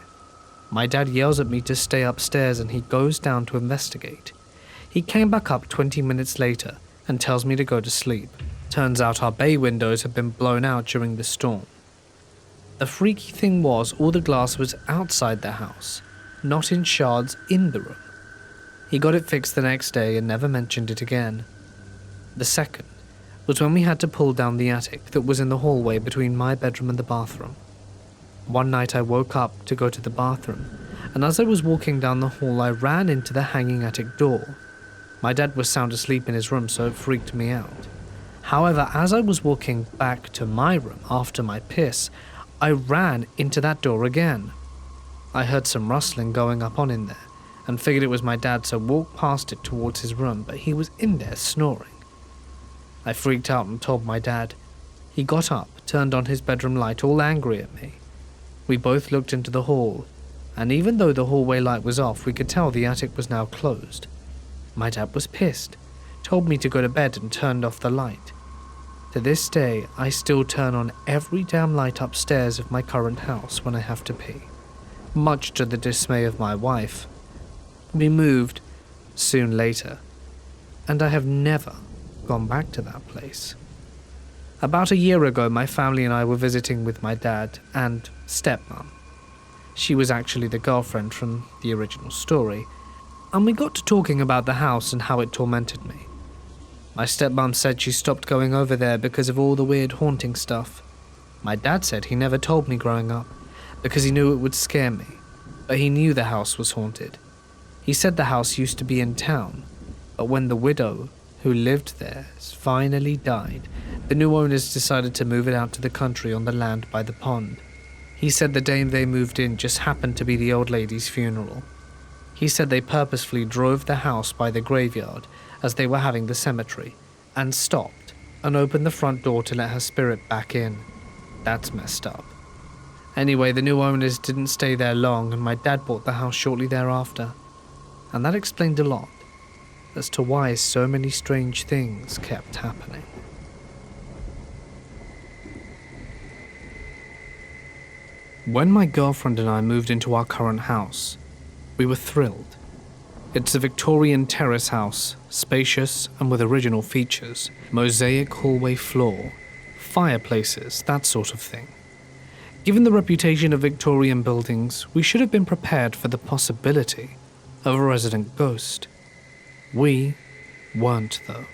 My dad yells at me to stay upstairs, and he goes down to investigate. He came back up 20 minutes later and tells me to go to sleep. Turns out our bay windows had been blown out during the storm. The freaky thing was all the glass was outside the house, not in shards in the room. He got it fixed the next day and never mentioned it again. The second was when we had to pull down the attic that was in the hallway between my bedroom and the bathroom. One night I woke up to go to the bathroom, and as I was walking down the hall I ran into the hanging attic door. My dad was sound asleep in his room, so it freaked me out. However, as I was walking back to my room after my piss, I ran into that door again. I heard some rustling going up on in there, and figured it was my dad, so walked past it towards his room, but he was in there snoring. I freaked out and told my dad. He got up, turned on his bedroom light, all angry at me. We both looked into the hall, and even though the hallway light was off, we could tell the attic was now closed. My dad was pissed, told me to go to bed and turned off the light. To this day, I still turn on every damn light upstairs of my current house when I have to pee, much to the dismay of my wife. We moved soon later, and I have never gone back to that place. About a year ago, my family and I were visiting with my dad and stepmom. She was actually the girlfriend from the original story, and we got to talking about the house and how it tormented me. My stepmom said she stopped going over there because of all the weird haunting stuff. My dad said he never told me growing up because he knew it would scare me, but he knew the house was haunted. He said the house used to be in town, but when the widow who lived there finally died, the new owners decided to move it out to the country on the land by the pond. He said the day they moved in just happened to be the old lady's funeral. He said they purposefully drove the house by the graveyard as they were having the cemetery, and stopped and opened the front door to let her spirit back in. That's messed up. Anyway, the new owners didn't stay there long, and my dad bought the house shortly thereafter. And that explained a lot as to why so many strange things kept happening. When my girlfriend and I moved into our current house, we were thrilled. It's a Victorian terrace house, spacious and with original features, mosaic hallway floor, fireplaces, that sort of thing. Given the reputation of Victorian buildings, we should have been prepared for the possibility of a resident ghost. We weren't, though.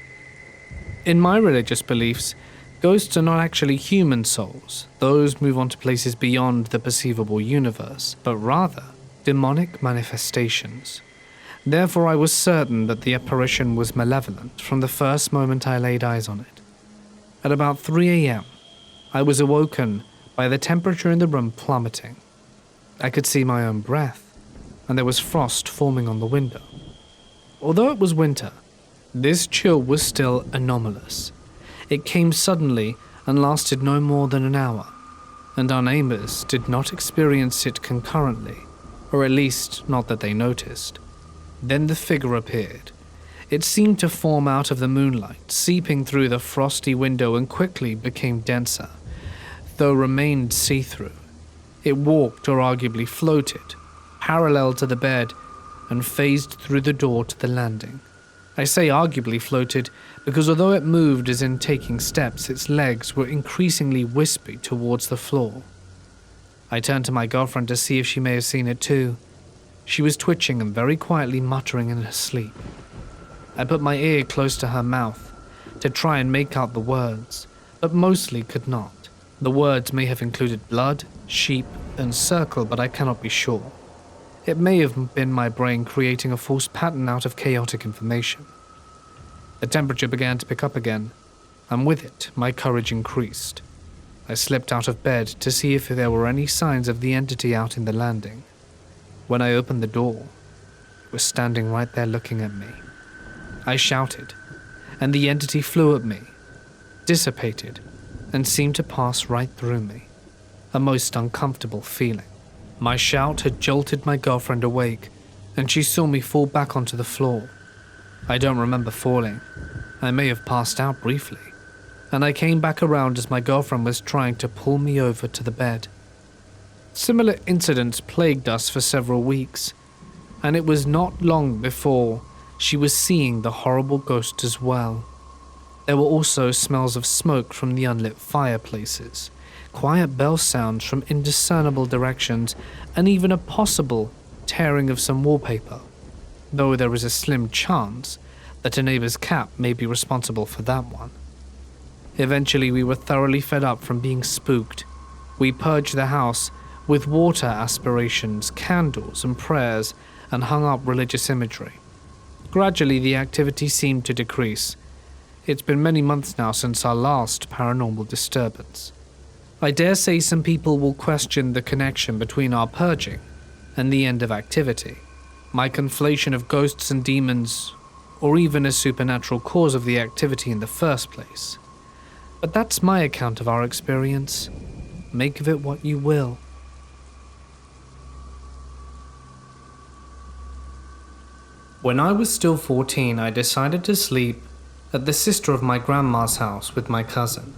In my religious beliefs, ghosts are not actually human souls. Those move on to places beyond the perceivable universe, but rather demonic manifestations. Therefore, I was certain that the apparition was malevolent from the first moment I laid eyes on it. At about 3 a.m., I was awoken by the temperature in the room plummeting. I could see my own breath, and there was frost forming on the window. Although it was winter, this chill was still anomalous. It came suddenly and lasted no more than an hour, and our neighbors did not experience it concurrently, or at least not that they noticed. Then the figure appeared. It seemed to form out of the moonlight, seeping through the frosty window, and quickly became denser, though remained see-through. It walked, or arguably floated, parallel to the bed, and phased through the door to the landing. I say arguably floated because although it moved as in taking steps, its legs were increasingly wispy towards the floor. I turned to my girlfriend to see if she may have seen it too. She was twitching and very quietly muttering in her sleep. I put my ear close to her mouth to try and make out the words, but mostly could not. The words may have included blood, sheep, and circle, but I cannot be sure. It may have been my brain creating a false pattern out of chaotic information. The temperature began to pick up again, and with it, my courage increased. I slipped out of bed to see if there were any signs of the entity out in the landing. When I opened the door, it was standing right there looking at me. I shouted, and the entity flew at me, dissipated, and seemed to pass right through me. A most uncomfortable feeling. My shout had jolted my girlfriend awake, and she saw me fall back onto the floor. I don't remember falling. I may have passed out briefly, and I came back around as my girlfriend was trying to pull me over to the bed. Similar incidents plagued us for several weeks, and it was not long before she was seeing the horrible ghost as well. There were also smells of smoke from the unlit fireplaces, quiet bell sounds from indiscernible directions, and even a possible tearing of some wallpaper, though there is a slim chance that a neighbor's cat may be responsible for that one. Eventually, we were thoroughly fed up from being spooked. We purged the house with water aspirations, candles, and prayers, and hung up religious imagery. Gradually, the activity seemed to decrease. It's been many months now since our last paranormal disturbance. I dare say some people will question the connection between our purging and the end of activity, my conflation of ghosts and demons, or even a supernatural cause of the activity in the first place. But that's my account of our experience. Make of it what you will. When I was still 14, I decided to sleep at the sister of my grandma's house with my cousin.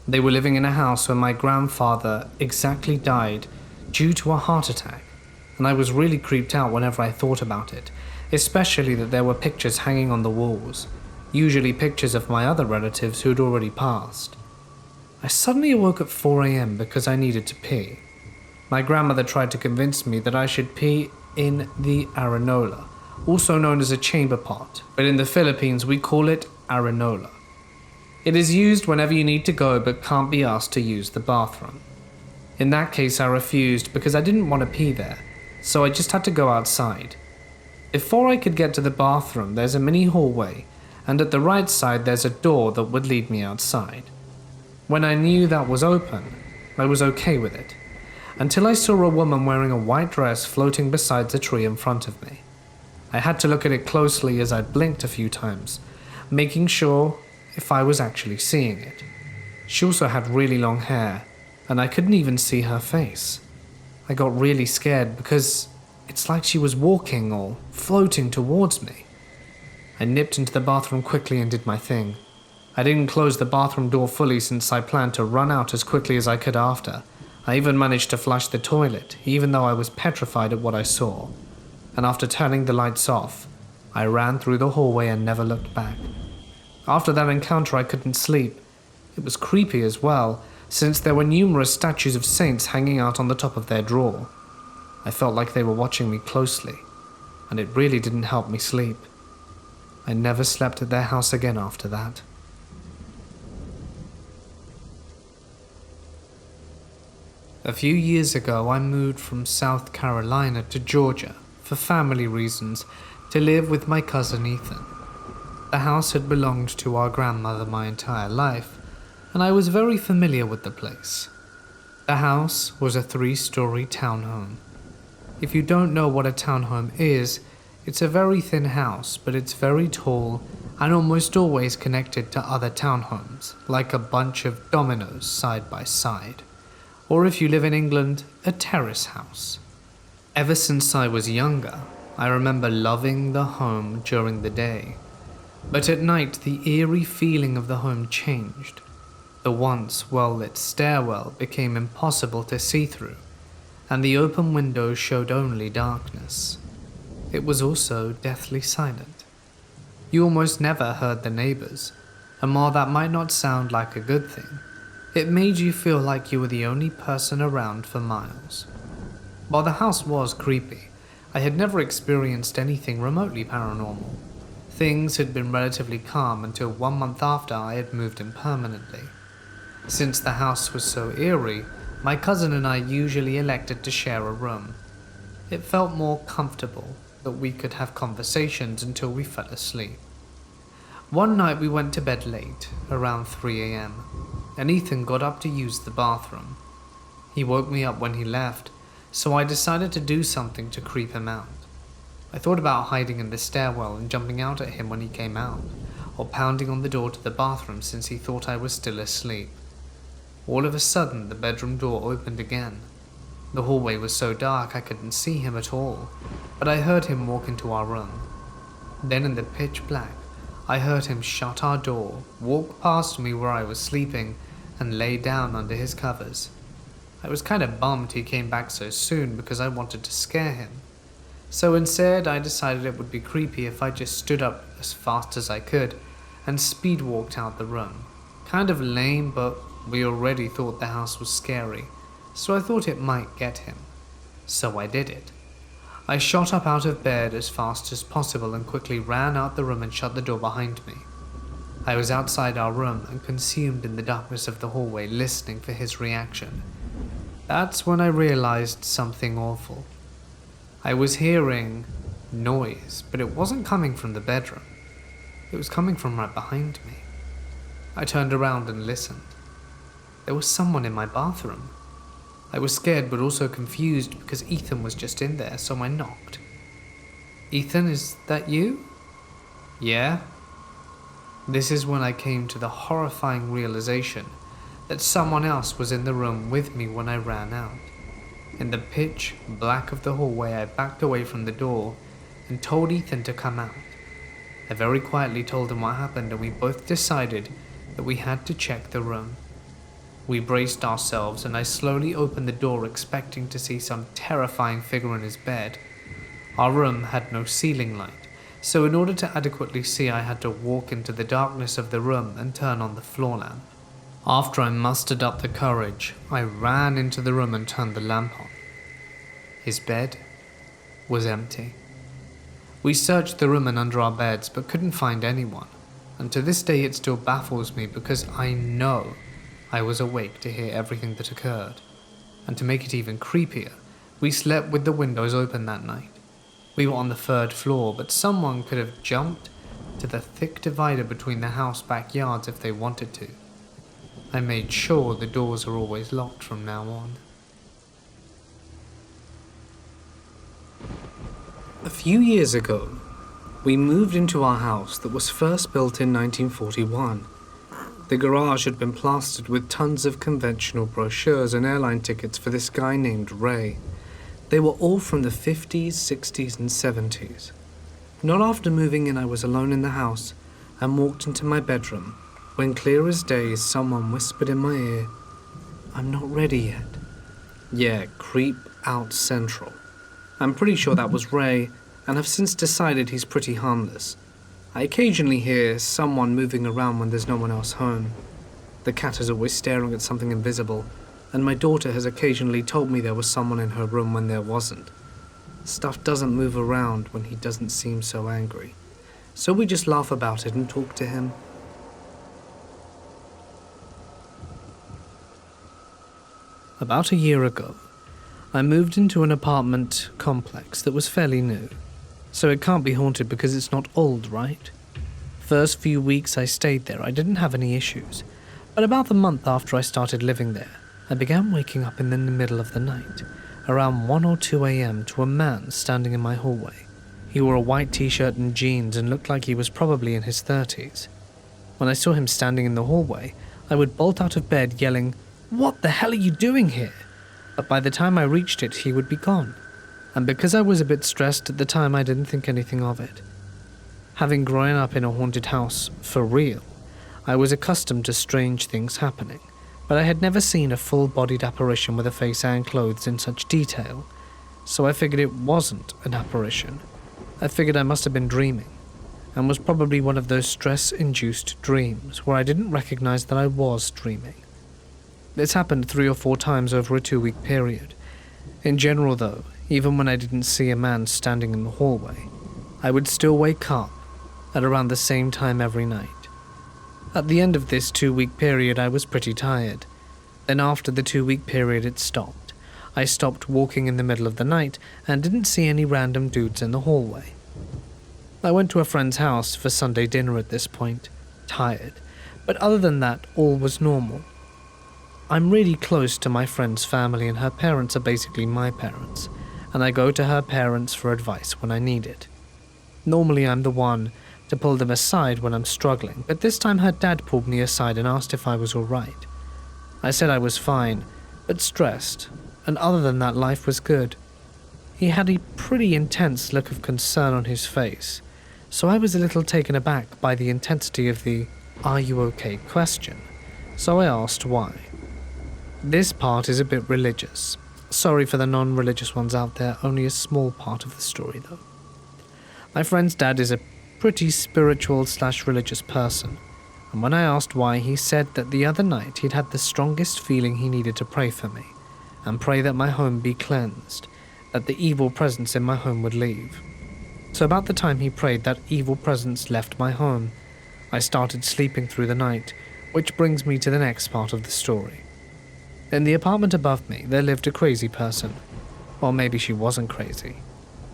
They were living in a house where my grandfather exactly died due to a heart attack, and I was really creeped out whenever I thought about it, especially that there were pictures hanging on the walls. usually pictures of my other relatives who'd already passed. I suddenly awoke at 4 a.m. because I needed to pee. My grandmother tried to convince me that I should pee in the arenola, also known as a chamber pot, but in the Philippines we call it arenola. It is used whenever you need to go but can't be asked to use the bathroom. In that case I refused because I didn't want to pee there, so I just had to go outside. Before I could get to the bathroom there's a mini hallway, and at the right side there's a door that would lead me outside. When I knew that was open, I was okay with it, until I saw a woman wearing a white dress floating beside the tree in front of me. I had to look at it closely as I blinked a few times, making sure if I was actually seeing it. She also had really long hair, and I couldn't even see her face. I got really scared because it's like she was walking or floating towards me. I nipped into the bathroom quickly and did my thing. I didn't close the bathroom door fully since I planned to run out as quickly as I could after. I even managed to flush the toilet, even though I was petrified at what I saw. And after turning the lights off, I ran through the hallway and never looked back. After that encounter I couldn't sleep. It was creepy as well, since there were numerous statues of saints hanging out on the top of their drawer. I felt like they were watching me closely, and it really didn't help me sleep. I never slept at their house again after that. A few years ago I moved from South Carolina to Georgia for family reasons to live with my cousin Ethan. The house had belonged to our grandmother my entire life, and I was very familiar with the place. The house was a 3-story townhome. If you don't know what a townhome is, it's a very thin house, but it's very tall and almost always connected to other townhomes, like a bunch of dominoes side by side. Or if you live in England, a terrace house. Ever since I was younger, I remember loving the home during the day. But at night, the eerie feeling of the home changed. The once well-lit stairwell became impossible to see through, and the open windows showed only darkness. It was also deathly silent. You almost never heard the neighbors, and while that might not sound like a good thing, it made you feel like you were the only person around for miles. While the house was creepy, I had never experienced anything remotely paranormal. Things had been relatively calm until 1 month after I had moved in permanently. Since the house was so eerie, my cousin and I usually elected to share a room. It felt more comfortable that we could have conversations until we fell asleep. One night we went to bed late, around 3 a.m., and Ethan got up to use the bathroom. He woke me up when he left, so I decided to do something to creep him out. I thought about hiding in the stairwell and jumping out at him when he came out, or pounding on the door to the bathroom since he thought I was still asleep. All of a sudden, the bedroom door opened again. The hallway was so dark I couldn't see him at all, but I heard him walk into our room. Then in the pitch black, I heard him shut our door, walk past me where I was sleeping, and lay down under his covers. I was kind of bummed he came back so soon because I wanted to scare him. So instead I decided it would be creepy if I just stood up as fast as I could and speed walked out the room. Kind of lame, but we already thought the house was scary, so I thought it might get him. So I did it. I shot up out of bed as fast as possible and quickly ran out the room and shut the door behind me. I was outside our room and consumed in the darkness of the hallway, listening for his reaction. That's when I realized something awful. I was hearing noise, but it wasn't coming from the bedroom. It was coming from right behind me. I turned around and listened. There was someone in my bathroom. I was scared but also confused because Ethan was just in there, so I knocked. "Ethan, is that you?" "Yeah." This is when I came to the horrifying realization that someone else was in the room with me when I ran out. In the pitch black of the hallway, I backed away from the door and told Ethan to come out. I very quietly told him what happened, and we both decided that we had to check the room. We braced ourselves, and I slowly opened the door, expecting to see some terrifying figure in his bed. Our room had no ceiling light, so in order to adequately see I had to walk into the darkness of the room and turn on the floor lamp. After I mustered up the courage, I ran into the room and turned the lamp on. His bed was empty. We searched the room and under our beds but couldn't find anyone, and to this day it still baffles me because I know I was awake to hear everything that occurred. And to make it even creepier, we slept with the windows open that night. We were on the 3rd floor, but someone could have jumped to the thick divider between the house backyards if they wanted to. I made sure the doors are always locked from now on. A few years ago, we moved into our house that was first built in 1941. The garage had been plastered with tons of conventional brochures and airline tickets for this guy named Ray. They were all from the 50s, 60s, and 70s. Not after moving in, I was alone in the house and walked into my bedroom when, clear as day, someone whispered in my ear, "I'm not ready yet." Yeah, creep out central. I'm pretty sure that was Ray, and have since decided he's pretty harmless. I occasionally hear someone moving around when there's no one else home. The cat is always staring at something invisible, and my daughter has occasionally told me there was someone in her room when there wasn't. Stuff doesn't move around when he doesn't seem so angry, so we just laugh about it and talk to him. About a year ago, I moved into an apartment complex that was fairly new, so it can't be haunted because it's not old, right? First few weeks I stayed there, I didn't have any issues, but about the month after I started living there, I began waking up in the middle of the night, around 1 or 2 a.m. to a man standing in my hallway. He wore a white t-shirt and jeans and looked like he was probably in his 30s. When I saw him standing in the hallway, I would bolt out of bed yelling, "What the hell are you doing here?" But by the time I reached it, he would be gone. And because I was a bit stressed at the time, I didn't think anything of it. Having grown up in a haunted house for real, I was accustomed to strange things happening, but I had never seen a full-bodied apparition with a face and clothes in such detail, so I figured it wasn't an apparition. I figured I must have been dreaming, and was probably one of those stress-induced dreams where I didn't recognize that I was dreaming. This happened 3 or 4 times over a 2-week period. In general though, even when I didn't see a man standing in the hallway, I would still wake up at around the same time every night. At the end of this 2-week period, I was pretty tired. Then after the 2-week period it stopped. I stopped walking in the middle of the night and didn't see any random dudes in the hallway. I went to a friend's house for Sunday dinner at this point, tired, but other than that, all was normal. I'm really close to my friend's family and her parents are basically my parents, and I go to her parents for advice when I need it. Normally I'm the one to pull them aside when I'm struggling, but this time her dad pulled me aside and asked if I was alright. I said I was fine, but stressed, and other than that life was good. He had a pretty intense look of concern on his face, so I was a little taken aback by the intensity of the "are you okay" question, so I asked why. This part is a bit religious. Sorry for the non-religious ones out there, only a small part of the story though. My friend's dad is a pretty spiritual/religious person, and when I asked why, he said that the other night he'd had the strongest feeling he needed to pray for me, and pray that my home be cleansed, that the evil presence in my home would leave. So about the time he prayed, that evil presence left my home. I started sleeping through the night, which brings me to the next part of the story. In the apartment above me, there lived a crazy person. Or maybe she wasn't crazy,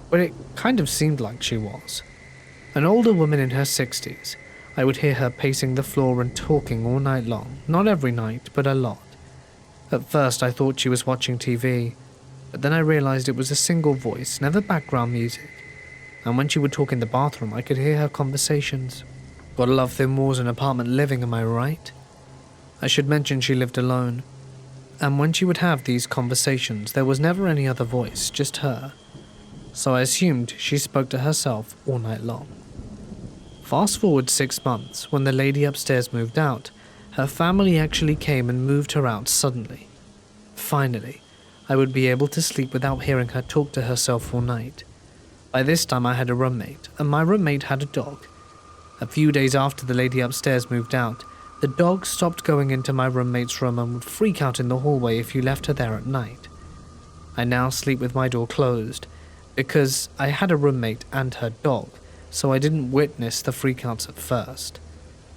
but it kind of seemed like she was. An older woman in her 60s. I would hear her pacing the floor and talking all night long. Not every night, but a lot. At first I thought she was watching TV, but then I realized it was a single voice, never background music. And when she would talk in the bathroom, I could hear her conversations. Gotta love them walls and apartment living, am I right? I should mention she lived alone. And when she would have these conversations, there was never any other voice, just her. So I assumed she spoke to herself all night long. Fast forward 6 months, when the lady upstairs moved out, her family actually came and moved her out suddenly. Finally, I would be able to sleep without hearing her talk to herself all night. By this time I had a roommate, and my roommate had a dog. A few days after the lady upstairs moved out, the dog stopped going into my roommate's room and would freak out in the hallway if you left her there at night. I now sleep with my door closed, because I had a roommate and her dog, so I didn't witness the freakouts at first.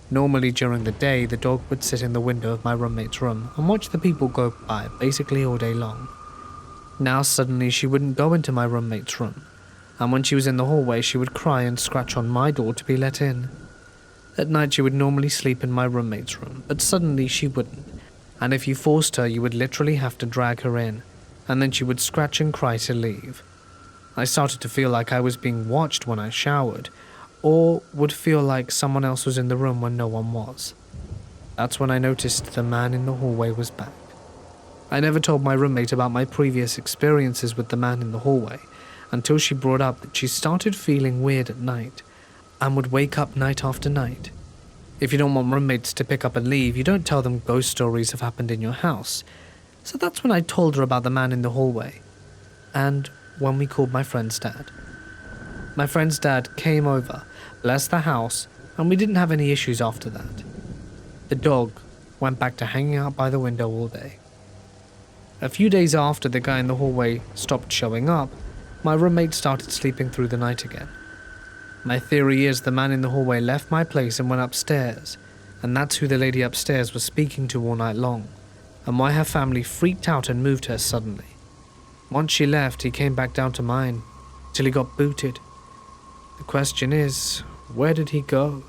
Normally during the day, the dog would sit in the window of my roommate's room and watch the people go by basically all day long. Now suddenly she wouldn't go into my roommate's room, and when she was in the hallway she would cry and scratch on my door to be let in. At night she would normally sleep in my roommate's room, but suddenly she wouldn't, and if you forced her you would literally have to drag her in, and then she would scratch and cry to leave. I started to feel like I was being watched when I showered, or would feel like someone else was in the room when no one was. That's when I noticed the man in the hallway was back. I never told my roommate about my previous experiences with the man in the hallway, until she brought up that she started feeling weird at night, and would wake up night after night. If you don't want roommates to pick up and leave, you don't tell them ghost stories have happened in your house. So that's when I told her about the man in the hallway, and when we called my friend's dad. My friend's dad came over, blessed the house, and we didn't have any issues after that. The dog went back to hanging out by the window all day. A few days after the guy in the hallway stopped showing up, my roommate started sleeping through the night again. My theory is the man in the hallway left my place and went upstairs, and that's who the lady upstairs was speaking to all night long, and why her family freaked out and moved her suddenly. Once she left, he came back down to mine, till he got booted. The question is, where did he go?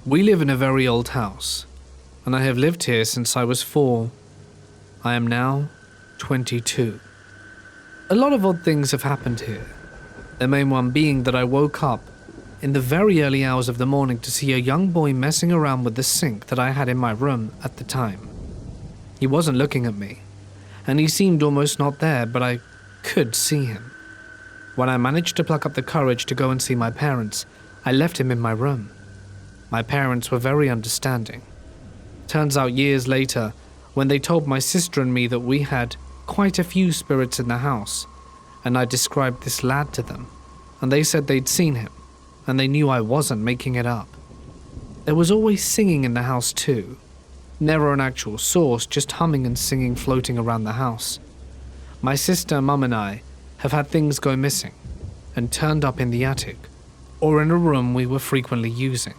We live in a very old house, and I have lived here since I was 4. I am now 22. A lot of odd things have happened here, the main one being that I woke up in the very early hours of the morning to see a young boy messing around with the sink that I had in my room at the time. He wasn't looking at me, and he seemed almost not there, but I could see him. When I managed to pluck up the courage to go and see my parents, I left him in my room. My parents were very understanding. Turns out years later, when they told my sister and me that we had quite a few spirits in the house, and I described this lad to them, and they said they'd seen him, and they knew I wasn't making it up. There was always singing in the house too. Never an actual source, just humming and singing floating around the house. My sister, mum and I have had things go missing and turned up in the attic or in a room we were frequently using.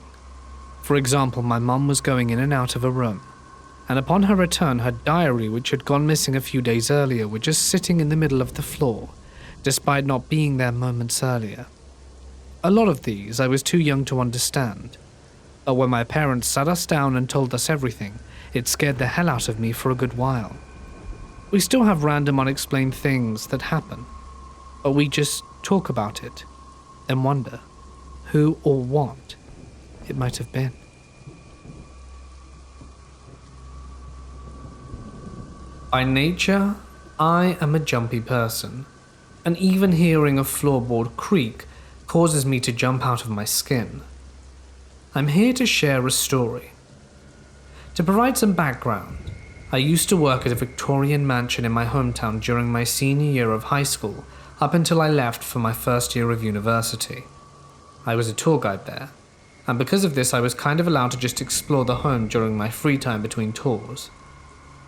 For example, my mum was going in and out of a room, and upon her return her diary, which had gone missing a few days earlier, were just sitting in the middle of the floor, despite not being there moments earlier. A lot of these I was too young to understand, but when my parents sat us down and told us everything, it scared the hell out of me for a good while. We still have random unexplained things that happen, but we just talk about it and wonder who or what it might have been. By nature, I am a jumpy person, and even hearing a floorboard creak causes me to jump out of my skin. I'm here to share a story. To provide some background, I used to work at a Victorian mansion in my hometown during my senior year of high school up until I left for my first year of university. I was a tour guide there, and because of this I was kind of allowed to just explore the home during my free time between tours.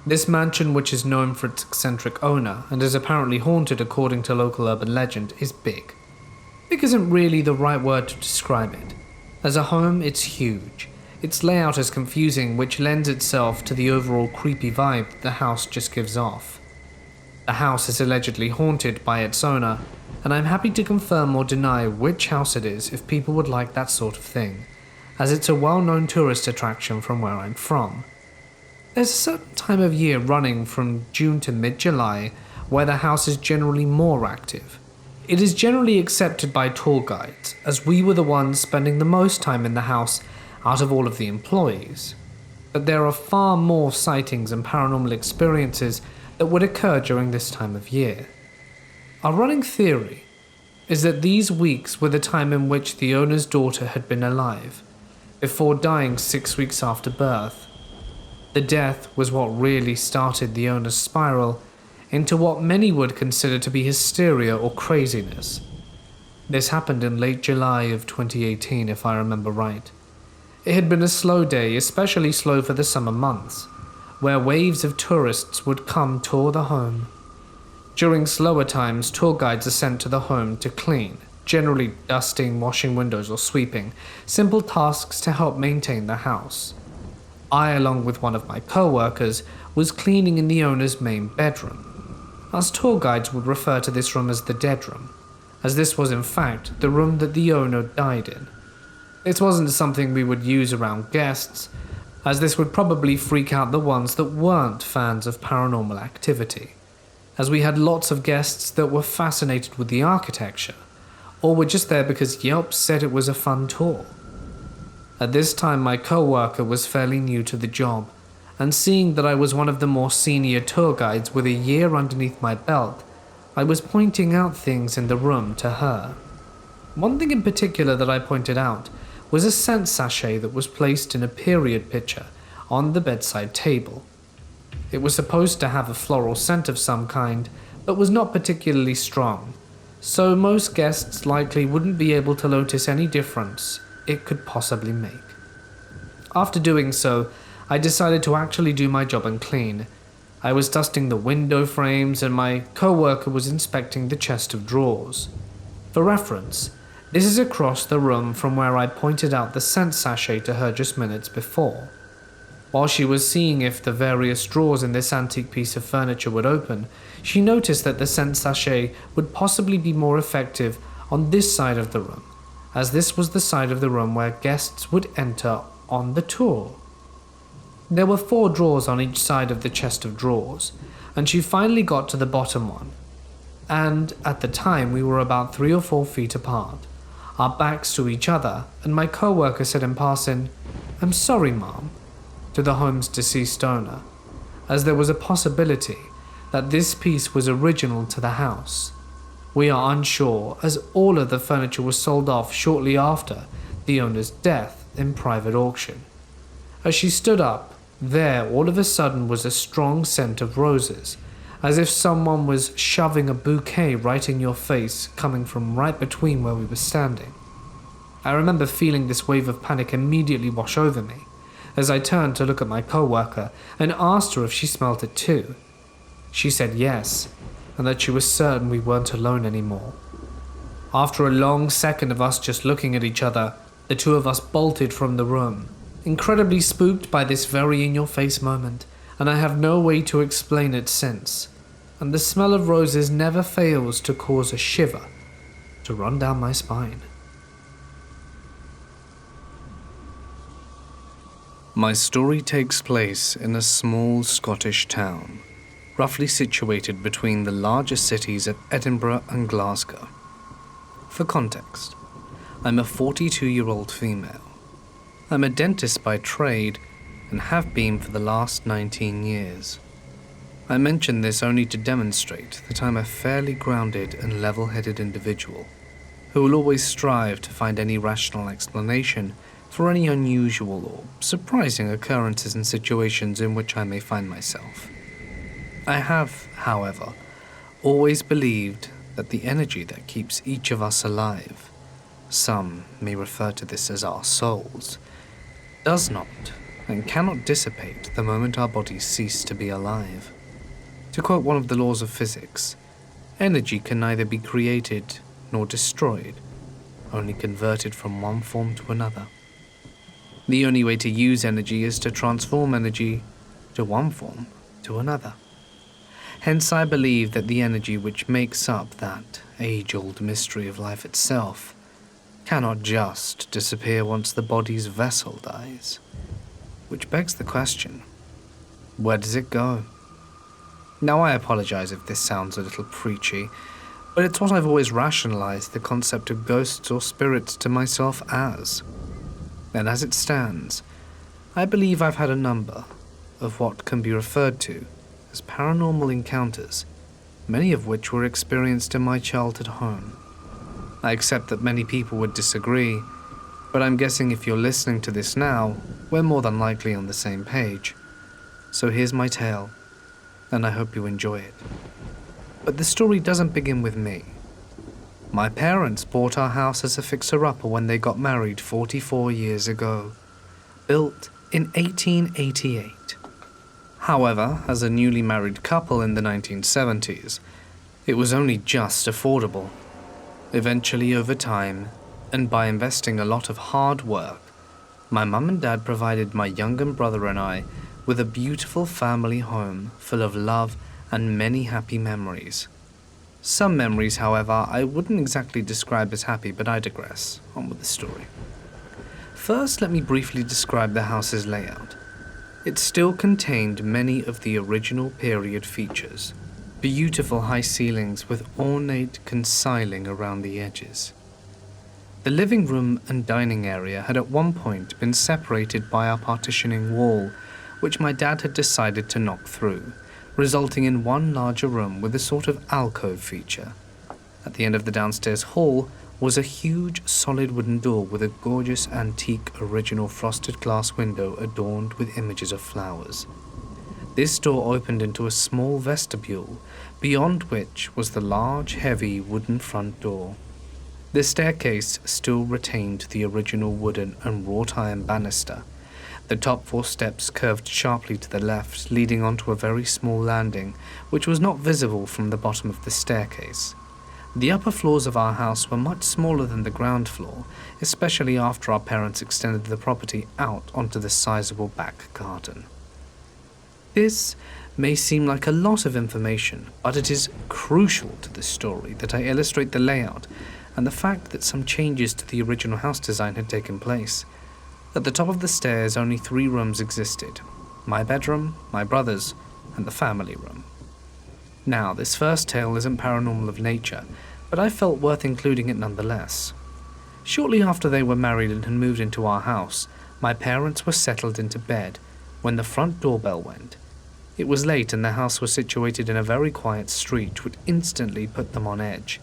This mansion, which is known for its eccentric owner and is apparently haunted according to local urban legend, is big. Big isn't really the right word to describe it. As a home, it's huge. Its layout is confusing, which lends itself to the overall creepy vibe that the house just gives off. The house is allegedly haunted by its owner, and I'm happy to confirm or deny which house it is if people would like that sort of thing, as it's a well-known tourist attraction from where I'm from. There's a certain time of year running from June to mid-July where the house is generally more active. It is generally accepted by tour guides, as we were the ones spending the most time in the house out of all of the employees. But there are far more sightings and paranormal experiences that would occur during this time of year. Our running theory is that these weeks were the time in which the owner's daughter had been alive, before dying 6 weeks after birth. The death was what really started the owner's spiral into what many would consider to be hysteria or craziness. This happened in late July of 2018, if I remember right. It had been a slow day, especially slow for the summer months, where waves of tourists would come tour the home. During slower times, tour guides are sent to the home to clean, generally dusting, washing windows or sweeping, simple tasks to help maintain the house. I, along with one of my co-workers, was cleaning in the owner's main bedroom. Us tour guides would refer to this room as the dead room, as this was in fact the room that the owner died in. It wasn't something we would use around guests, as this would probably freak out the ones that weren't fans of paranormal activity, as we had lots of guests that were fascinated with the architecture, or were just there because Yelp said it was a fun tour. At this time, my co-worker was fairly new to the job, and seeing that I was one of the more senior tour guides with a year underneath my belt, I was pointing out things in the room to her. One thing in particular that I pointed out was a scent sachet that was placed in a period picture on the bedside table. It was supposed to have a floral scent of some kind, but was not particularly strong, so most guests likely wouldn't be able to notice any difference it could possibly make. After doing so, I decided to actually do my job and clean. I was dusting the window frames and my co-worker was inspecting the chest of drawers. For reference, this is across the room from where I pointed out the scent sachet to her just minutes before. While she was seeing if the various drawers in this antique piece of furniture would open, she noticed that the scent sachet would possibly be more effective on this side of the room, as this was the side of the room where guests would enter on the tour. There were 4 drawers on each side of the chest of drawers, and she finally got to the bottom one. And at the time we were about 3 or 4 feet apart, our backs to each other, and my co-worker said in passing, "I'm sorry, Mom," to the home's deceased owner, as there was a possibility that this piece was original to the house. We are unsure, as all of the furniture was sold off shortly after the owner's death in private auction. As she stood up, there all of a sudden was a strong scent of roses, as if someone was shoving a bouquet right in your face, coming from right between where we were standing. I remember feeling this wave of panic immediately wash over me, as I turned to look at my co-worker and asked her if she smelt it too. She said yes, and that she was certain we weren't alone anymore. After a long second of us just looking at each other, the 2 of us bolted from the room, incredibly spooked by this very in-your-face moment, and I have no way to explain it since, and the smell of roses never fails to cause a shiver to run down my spine. My story takes place in a small Scottish town, roughly situated between the larger cities of Edinburgh and Glasgow. For context, I'm a 42-year-old female. I'm a dentist by trade and have been for the last 19 years. I mention this only to demonstrate that I'm a fairly grounded and level-headed individual who will always strive to find any rational explanation for any unusual or surprising occurrences and situations in which I may find myself. I have, however, always believed that the energy that keeps each of us alive, some may refer to this as our souls, does not and cannot dissipate the moment our bodies cease to be alive. To quote one of the laws of physics, energy can neither be created nor destroyed, only converted from one form to another. The only way to use energy is to transform energy to one form to another. Hence I believe that the energy which makes up that age-old mystery of life itself cannot just disappear once the body's vessel dies. Which begs the question, where does it go? Now I apologize if this sounds a little preachy, but it's what I've always rationalized the concept of ghosts or spirits to myself as. And as it stands, I believe I've had a number of what can be referred to as paranormal encounters, many of which were experienced in my childhood home. I accept that many people would disagree, but I'm guessing if you're listening to this now, we're more than likely on the same page. So here's my tale, and I hope you enjoy it. But the story doesn't begin with me. My parents bought our house as a fixer-upper when they got married 44 years ago, built in 1888. However, as a newly married couple in the 1970s, it was only just affordable. Eventually, over time, and by investing a lot of hard work, my mum and dad provided my younger brother and I with a beautiful family home full of love and many happy memories. Some memories, however, I wouldn't exactly describe as happy, but I digress. On with the story. First, let me briefly describe the house's layout. It still contained many of the original period features. Beautiful high ceilings with ornate concealing around the edges. The living room and dining area had at one point been separated by a partitioning wall, which my dad had decided to knock through, resulting in one larger room with a sort of alcove feature. At the end of the downstairs hall was a huge solid wooden door with a gorgeous antique original frosted glass window adorned with images of flowers. This door opened into a small vestibule, beyond which was the large, heavy wooden front door. The staircase still retained the original wooden and wrought iron banister. The top 4 steps curved sharply to the left, leading onto a very small landing, which was not visible from the bottom of the staircase. The upper floors of our house were much smaller than the ground floor, especially after our parents extended the property out onto the sizable back garden. This may seem like a lot of information, but it is crucial to the story that I illustrate the layout and the fact that some changes to the original house design had taken place. At the top of the stairs, only 3 rooms existed: my bedroom, my brother's, and the family room. Now, this first tale isn't paranormal of nature, but I felt worth including it nonetheless. Shortly after they were married and had moved into our house, my parents were settled into bed when the front doorbell went. It was late and the house was situated in a very quiet street, which instantly put them on edge.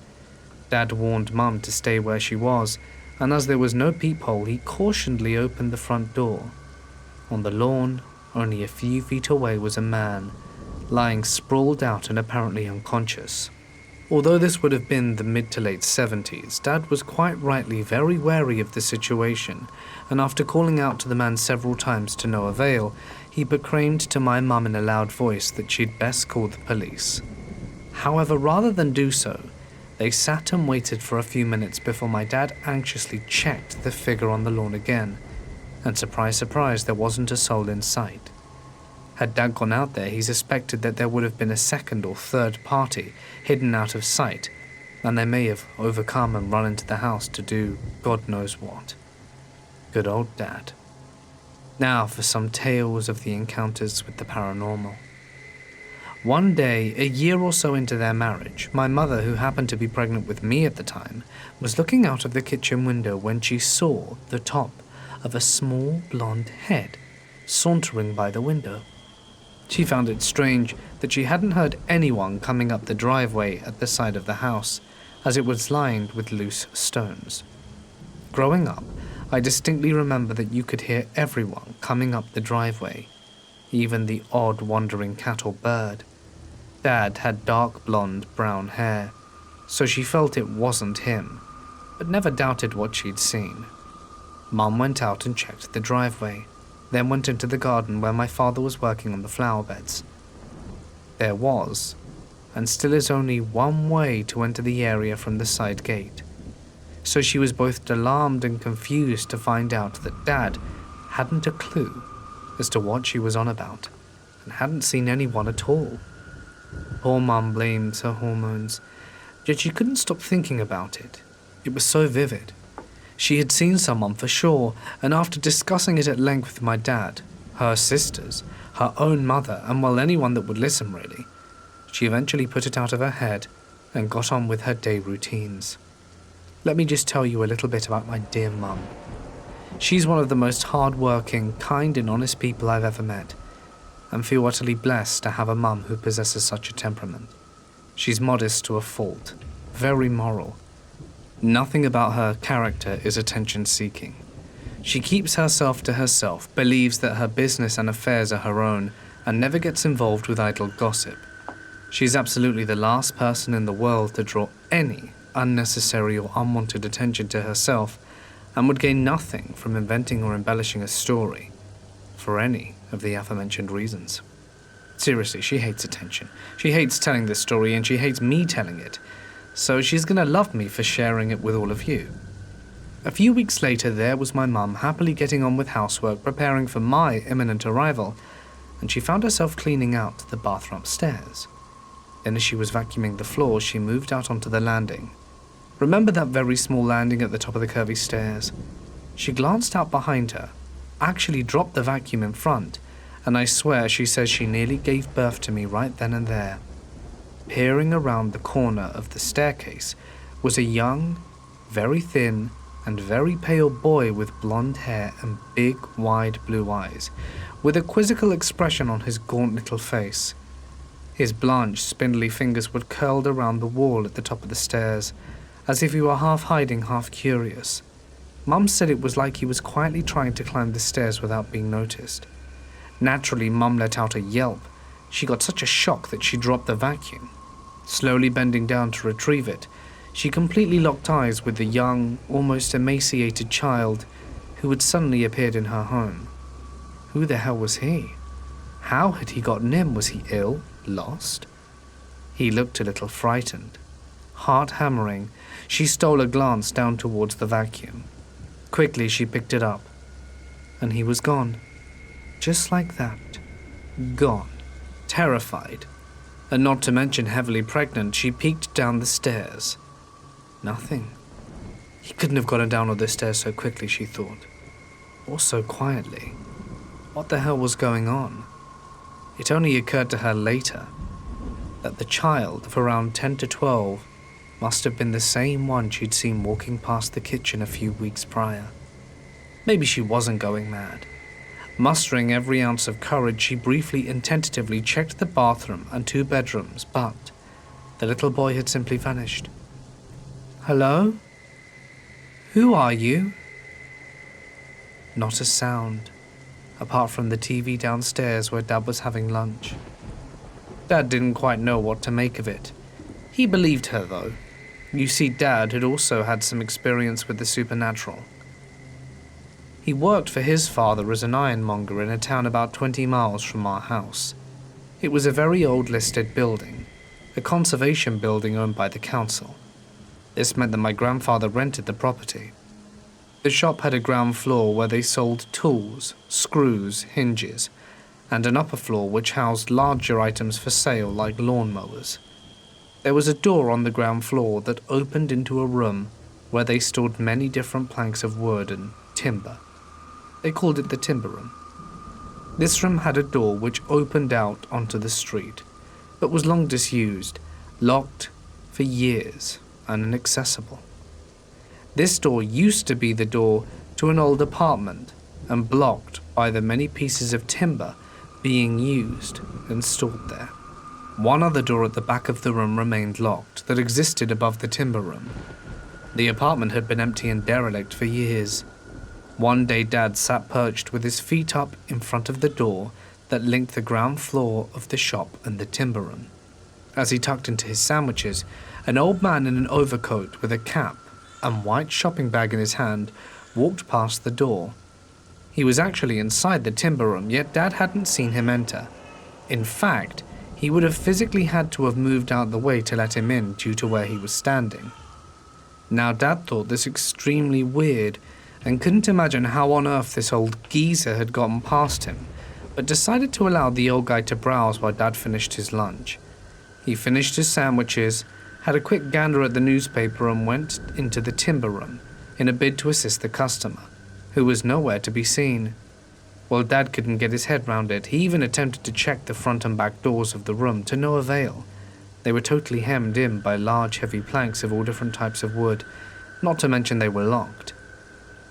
Dad warned Mum to stay where she was, and as there was no peephole, he cautionedly opened the front door. On the lawn, only a few feet away, was a man, lying sprawled out and apparently unconscious. Although this would have been the mid to late 70s, Dad was quite rightly very wary of the situation, and after calling out to the man several times to no avail, he proclaimed to my mum in a loud voice that she'd best call the police. However, rather than do so, they sat and waited for a few minutes before my dad anxiously checked the figure on the lawn again, and surprise, surprise, there wasn't a soul in sight. Had Dad gone out there, he suspected that there would have been a second or third party hidden out of sight, and they may have overcome and run into the house to do God knows what. Good old Dad. Now for some tales of the encounters with the paranormal. One day, a year or so into their marriage, my mother, who happened to be pregnant with me at the time, was looking out of the kitchen window when she saw the top of a small blonde head sauntering by the window. She found it strange that she hadn't heard anyone coming up the driveway at the side of the house, as it was lined with loose stones. Growing up, I distinctly remember that you could hear everyone coming up the driveway, even the odd wandering cat or bird. Dad had dark blonde brown hair, so she felt it wasn't him, but never doubted what she'd seen. Mum went out and checked the driveway, then went into the garden where my father was working on the flower beds. There was, and still is, only one way to enter the area from the side gate, so she was both alarmed and confused to find out that Dad hadn't a clue as to what she was on about, and hadn't seen anyone at all. Poor Mum blamed her hormones, yet she couldn't stop thinking about it. It was so vivid. She had seen someone for sure, and after discussing it at length with my dad, her sisters, her own mother, and well, anyone that would listen really, she eventually put it out of her head and got on with her day routines. Let me just tell you a little bit about my dear Mum. She's one of the most hard-working, kind and honest people I've ever met, and feel utterly blessed to have a mum who possesses such a temperament. She's modest to a fault, very moral. Nothing about her character is attention-seeking. She keeps herself to herself, believes that her business and affairs are her own, and never gets involved with idle gossip. She's absolutely the last person in the world to draw any unnecessary or unwanted attention to herself, and would gain nothing from inventing or embellishing a story, for any of the aforementioned reasons. Seriously, she hates attention. She hates telling this story, and she hates me telling it, so she's gonna love me for sharing it with all of you. A few weeks later, there was my mum happily getting on with housework, preparing for my imminent arrival, and she found herself cleaning out the bathroom upstairs. Then as she was vacuuming the floor, she moved out onto the landing. Remember that very small landing at the top of the curvy stairs? She glanced out behind her, actually dropped the vacuum in front, and I swear she says she nearly gave birth to me right then and there. Peering around the corner of the staircase was a young, very thin, and very pale boy with blonde hair and big, wide blue eyes, with a quizzical expression on his gaunt little face. His blanched, spindly fingers were curled around the wall at the top of the stairs, as if he were half hiding, half curious. Mum said it was like he was quietly trying to climb the stairs without being noticed. Naturally, Mum let out a yelp. She got such a shock that she dropped the vacuum. Slowly bending down to retrieve it, she completely locked eyes with the young, almost emaciated child who had suddenly appeared in her home. Who the hell was he? How had he gotten in? Was he ill? Lost? He looked a little frightened. Heart hammering, she stole a glance down towards the vacuum. Quickly she picked it up, and he was gone. Just like that. Gone. Terrified. And not to mention heavily pregnant, she peeked down the stairs. Nothing. He couldn't have gotten down all the stairs so quickly, she thought. Or so quietly. What the hell was going on? It only occurred to her later that the child of around 10 to 12 must have been the same one she'd seen walking past the kitchen a few weeks prior. Maybe she wasn't going mad. Mustering every ounce of courage, she briefly and tentatively checked the bathroom and 2 bedrooms, but the little boy had simply vanished. Hello? Who are you? Not a sound, apart from the TV downstairs where Dad was having lunch. Dad didn't quite know what to make of it. He believed her, though. You see, Dad had also had some experience with the supernatural. He worked for his father as an ironmonger in a town about 20 miles from our house. It was a very old listed building, a conservation building owned by the council. This meant that my grandfather rented the property. The shop had a ground floor where they sold tools, screws, hinges, and an upper floor which housed larger items for sale like lawnmowers. There was a door on the ground floor that opened into a room where they stored many different planks of wood and timber. They called it the timber room. This room had a door which opened out onto the street, but was long disused, locked for years, and inaccessible. This door used to be the door to an old apartment and blocked by the many pieces of timber being used and stored there. One other door at the back of the room remained locked that existed above the timber room. The apartment had been empty and derelict for years. One day Dad sat perched with his feet up in front of the door that linked the ground floor of the shop and the timber room. As he tucked into his sandwiches, an old man in an overcoat with a cap and white shopping bag in his hand walked past the door. He was actually inside the timber room, yet Dad hadn't seen him enter. In fact, he would have physically had to have moved out the way to let him in due to where he was standing. Now Dad thought this extremely weird and couldn't imagine how on earth this old geezer had gotten past him, but decided to allow the old guy to browse while Dad finished his lunch. He finished his sandwiches, had a quick gander at the newspaper and went into the timber room in a bid to assist the customer, who was nowhere to be seen. While Dad couldn't get his head round it, he even attempted to check the front and back doors of the room to no avail. They were totally hemmed in by large heavy planks of all different types of wood, not to mention they were locked.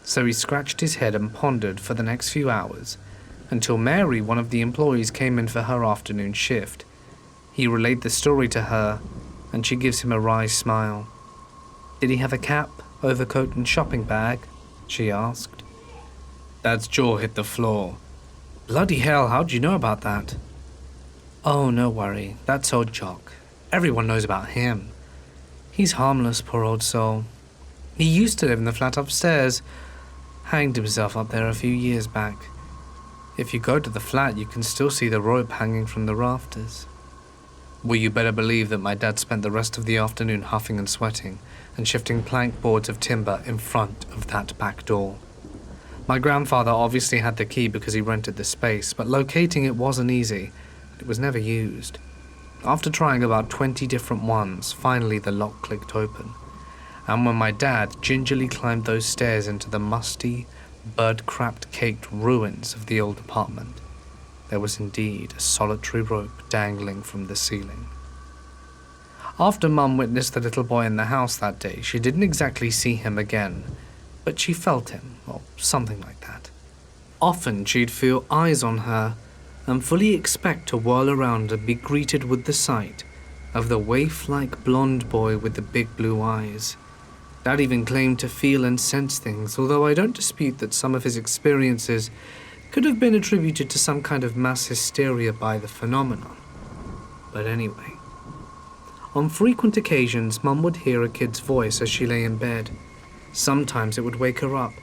So he scratched his head and pondered for the next few hours, until Mary, one of the employees, came in for her afternoon shift. He relayed the story to her, and she gives him a wry smile. "Did he have a cap, overcoat and shopping bag?" she asked. Dad's jaw hit the floor. "Bloody hell, how'd you know about that?" Oh, no worry, that's old Jock. Everyone knows about him. He's harmless, poor old soul. He used to live in the flat upstairs. Hanged himself up there a few years back. If you go to the flat, you can still see the rope hanging from the rafters. Well, you better believe that my dad spent the rest of the afternoon huffing and sweating and shifting plank boards of timber in front of that back door. My grandfather obviously had the key because he rented the space, but locating it wasn't easy. It was never used. After trying about 20 different ones, finally the lock clicked open. And when my dad gingerly climbed those stairs into the musty, bird-crapped caked ruins of the old apartment, there was indeed a solitary rope dangling from the ceiling. After Mum witnessed the little boy in the house that day, she didn't exactly see him again, but she felt him, or something like that. Often she'd feel eyes on her, and fully expect to whirl around and be greeted with the sight of the waif-like blonde boy with the big blue eyes. Dad even claimed to feel and sense things, although I don't dispute that some of his experiences could have been attributed to some kind of mass hysteria by the phenomenon. But anyway, on frequent occasions, Mum would hear a kid's voice as she lay in bed. Sometimes it would wake her up.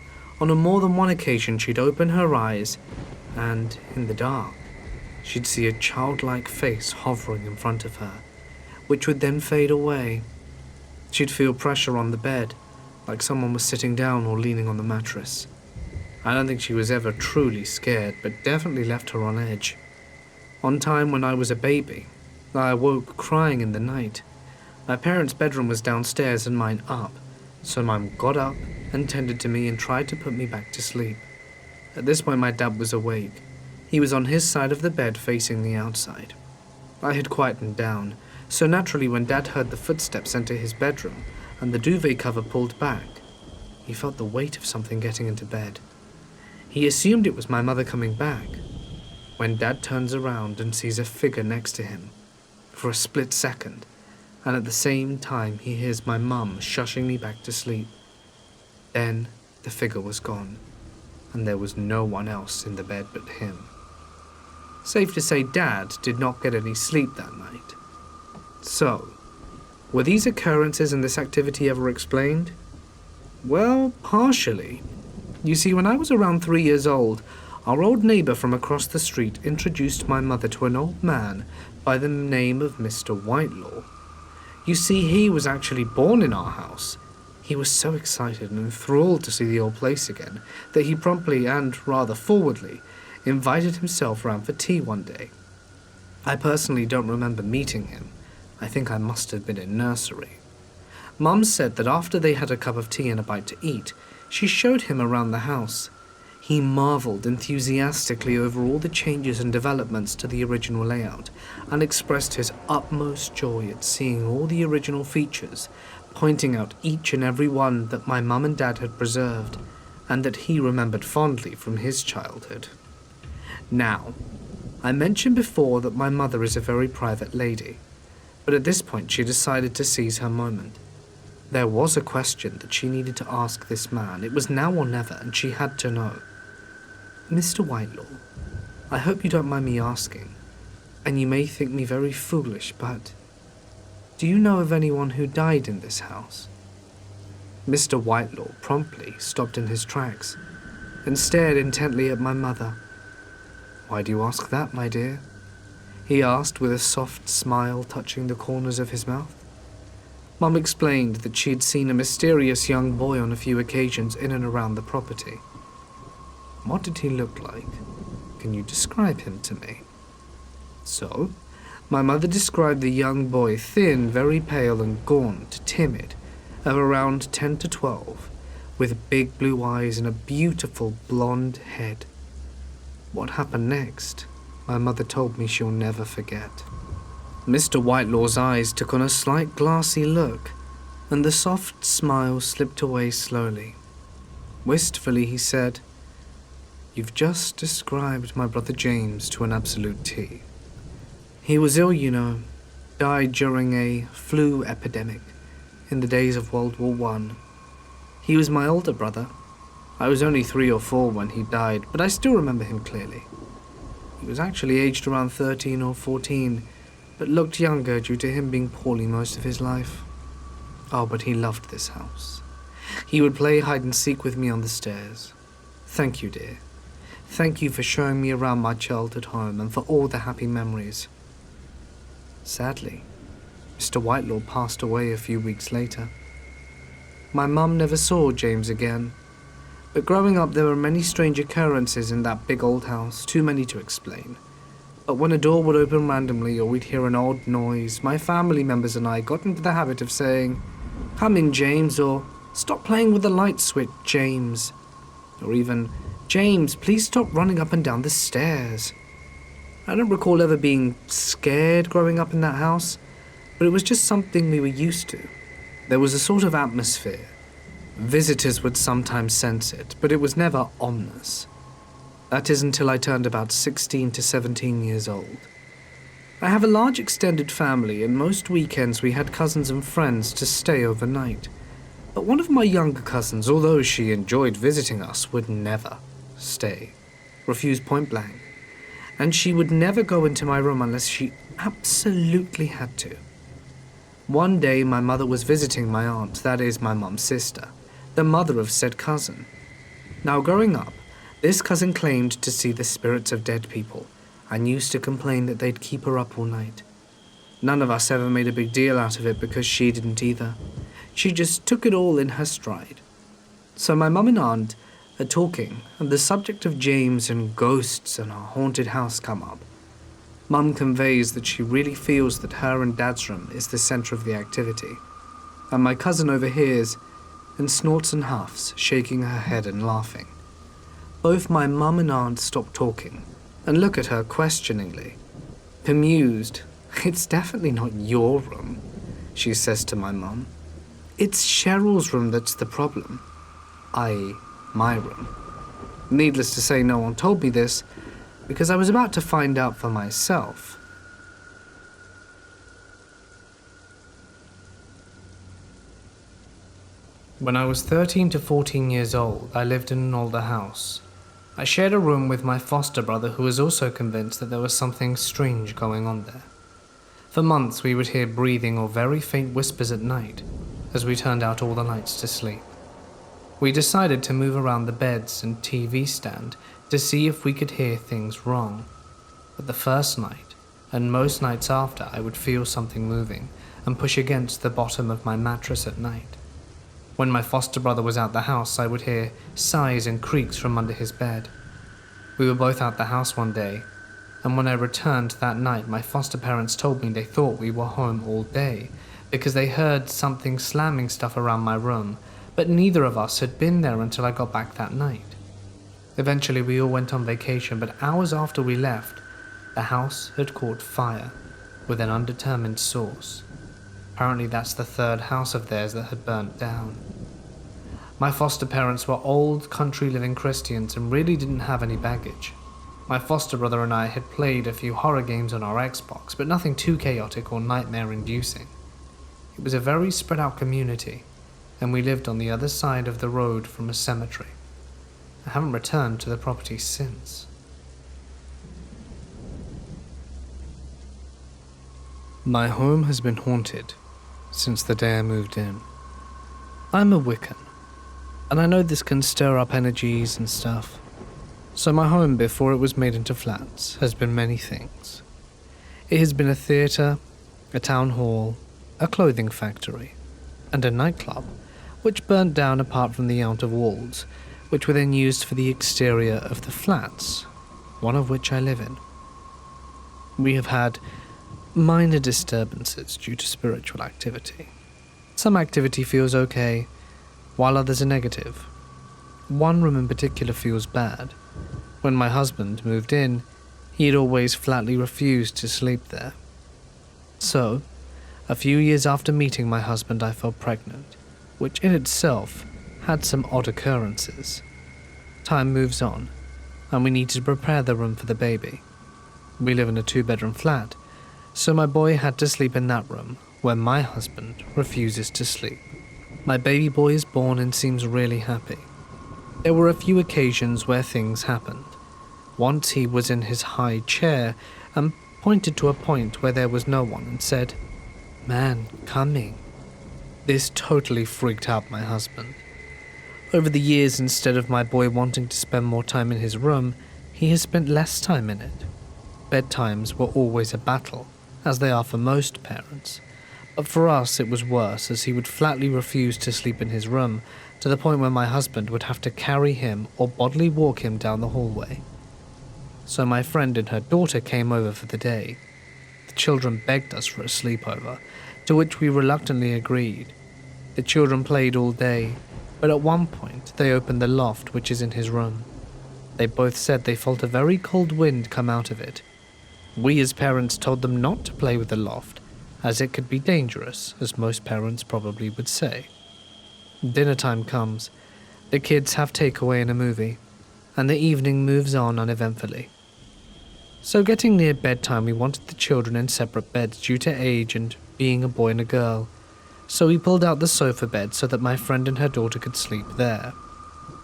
On more than one occasion, she'd open her eyes, and in the dark, she'd see a childlike face hovering in front of her, which would then fade away. She'd feel pressure on the bed, like someone was sitting down or leaning on the mattress. I don't think she was ever truly scared, but definitely left her on edge. One time when I was a baby, I awoke crying in the night. My parents' bedroom was downstairs and mine up, so Mum got up and tended to me and tried to put me back to sleep. At this point my dad was awake. He was on his side of the bed facing the outside. I had quietened down, so naturally when Dad heard the footsteps enter his bedroom and the duvet cover pulled back, he felt the weight of something getting into bed. He assumed it was my mother coming back, when Dad turns around and sees a figure next to him for a split second, and at the same time he hears my mum shushing me back to sleep. Then the figure was gone, and there was no one else in the bed but him. Safe to say Dad did not get any sleep that night. So, were these occurrences and this activity ever explained? Well, partially. You see, when I was around 3 years old, our old neighbour from across the street introduced my mother to an old man by the name of Mr. Whitelaw. You see, he was actually born in our house. He was so excited and enthralled to see the old place again that he promptly and rather forwardly invited himself round for tea one day. I personally don't remember meeting him. I think I must have been in nursery. Mum said that after they had a cup of tea and a bite to eat, she showed him around the house. He marvelled enthusiastically over all the changes and developments to the original layout and expressed his utmost joy at seeing all the original features, pointing out each and every one that my mum and dad had preserved and that he remembered fondly from his childhood. Now, I mentioned before that my mother is a very private lady, but at this point she decided to seize her moment. There was a question that she needed to ask this man. It was now or never, and she had to know. Mr. Whitelaw, I hope you don't mind me asking, and you may think me very foolish, but do you know of anyone who died in this house? Mr. Whitelaw promptly stopped in his tracks and stared intently at my mother. Why do you ask that, my dear? He asked with a soft smile touching the corners of his mouth. Mum explained that she had seen a mysterious young boy on a few occasions in and around the property. What did he look like? Can you describe him to me? So, my mother described the young boy thin, very pale and gaunt, timid, of around 10 to 12, with big blue eyes and a beautiful blonde head. What happened next, my mother told me she'll never forget. Mr. Whitelaw's eyes took on a slight glassy look, and the soft smile slipped away slowly. Wistfully he said, "You've just described my brother James to an absolute T. He was ill, you know, died during a flu epidemic in the days of World War I. He was my older brother. I was only 3 or 4 when he died, but I still remember him clearly. He was actually aged around 13 or 14, but looked younger due to him being poorly most of his life. Oh, but he loved this house. He would play hide and seek with me on the stairs. Thank you, dear. Thank you for showing me around my childhood home and for all the happy memories. Sadly, Mr. Whitelaw passed away a few weeks later. My mum never saw James again, but growing up there were many strange occurrences in that big old house, too many to explain. But when a door would open randomly or we'd hear an odd noise, my family members and I got into the habit of saying, "Come in, James," or "Stop playing with the light switch, James." Or even, "James, please stop running up and down the stairs." I don't recall ever being scared growing up in that house, but it was just something we were used to. There was a sort of atmosphere. Visitors would sometimes sense it, but it was never ominous. That is until I turned about 16 to 17 years old. I have a large extended family, and most weekends we had cousins and friends to stay overnight. But one of my younger cousins, although she enjoyed visiting us, would never stay. Refused point blank. And she would never go into my room unless she absolutely had to. One day my mother was visiting my aunt, that is my mum's sister, the mother of said cousin. Now growing up, this cousin claimed to see the spirits of dead people and used to complain that they'd keep her up all night. None of us ever made a big deal out of it because she didn't either. She just took it all in her stride. So my mum and aunt are talking, and the subject of James and ghosts and our haunted house come up. Mum conveys that she really feels that her and Dad's room is the centre of the activity, and my cousin overhears and snorts and huffs, shaking her head and laughing. Both my mum and aunt stop talking and look at her questioningly. Bemused, "It's definitely not your room," she says to my mum. "It's Cheryl's room that's the problem," i.e. my room. Needless to say, no one told me this, because I was about to find out for myself. When I was 13 to 14 years old, I lived in an older house. I shared a room with my foster brother, who was also convinced that there was something strange going on there. For months we would hear breathing or very faint whispers at night, as we turned out all the lights to sleep. We decided to move around the beds and TV stand to see if we could hear things wrong. But the first night, and most nights after, I would feel something moving and push against the bottom of my mattress at night. When my foster brother was out the house, I would hear sighs and creaks from under his bed. We were both out the house one day, and when I returned that night, my foster parents told me they thought we were home all day because they heard something slamming stuff around my room, but neither of us had been there until I got back that night. Eventually we all went on vacation, but hours after we left, the house had caught fire with an undetermined source. Apparently that's the third house of theirs that had burnt down. My foster parents were old country-living Christians and really didn't have any baggage. My foster brother and I had played a few horror games on our Xbox, but nothing too chaotic or nightmare-inducing. It was a very spread-out community, and we lived on the other side of the road from a cemetery. I haven't returned to the property since. My home has been haunted since the day I moved in. I'm a Wiccan, and I know this can stir up energies and stuff. So my home, before it was made into flats, has been many things. It has been a theatre, a town hall, a clothing factory, and a nightclub, which burnt down apart from the outer walls, which were then used for the exterior of the flats, one of which I live in. We have had minor disturbances due to spiritual activity. Some activity feels okay, while others are negative. One room in particular feels bad. When my husband moved in, he had always flatly refused to sleep there. So, a few years after meeting my husband, I fell pregnant, which in itself had some odd occurrences. Time moves on, and we need to prepare the room for the baby. We live in a 2-bedroom flat, so my boy had to sleep in that room, where my husband refuses to sleep. My baby boy is born and seems really happy. There were a few occasions where things happened. Once he was in his high chair and pointed to a point where there was no one and said, "Man, coming." This totally freaked out my husband. Over the years, instead of my boy wanting to spend more time in his room, he has spent less time in it. Bedtimes were always a battle, as they are for most parents. But for us it was worse, as he would flatly refuse to sleep in his room, to the point where my husband would have to carry him or bodily walk him down the hallway. So my friend and her daughter came over for the day. The children begged us for a sleepover, to which we reluctantly agreed. The children played all day, but at one point they opened the loft, which is in his room. They both said they felt a very cold wind come out of it. We as parents told them not to play with the loft, as it could be dangerous, as most parents probably would say. Dinner time comes, the kids have takeaway and a movie, and the evening moves on uneventfully. So getting near bedtime, we wanted the children in separate beds due to age and being a boy and a girl. So we pulled out the sofa bed so that my friend and her daughter could sleep there.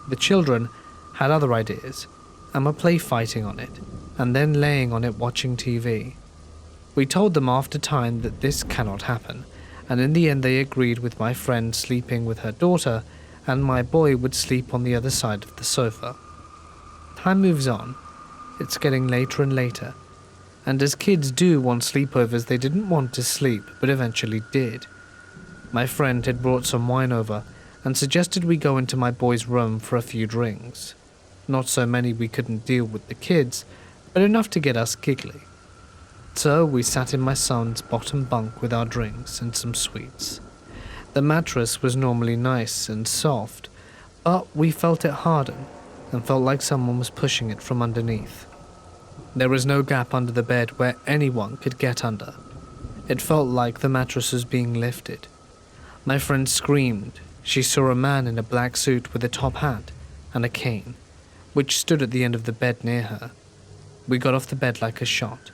The children had other ideas and were play fighting on it, and then laying on it watching TV. We told them after time that this cannot happen, and in the end they agreed with my friend sleeping with her daughter, and my boy would sleep on the other side of the sofa. Time moves on. It's getting later and later, and as kids do on sleepovers, they didn't want to sleep, but eventually did. My friend had brought some wine over and suggested we go into my boy's room for a few drinks. Not so many we couldn't deal with the kids, but enough to get us giggly. So we sat in my son's bottom bunk with our drinks and some sweets. The mattress was normally nice and soft, but we felt it harden and felt like someone was pushing it from underneath. There was no gap under the bed where anyone could get under. It felt like the mattress was being lifted. My friend screamed. She saw a man in a black suit with a top hat and a cane, which stood at the end of the bed near her. We got off the bed like a shot.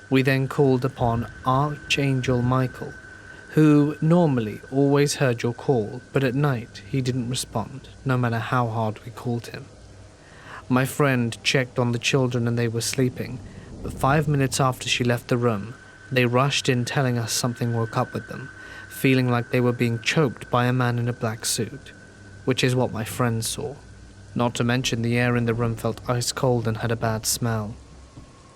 We then called upon Archangel Michael, who normally always heard your call, but at night he didn't respond, no matter how hard we called him. My friend checked on the children and they were sleeping, but 5 minutes after she left the room, they rushed in telling us something woke up with them, feeling like they were being choked by a man in a black suit, which is what my friend saw. Not to mention the air in the room felt ice cold and had a bad smell.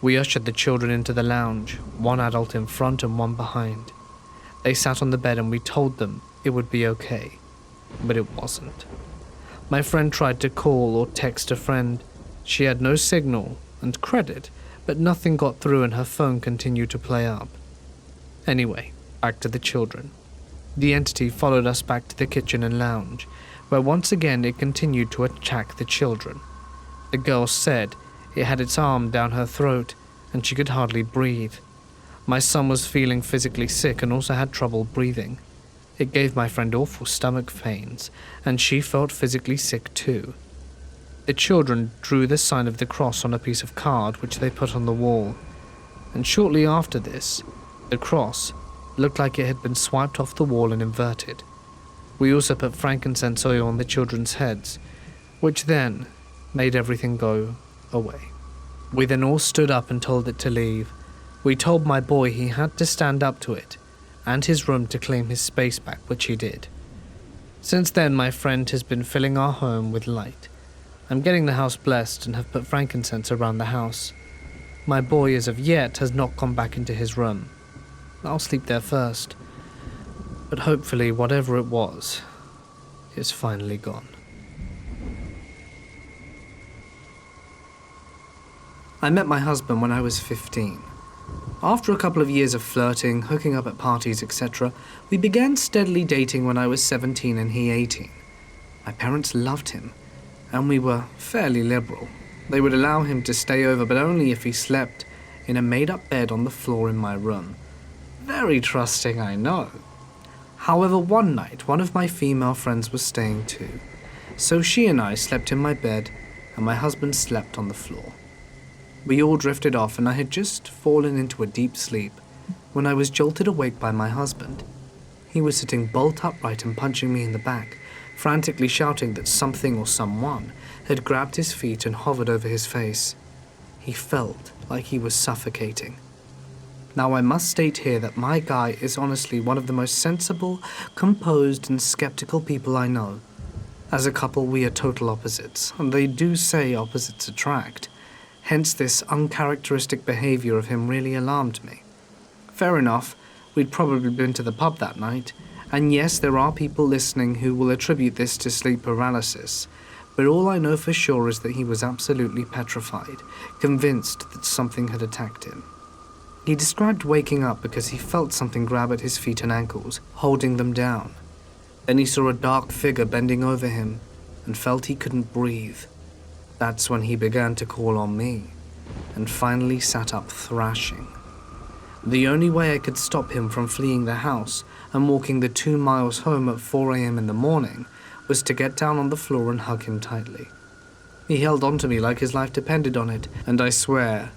We ushered the children into the lounge, one adult in front and one behind. They sat on the bed and we told them it would be okay, but it wasn't. My friend tried to call or text a friend. She had no signal and credit, but nothing got through and her phone continued to play up. Anyway, back to the children. The entity followed us back to the kitchen and lounge, where once again it continued to attack the children. The girl said it had its arm down her throat and she could hardly breathe. My son was feeling physically sick and also had trouble breathing. It gave my friend awful stomach pains, and she felt physically sick too. The children drew the sign of the cross on a piece of card which they put on the wall, and shortly after this, the cross looked like it had been swiped off the wall and inverted. We also put frankincense oil on the children's heads, which then made everything go away. We then all stood up and told it to leave. We told my boy he had to stand up to it, and his room to claim his space back, which he did. Since then, my friend has been filling our home with light. I'm getting the house blessed and have put frankincense around the house. My boy, as of yet, has not gone back into his room. I'll sleep there first. But hopefully, whatever it was, is finally gone. I met my husband when I was 15. After a couple of years of flirting, hooking up at parties, etc., we began steadily dating when I was 17 and he 18. My parents loved him, and we were fairly liberal. They would allow him to stay over, but only if he slept in a made-up bed on the floor in my room. Very trusting, I know. However, one night, one of my female friends was staying too, so she and I slept in my bed, and my husband slept on the floor. We all drifted off, and I had just fallen into a deep sleep when I was jolted awake by my husband. He was sitting bolt upright and punching me in the back, frantically shouting that something or someone had grabbed his feet and hovered over his face. He felt like he was suffocating. Now, I must state here that my guy is honestly one of the most sensible, composed, and skeptical people I know. As a couple, we are total opposites, and they do say opposites attract. Hence, this uncharacteristic behavior of him really alarmed me. Fair enough, we'd probably been to the pub that night, and yes, there are people listening who will attribute this to sleep paralysis, but all I know for sure is that he was absolutely petrified, convinced that something had attacked him. He described waking up because he felt something grab at his feet and ankles, holding them down. Then he saw a dark figure bending over him and felt he couldn't breathe. That's when he began to call on me, and finally sat up thrashing. The only way I could stop him from fleeing the house and walking the 2 miles home at 4 a.m. in the morning was to get down on the floor and hug him tightly. He held on to me like his life depended on it, and I swear,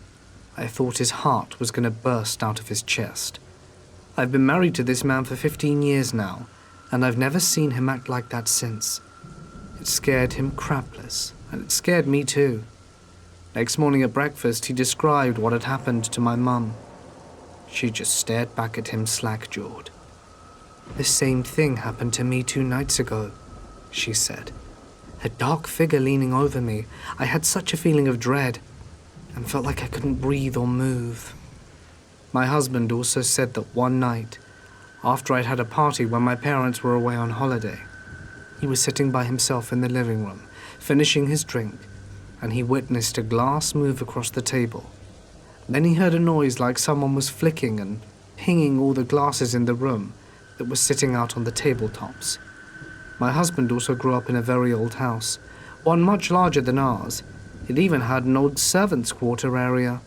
I thought his heart was going to burst out of his chest. I've been married to this man for 15 years now, and I've never seen him act like that since. It scared him crapless, and it scared me too. Next morning at breakfast, he described what had happened to my mum. She just stared back at him slack-jawed. "The same thing happened to me 2 nights ago," she said. "A dark figure leaning over me. I had such a feeling of dread, and felt like I couldn't breathe or move." My husband also said that one night, after I'd had a party when my parents were away on holiday, he was sitting by himself in the living room, finishing his drink, and he witnessed a glass move across the table. Then he heard a noise like someone was flicking and pinging all the glasses in the room that were sitting out on the tabletops. My husband also grew up in a very old house, one much larger than ours. It even had an old servants' quarter area,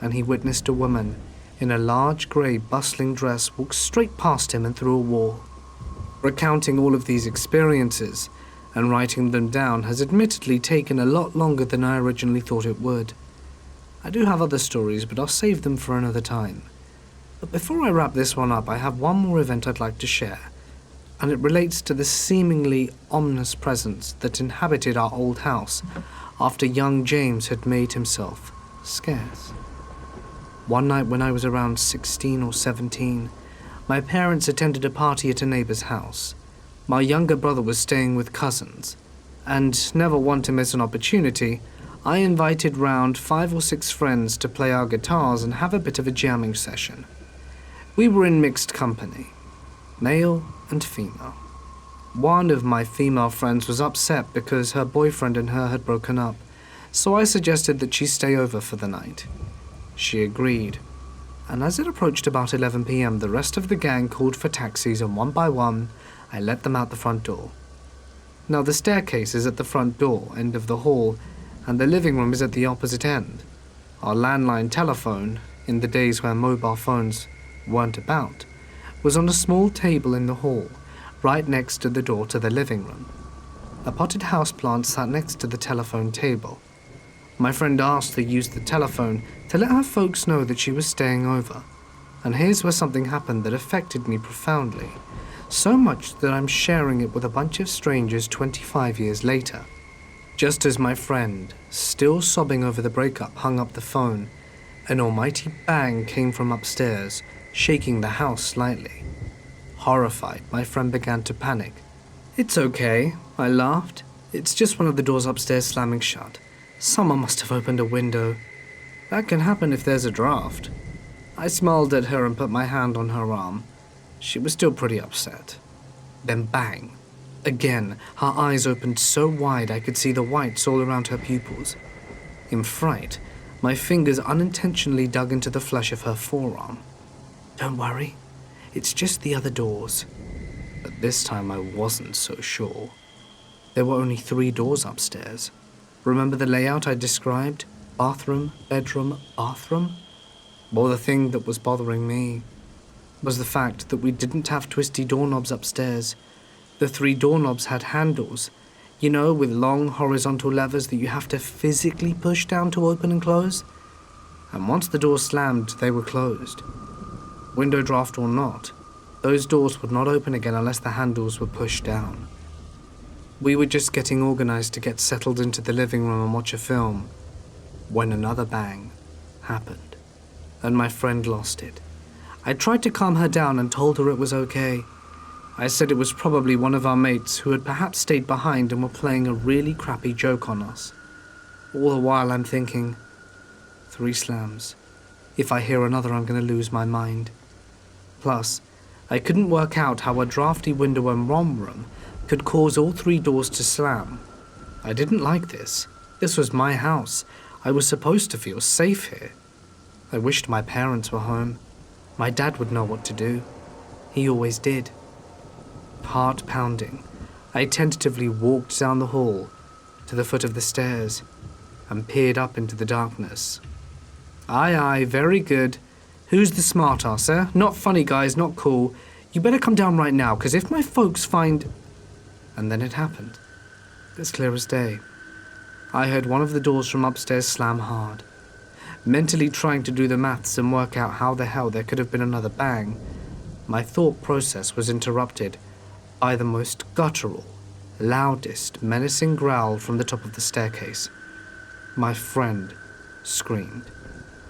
and he witnessed a woman in a large grey bustling dress walk straight past him and through a wall. Recounting all of these experiences and writing them down has admittedly taken a lot longer than I originally thought it would. I do have other stories, but I'll save them for another time. But before I wrap this one up, I have one more event I'd like to share, and it relates to the seemingly ominous presence that inhabited our old house after young James had made himself scarce. One night when I was around 16 or 17, my parents attended a party at a neighbor's house. My younger brother was staying with cousins, and never one to miss an opportunity, I invited round 5 or 6 friends to play our guitars and have a bit of a jamming session. We were in mixed company, male and female. One of my female friends was upset because her boyfriend and her had broken up, so I suggested that she stay over for the night. She agreed, and as it approached about 11 p.m, the rest of the gang called for taxis, and one by one, I let them out the front door. Now, the staircase is at the front door, end of the hall, and the living room is at the opposite end. Our landline telephone, in the days when mobile phones weren't about, was on a small table in the hall, right next to the door to the living room. A potted houseplant sat next to the telephone table. My friend asked to use the telephone to let her folks know that she was staying over, and here's where something happened that affected me profoundly, so much that I'm sharing it with a bunch of strangers 25 years later. Just as my friend, still sobbing over the breakup, hung up the phone, an almighty bang came from upstairs, shaking the house slightly. Horrified, my friend began to panic. "It's okay," I laughed. "It's just one of the doors upstairs slamming shut. Someone must have opened a window. That can happen if there's a draft." I smiled at her and put my hand on her arm. She was still pretty upset. Then bang. Again, her eyes opened so wide I could see the whites all around her pupils. In fright, my fingers unintentionally dug into the flesh of her forearm. "Don't worry, it's just the other doors." But this time I wasn't so sure. There were only 3 doors upstairs. Remember the layout I described? Bathroom, bedroom, bathroom? Well, the thing that was bothering me was the fact that we didn't have twisty doorknobs upstairs. The 3 doorknobs had handles, with long horizontal levers that you have to physically push down to open and close. And once the doors slammed, they were closed. Window draft or not, those doors would not open again unless the handles were pushed down. We were just getting organized to get settled into the living room and watch a film, when another bang happened, and my friend lost it. I tried to calm her down and told her it was okay. I said it was probably one of our mates who had perhaps stayed behind and were playing a really crappy joke on us. All the while I'm thinking, 3 slams. If I hear another, I'm going to lose my mind. Plus, I couldn't work out how a drafty window and ROM room could cause all 3 doors to slam. I didn't like this. This was my house. I was supposed to feel safe here. I wished my parents were home. My dad would know what to do. He always did. Heart pounding, I tentatively walked down the hall to the foot of the stairs and peered up into the darkness. Aye, very good. Who's the smart ass, eh? Not funny, guys, not cool. You better come down right now, because if my folks find... And then it happened. As clear as day. I heard one of the doors from upstairs slam hard. Mentally trying to do the maths and work out how the hell there could have been another bang, my thought process was interrupted by the most guttural, loudest, menacing growl from the top of the staircase. My friend screamed.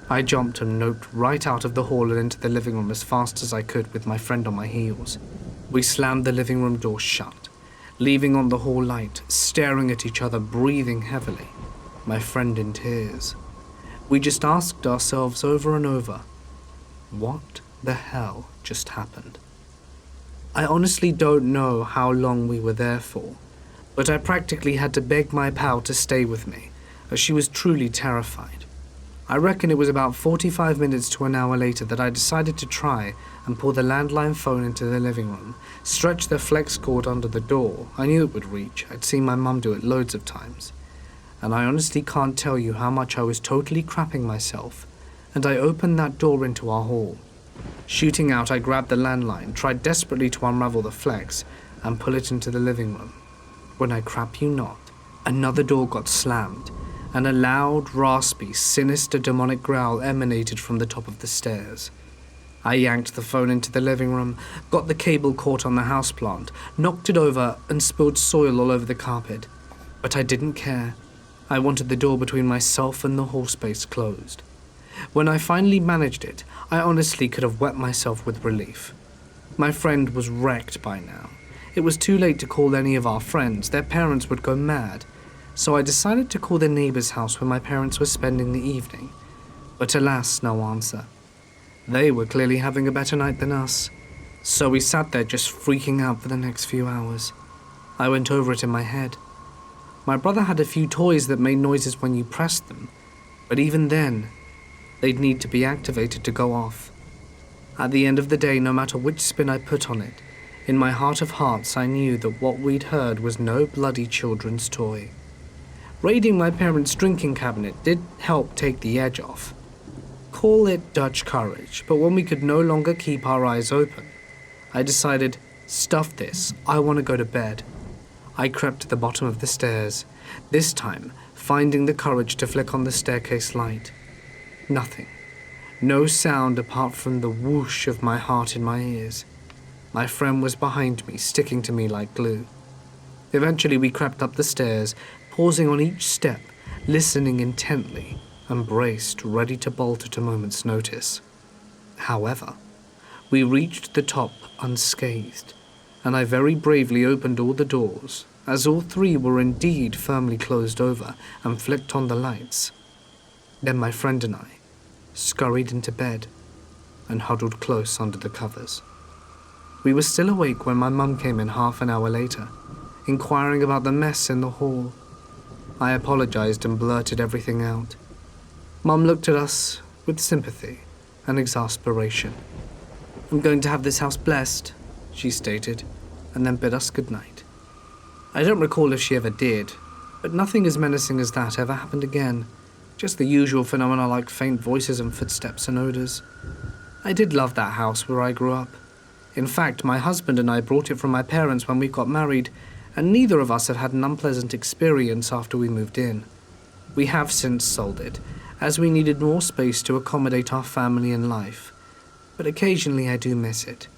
I jumped and noped right out of the hall and into the living room as fast as I could with my friend on my heels. We slammed the living room door shut, leaving on the hall light, staring at each other, breathing heavily, my friend in tears. We just asked ourselves over and over, what the hell just happened? I honestly don't know how long we were there for, but I practically had to beg my pal to stay with me, as she was truly terrified. I reckon it was about 45 minutes to an hour later that I decided to try and pull the landline phone into the living room, stretch the flex cord under the door. I knew it would reach. I'd seen my mum do it loads of times. And I honestly can't tell you how much I was totally crapping myself, and I opened that door into our hall. Shooting out, I grabbed the landline, tried desperately to unravel the flex, and pull it into the living room. When I crap you not, another door got slammed, and a loud, raspy, sinister demonic growl emanated from the top of the stairs. I yanked the phone into the living room, got the cable caught on the houseplant, knocked it over, and spilled soil all over the carpet. But I didn't care. I wanted the door between myself and the hall space closed. When I finally managed it, I honestly could have wept myself with relief. My friend was wrecked by now. It was too late to call any of our friends. Their parents would go mad. So I decided to call the neighbor's house where my parents were spending the evening. But alas, no answer. They were clearly having a better night than us. So we sat there just freaking out for the next few hours. I went over it in my head. My brother had a few toys that made noises when you pressed them, but even then, they'd need to be activated to go off. At the end of the day, no matter which spin I put on it, in my heart of hearts I knew that what we'd heard was no bloody children's toy. Raiding my parents' drinking cabinet did help take the edge off. Call it Dutch courage, but when we could no longer keep our eyes open, I decided, stuff this, I want to go to bed. I crept to the bottom of the stairs, this time finding the courage to flick on the staircase light. Nothing. No sound apart from the whoosh of my heart in my ears. My friend was behind me, sticking to me like glue. Eventually we crept up the stairs, pausing on each step, listening intently, and braced, ready to bolt at a moment's notice. However, we reached the top unscathed, and I very bravely opened all the doors, as all 3 were indeed firmly closed over, and flicked on the lights. Then my friend and I scurried into bed and huddled close under the covers. We were still awake when my mum came in half an hour later, inquiring about the mess in the hall. I apologized and blurted everything out. Mum looked at us with sympathy and exasperation. "I'm going to have this house blessed," she stated, and then bid us goodnight. I don't recall if she ever did, but nothing as menacing as that ever happened again. Just the usual phenomena like faint voices and footsteps and odors. I did love that house where I grew up. In fact, my husband and I brought it from my parents when we got married, and neither of us have had an unpleasant experience after we moved in. We have since sold it, as we needed more space to accommodate our family and life, but occasionally I do miss it.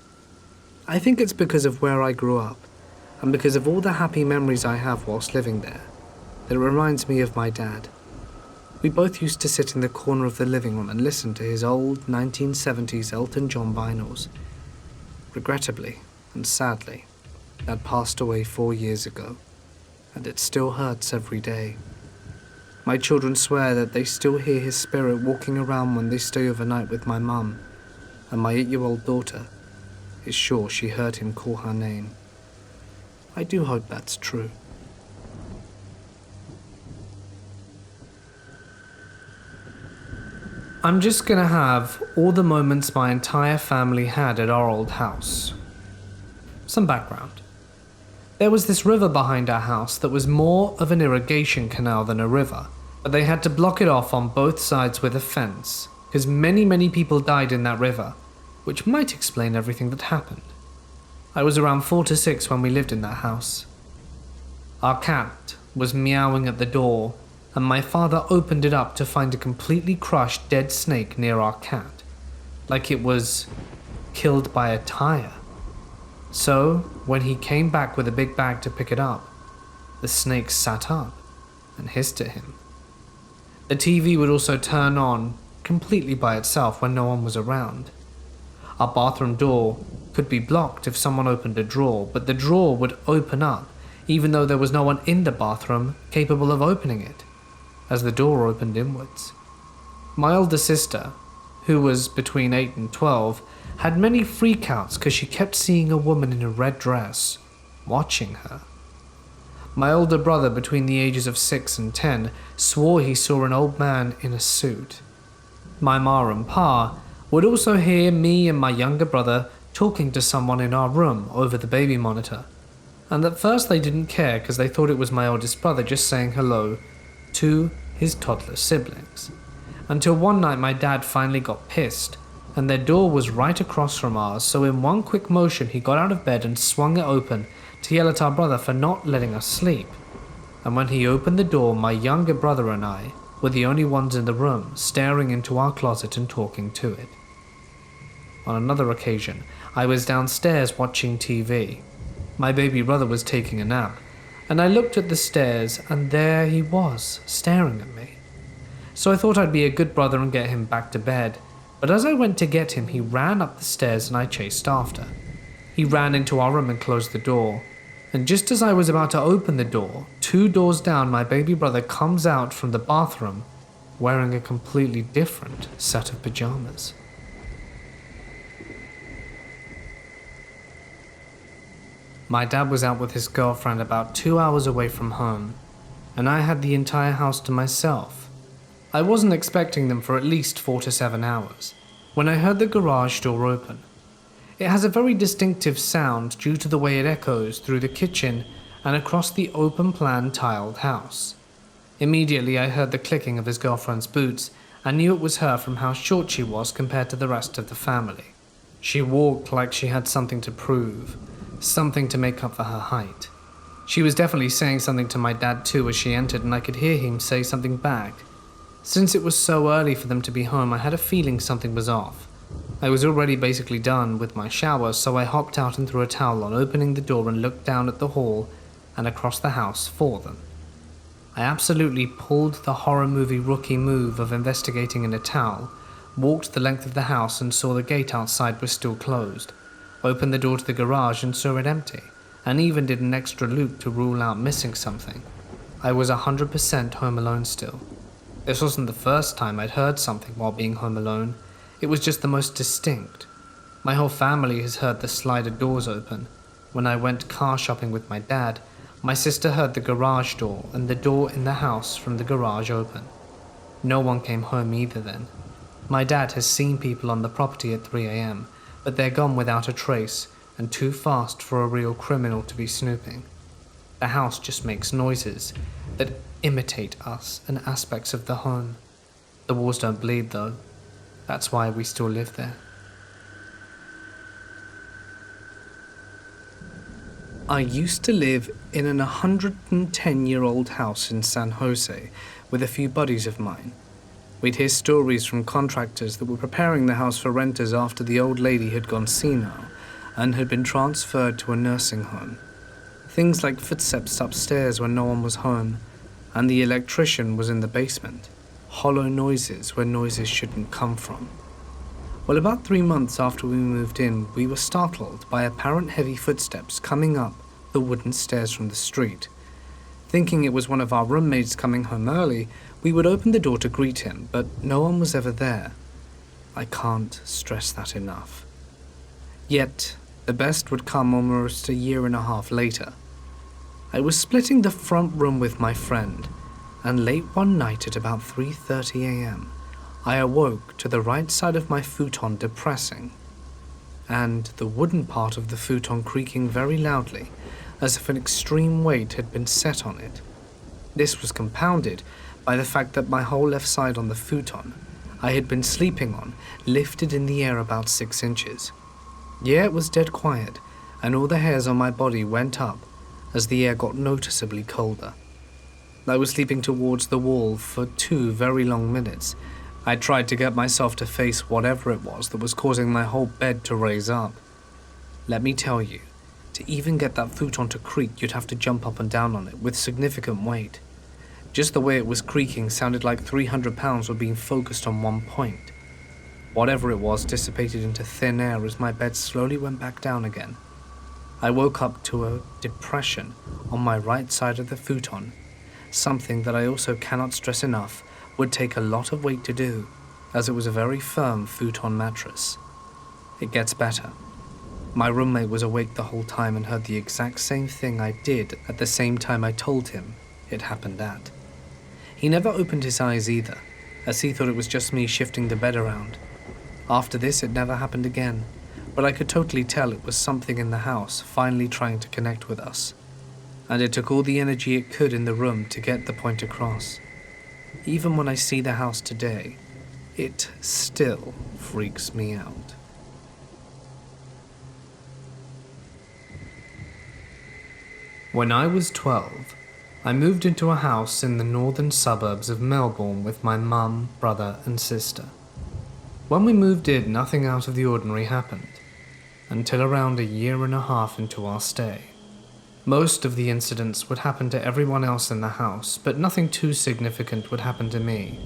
I think it's because of where I grew up, and because of all the happy memories I have whilst living there, that it reminds me of my dad. We both used to sit in the corner of the living room and listen to his old 1970s Elton John vinyls. Regrettably and sadly, Dad passed away 4 years ago, and it still hurts every day. My children swear that they still hear his spirit walking around when they stay overnight with my mum, and my 8-year-old daughter is sure she heard him call her name. I do hope that's true. I'm just gonna have all the moments my entire family had at our old house. Some background. There was this river behind our house that was more of an irrigation canal than a river, but they had to block it off on both sides with a fence, because many people died in that river, which might explain everything that happened. I was around 4 to 6 when we lived in that house. Our cat was meowing at the door, and my father opened it up to find a completely crushed dead snake near our cat, like it was killed by a tire. So, when he came back with a big bag to pick it up, the snake sat up and hissed at him. The TV would also turn on completely by itself when no one was around. Our bathroom door could be blocked if someone opened a drawer, but the drawer would open up even though there was no one in the bathroom capable of opening it, as the door opened inwards. My older sister, who was between 8 and 12, had many freakouts because she kept seeing a woman in a red dress, watching her. My older brother, between the ages of 6 and 10, swore he saw an old man in a suit. My ma and pa would also hear me and my younger brother talking to someone in our room over the baby monitor, and at first they didn't care because they thought it was my oldest brother just saying hello to his toddler siblings, until one night my dad finally got pissed, and their door was right across from ours, so in one quick motion he got out of bed and swung it open to yell at our brother for not letting us sleep. And when he opened the door, my younger brother and I were the only ones in the room, staring into our closet and talking to it. On another occasion, I was downstairs watching TV. My baby brother was taking a nap, and I looked at the stairs, and there he was, staring at me. So I thought I'd be a good brother and get him back to bed, but as I went to get him, he ran up the stairs and I chased after. He ran into our room and closed the door, and just as I was about to open the door, 2 doors down, my baby brother comes out from the bathroom wearing a completely different set of pajamas. My dad was out with his girlfriend about 2 hours away from home, and I had the entire house to myself. I wasn't expecting them for at least 4 to 7 hours, when I heard the garage door open. It has a very distinctive sound due to the way it echoes through the kitchen and across the open-plan tiled house. Immediately I heard the clicking of his girlfriend's boots and knew it was her from how short she was compared to the rest of the family. She walked like she had something to prove, something to make up for her height. She was definitely saying something to my dad too as she entered, and I could hear him say something back. Since it was so early for them to be home, I had a feeling something was off. I was already basically done with my shower, so I hopped out and threw a towel on, opening the door and looked down at the hall and across the house for them. I absolutely pulled the horror movie rookie move of investigating in a towel, walked the length of the house and saw the gate outside was still closed, opened the door to the garage and saw it empty, and even did an extra loop to rule out missing something. I was 100% home alone still. This wasn't the first time I'd heard something while being home alone. It was just the most distinct. My whole family has heard the slider doors open. When I went car shopping with my dad, my sister heard the garage door and the door in the house from the garage open. No one came home either then. My dad has seen people on the property at 3 a.m, but they're gone without a trace and too fast for a real criminal to be snooping. The house just makes noises that imitate us and aspects of the home. The walls don't bleed though. That's why we still live there. I used to live in an 110-year-old house in San Jose with a few buddies of mine. We'd hear stories from contractors that were preparing the house for renters after the old lady had gone senile and had been transferred to a nursing home. Things like footsteps upstairs when no one was home, and the electrician was in the basement. hollow noises where noises shouldn't come from. Well, about 3 months after we moved in, we were startled by apparent heavy footsteps coming up the wooden stairs from the street. Thinking it was one of our roommates coming home early, we would open the door to greet him, but no one was ever there. I can't stress that enough. Yet, the best would come almost a year and a half later. I was splitting the front room with my friend, and late one night at about 3:30 a.m., I awoke to the right side of my futon depressing, and the wooden part of the futon creaking very loudly, as if an extreme weight had been set on it. This was compounded by the fact that my whole left side on the futon I had been sleeping on lifted in the air about 6 inches. Yeah, it was dead quiet, and all the hairs on my body went up as the air got noticeably colder. I was sleeping towards the wall for 2 very long minutes. I tried to get myself to face whatever it was that was causing my whole bed to raise up. Let me tell you, to even get that futon to creak, you'd have to jump up and down on it with significant weight. Just the way it was creaking sounded like 300 pounds were being focused on one point. Whatever it was dissipated into thin air as my bed slowly went back down again. I woke up to a depression on my right side of the futon, something that I also cannot stress enough would take a lot of weight to do, as it was a very firm futon mattress. It gets better. My roommate was awake the whole time and heard the exact same thing I did at the same time I told him it happened at. He never opened his eyes either, as he thought it was just me shifting the bed around. After this, it never happened again, but I could totally tell it was something in the house finally trying to connect with us, and it took all the energy it could in the room to get the point across. Even when I see the house today, it still freaks me out. When I was 12, I moved into a house in the northern suburbs of Melbourne with my mum, brother and sister. When we moved in, nothing out of the ordinary happened, until around a year and a half into our stay. Most of the incidents would happen to everyone else in the house, but nothing too significant would happen to me.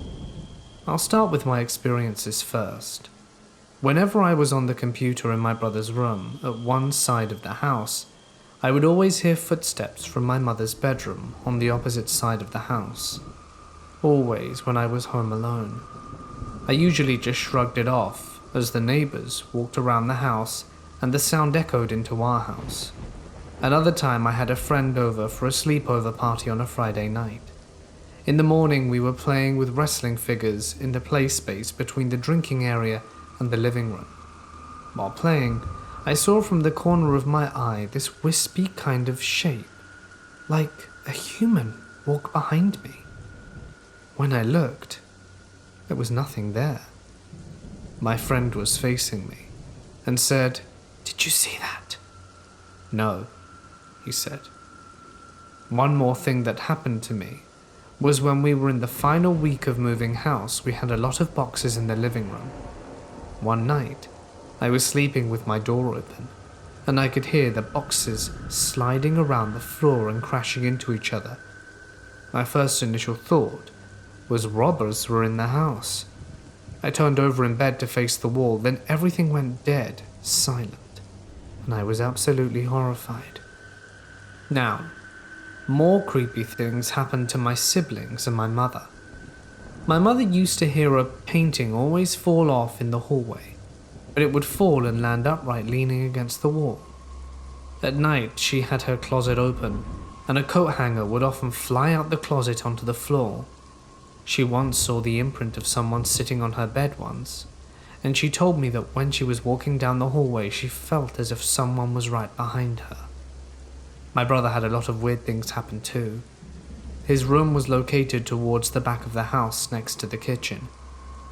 I'll start with my experiences first. Whenever I was on the computer in my brother's room at one side of the house, I would always hear footsteps from my mother's bedroom on the opposite side of the house. Always when I was home alone. I usually just shrugged it off as the neighbors walked around the house and the sound echoed into our house. Another time I had a friend over for a sleepover party on a Friday night. In the morning we were playing with wrestling figures in the play space between the drinking area and the living room. While playing, I saw from the corner of my eye this wispy kind of shape, like a human, walk behind me. When I looked, there was nothing there. My friend was facing me and said, "Did you see that?" "No," he said. One more thing that happened to me was when we were in the final week of moving house, we had a lot of boxes in the living room. One night, I was sleeping with my door open, and I could hear the boxes sliding around the floor and crashing into each other. My first initial thought was robbers were in the house. I turned over in bed to face the wall, then everything went dead silent, and I was absolutely horrified. Now, more creepy things happened to my siblings and my mother. My mother used to hear a painting always fall off in the hallway, but it would fall and land upright leaning against the wall. At night, she had her closet open, and a coat hanger would often fly out the closet onto the floor. She once saw the imprint of someone sitting on her bed once, and she told me that when she was walking down the hallway, she felt as if someone was right behind her. My brother had a lot of weird things happen too. His room was located towards the back of the house next to the kitchen.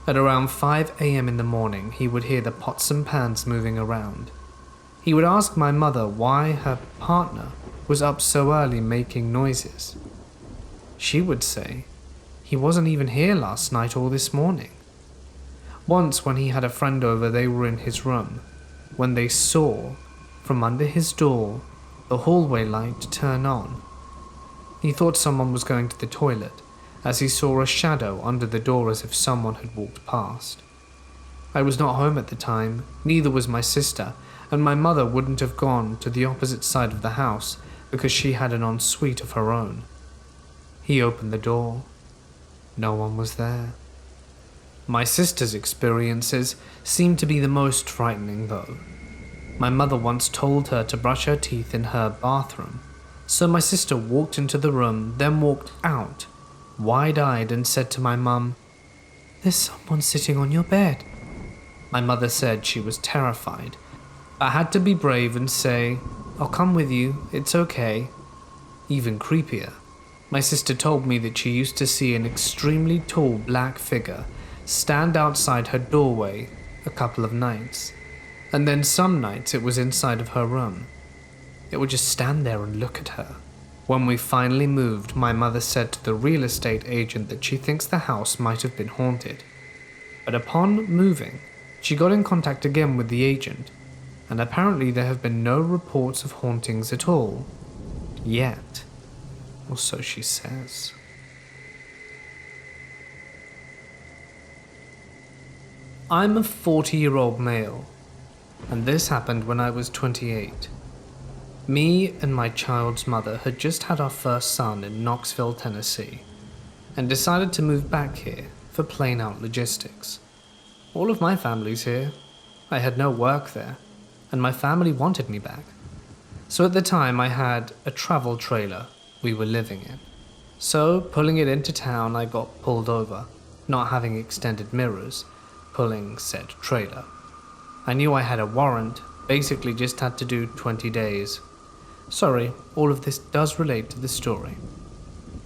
At around 5 a.m. in the morning, he would hear the pots and pans moving around. He would ask my mother why her partner was up so early making noises. She would say, "He wasn't even here last night or this morning." Once when he had a friend over, they were in his room, when they saw, from under his door, the hallway light turn on. He thought someone was going to the toilet, as he saw a shadow under the door as if someone had walked past. I was not home at the time, neither was my sister, and my mother wouldn't have gone to the opposite side of the house because she had an ensuite of her own. He opened the door. No one was there. My sister's experiences seemed to be the most frightening though. My mother once told her to brush her teeth in her bathroom, so my sister walked into the room, then walked out, wide-eyed, and said to my mum, "There's someone sitting on your bed." My mother said she was terrified. I had to be brave and say, "I'll come with you, it's okay." Even creepier, my sister told me that she used to see an extremely tall black figure stand outside her doorway a couple of nights, and then some nights it was inside of her room. It would just stand there and look at her. When we finally moved, my mother said to the real estate agent that she thinks the house might have been haunted. But upon moving, she got in contact again with the agent, and apparently there have been no reports of hauntings at all. Yet. Or so she says. I'm a 40-year-old male, and this happened when I was 28. Me and my child's mother had just had our first son in Knoxville, Tennessee, and decided to move back here for plain out logistics. All of my family's here. I had no work there, and my family wanted me back. So at the time I had a travel trailer we were living in. So pulling it into town, I got pulled over, not having extended mirrors, pulling said trailer. I knew I had a warrant, basically just had to do 20 days. Sorry, all of this does relate to the story.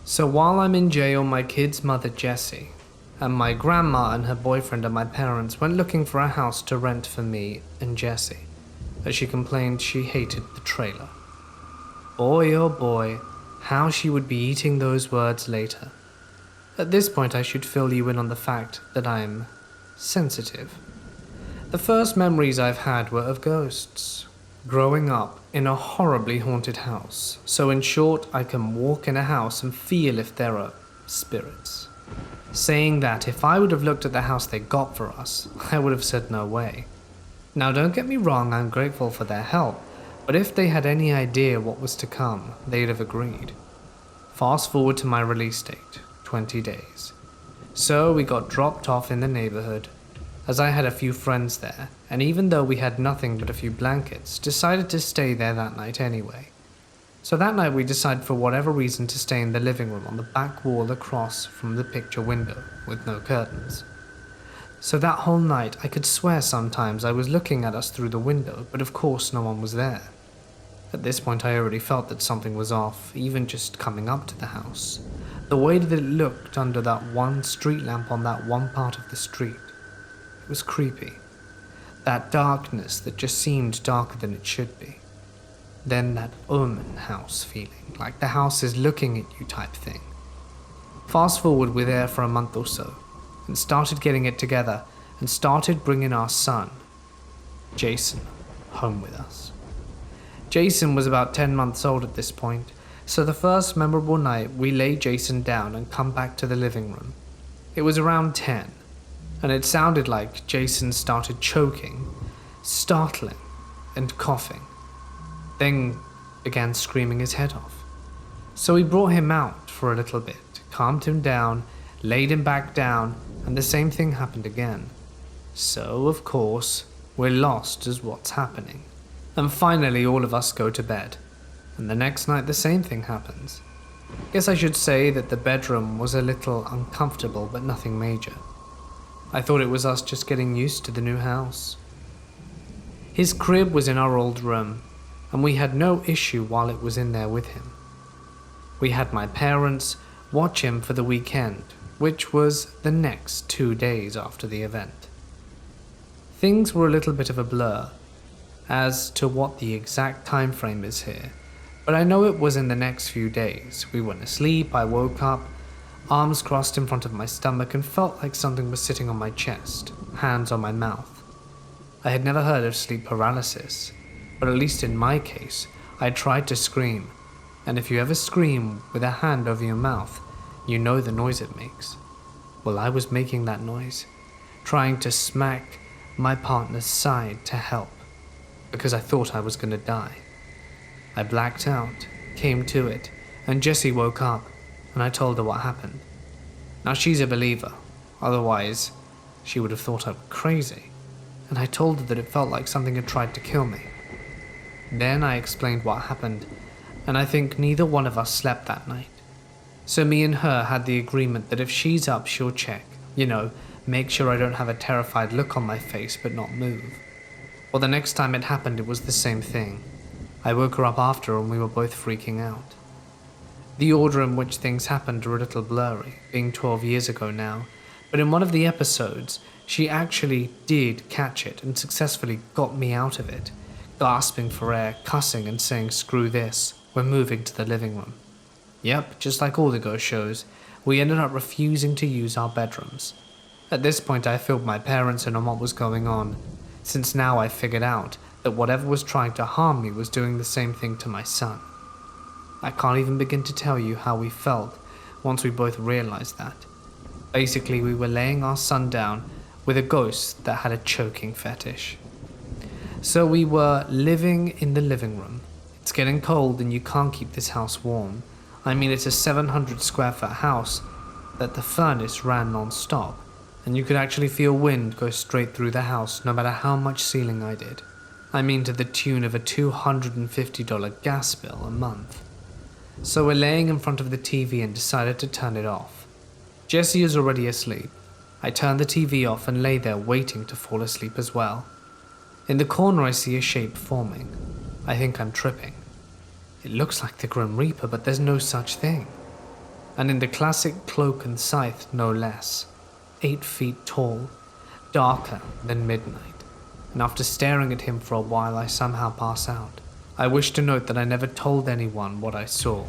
So while I'm in jail, my kid's mother Jessie, and my grandma and her boyfriend and my parents went looking for a house to rent for me and Jessie, as she complained she hated the trailer. Boy oh boy, how she would be eating those words later. At this point I should fill you in on the fact that I'm sensitive. The first memories I've had were of ghosts. Growing up in a horribly haunted house, so in short I can walk in a house and feel if there are spirits. Saying that if I would have looked at the house they got for us, I would have said no way. Now don't get me wrong, I'm grateful for their help, but if they had any idea what was to come, they'd have agreed. Fast forward to my release date, 20 days. So we got dropped off in the neighborhood, as I had a few friends there, and even though we had nothing but a few blankets, decided to stay there that night anyway. So that night we decided for whatever reason to stay in the living room on the back wall across from the picture window, with no curtains. So that whole night I could swear sometimes I was looking at us through the window, but of course no one was there. At this point I already felt that something was off, even just coming up to the house. The way that it looked under that one street lamp on that one part of the street. It was creepy. That darkness that just seemed darker than it should be. Then that omen house feeling, like the house is looking at you type thing. Fast forward, we're there for a month or so, and started getting it together, and started bringing our son, Jason, home with us. Jason was about 10 months old at this point, so the first memorable night we laid Jason down and come back to the living room. It was around 10. And it sounded like Jason started choking, startling, and coughing, then began screaming his head off. So we brought him out for a little bit, calmed him down, laid him back down, and the same thing happened again. So, of course, we're lost as what's happening. And finally all of us go to bed, and the next night the same thing happens. Guess I should say that the bedroom was a little uncomfortable, but nothing major. I thought it was us just getting used to the new house. His crib was in our old room, and we had no issue while it was in there with him. We had my parents watch him for the weekend, which was the next 2 days after the event. Things were a little bit of a blur as to what the exact time frame is here, but I know it was in the next few days. We went to sleep, I woke up, arms crossed in front of my stomach, and felt like something was sitting on my chest, hands on my mouth. I had never heard of sleep paralysis, but at least in my case, I tried to scream, and if you ever scream with a hand over your mouth, You know the noise it makes. Well, I was making that noise, trying to smack my partner's side to help, because I thought I was going to die. I blacked out, came to it, and Jessie woke up, and I told her what happened. Now she's a believer, otherwise she would have thought I was crazy, and I told her that it felt like something had tried to kill me. Then I explained what happened, and I think neither one of us slept that night. So me and her had the agreement that if she's up, she'll check, make sure I don't have a terrified look on my face but not move. Well, the next time it happened, it was the same thing. I woke her up after and we were both freaking out. The order in which things happened are a little blurry, being 12 years ago now, but in one of the episodes, she actually did catch it and successfully got me out of it, gasping for air, cussing and saying, "Screw this, we're moving to the living room." Yep, just like all the ghost shows, we ended up refusing to use our bedrooms. At this point I filled my parents in on what was going on, since now I figured out that whatever was trying to harm me was doing the same thing to my son. I can't even begin to tell you how we felt once we both realized that. Basically, we were laying our son down with a ghost that had a choking fetish. So we were living in the living room. It's getting cold and you can't keep this house warm. I mean, it's a 700 square foot house that the furnace ran non-stop, and you could actually feel wind go straight through the house no matter how much ceiling I did. I mean, to the tune of a $250 gas bill a month. So we're laying in front of the TV and decided to turn it off. Jessie is already asleep. I turned the TV off and lay there waiting to fall asleep as well. In the corner I see a shape forming. I think I'm tripping. It looks like the Grim Reaper, but there's no such thing. And in the classic cloak and scythe, no less. 8 feet tall, darker than midnight. And after staring at him for a while, I somehow pass out. I wish to note that I never told anyone what I saw.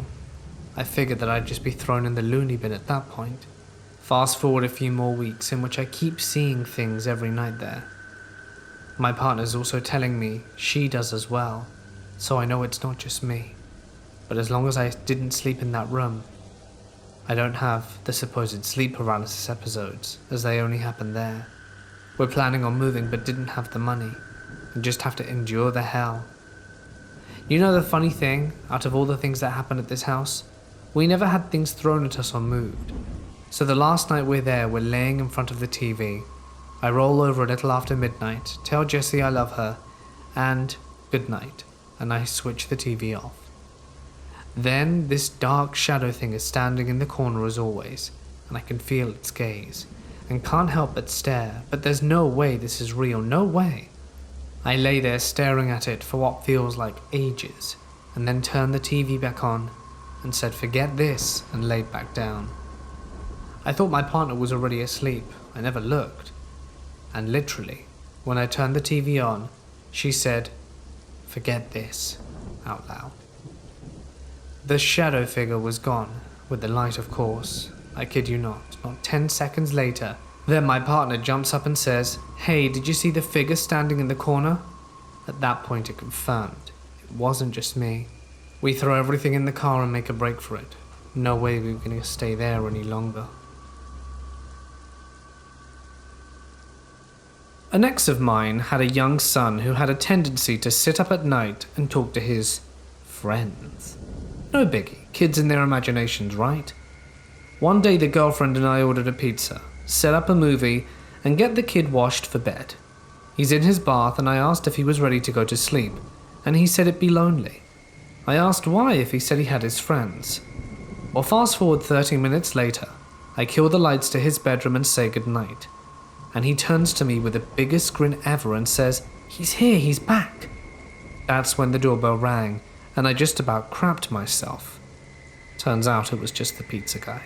I figured that I'd just be thrown in the loony bin at that point. Fast forward a few more weeks in which I keep seeing things every night there. My partner's also telling me she does as well, so I know it's not just me. But as long as I didn't sleep in that room, I don't have the supposed sleep paralysis episodes, as they only happen there. We're planning on moving but didn't have the money, and just have to endure the hell. You know the funny thing, out of all the things that happened at this house, we never had things thrown at us or moved. So the last night we're there, we're laying in front of the TV. I roll over a little after midnight, tell Jessie I love her, and good night, and I switch the TV off. Then this dark shadow thing is standing in the corner as always, and I can feel its gaze, and can't help but stare, but there's no way this is real, no way. I lay there staring at it for what feels like ages, and then turned the TV back on, and said forget this, and laid back down. I thought my partner was already asleep, I never looked, and literally, when I turned the TV on, she said, "Forget this," out loud. The shadow figure was gone, with the light of course. I kid you not 10 seconds later, then my partner jumps up and says, "Hey, did you see the figure standing in the corner?" At that point it confirmed, it wasn't just me. We throw everything in the car and make a break for it. No way we were going to stay there any longer. An ex of mine had a young son who had a tendency to sit up at night and talk to his friends. No biggie, kids in their imaginations, right? One day the girlfriend and I ordered a pizza, set up a movie, and get the kid washed for bed. He's in his bath and I asked if he was ready to go to sleep, and he said it'd be lonely. I asked why if he said he had his friends. Well, fast forward 30 minutes later, I kill the lights to his bedroom and say goodnight. And he turns to me with the biggest grin ever and says, "He's here, he's back." That's when the doorbell rang, and I just about crapped myself. Turns out it was just the pizza guy.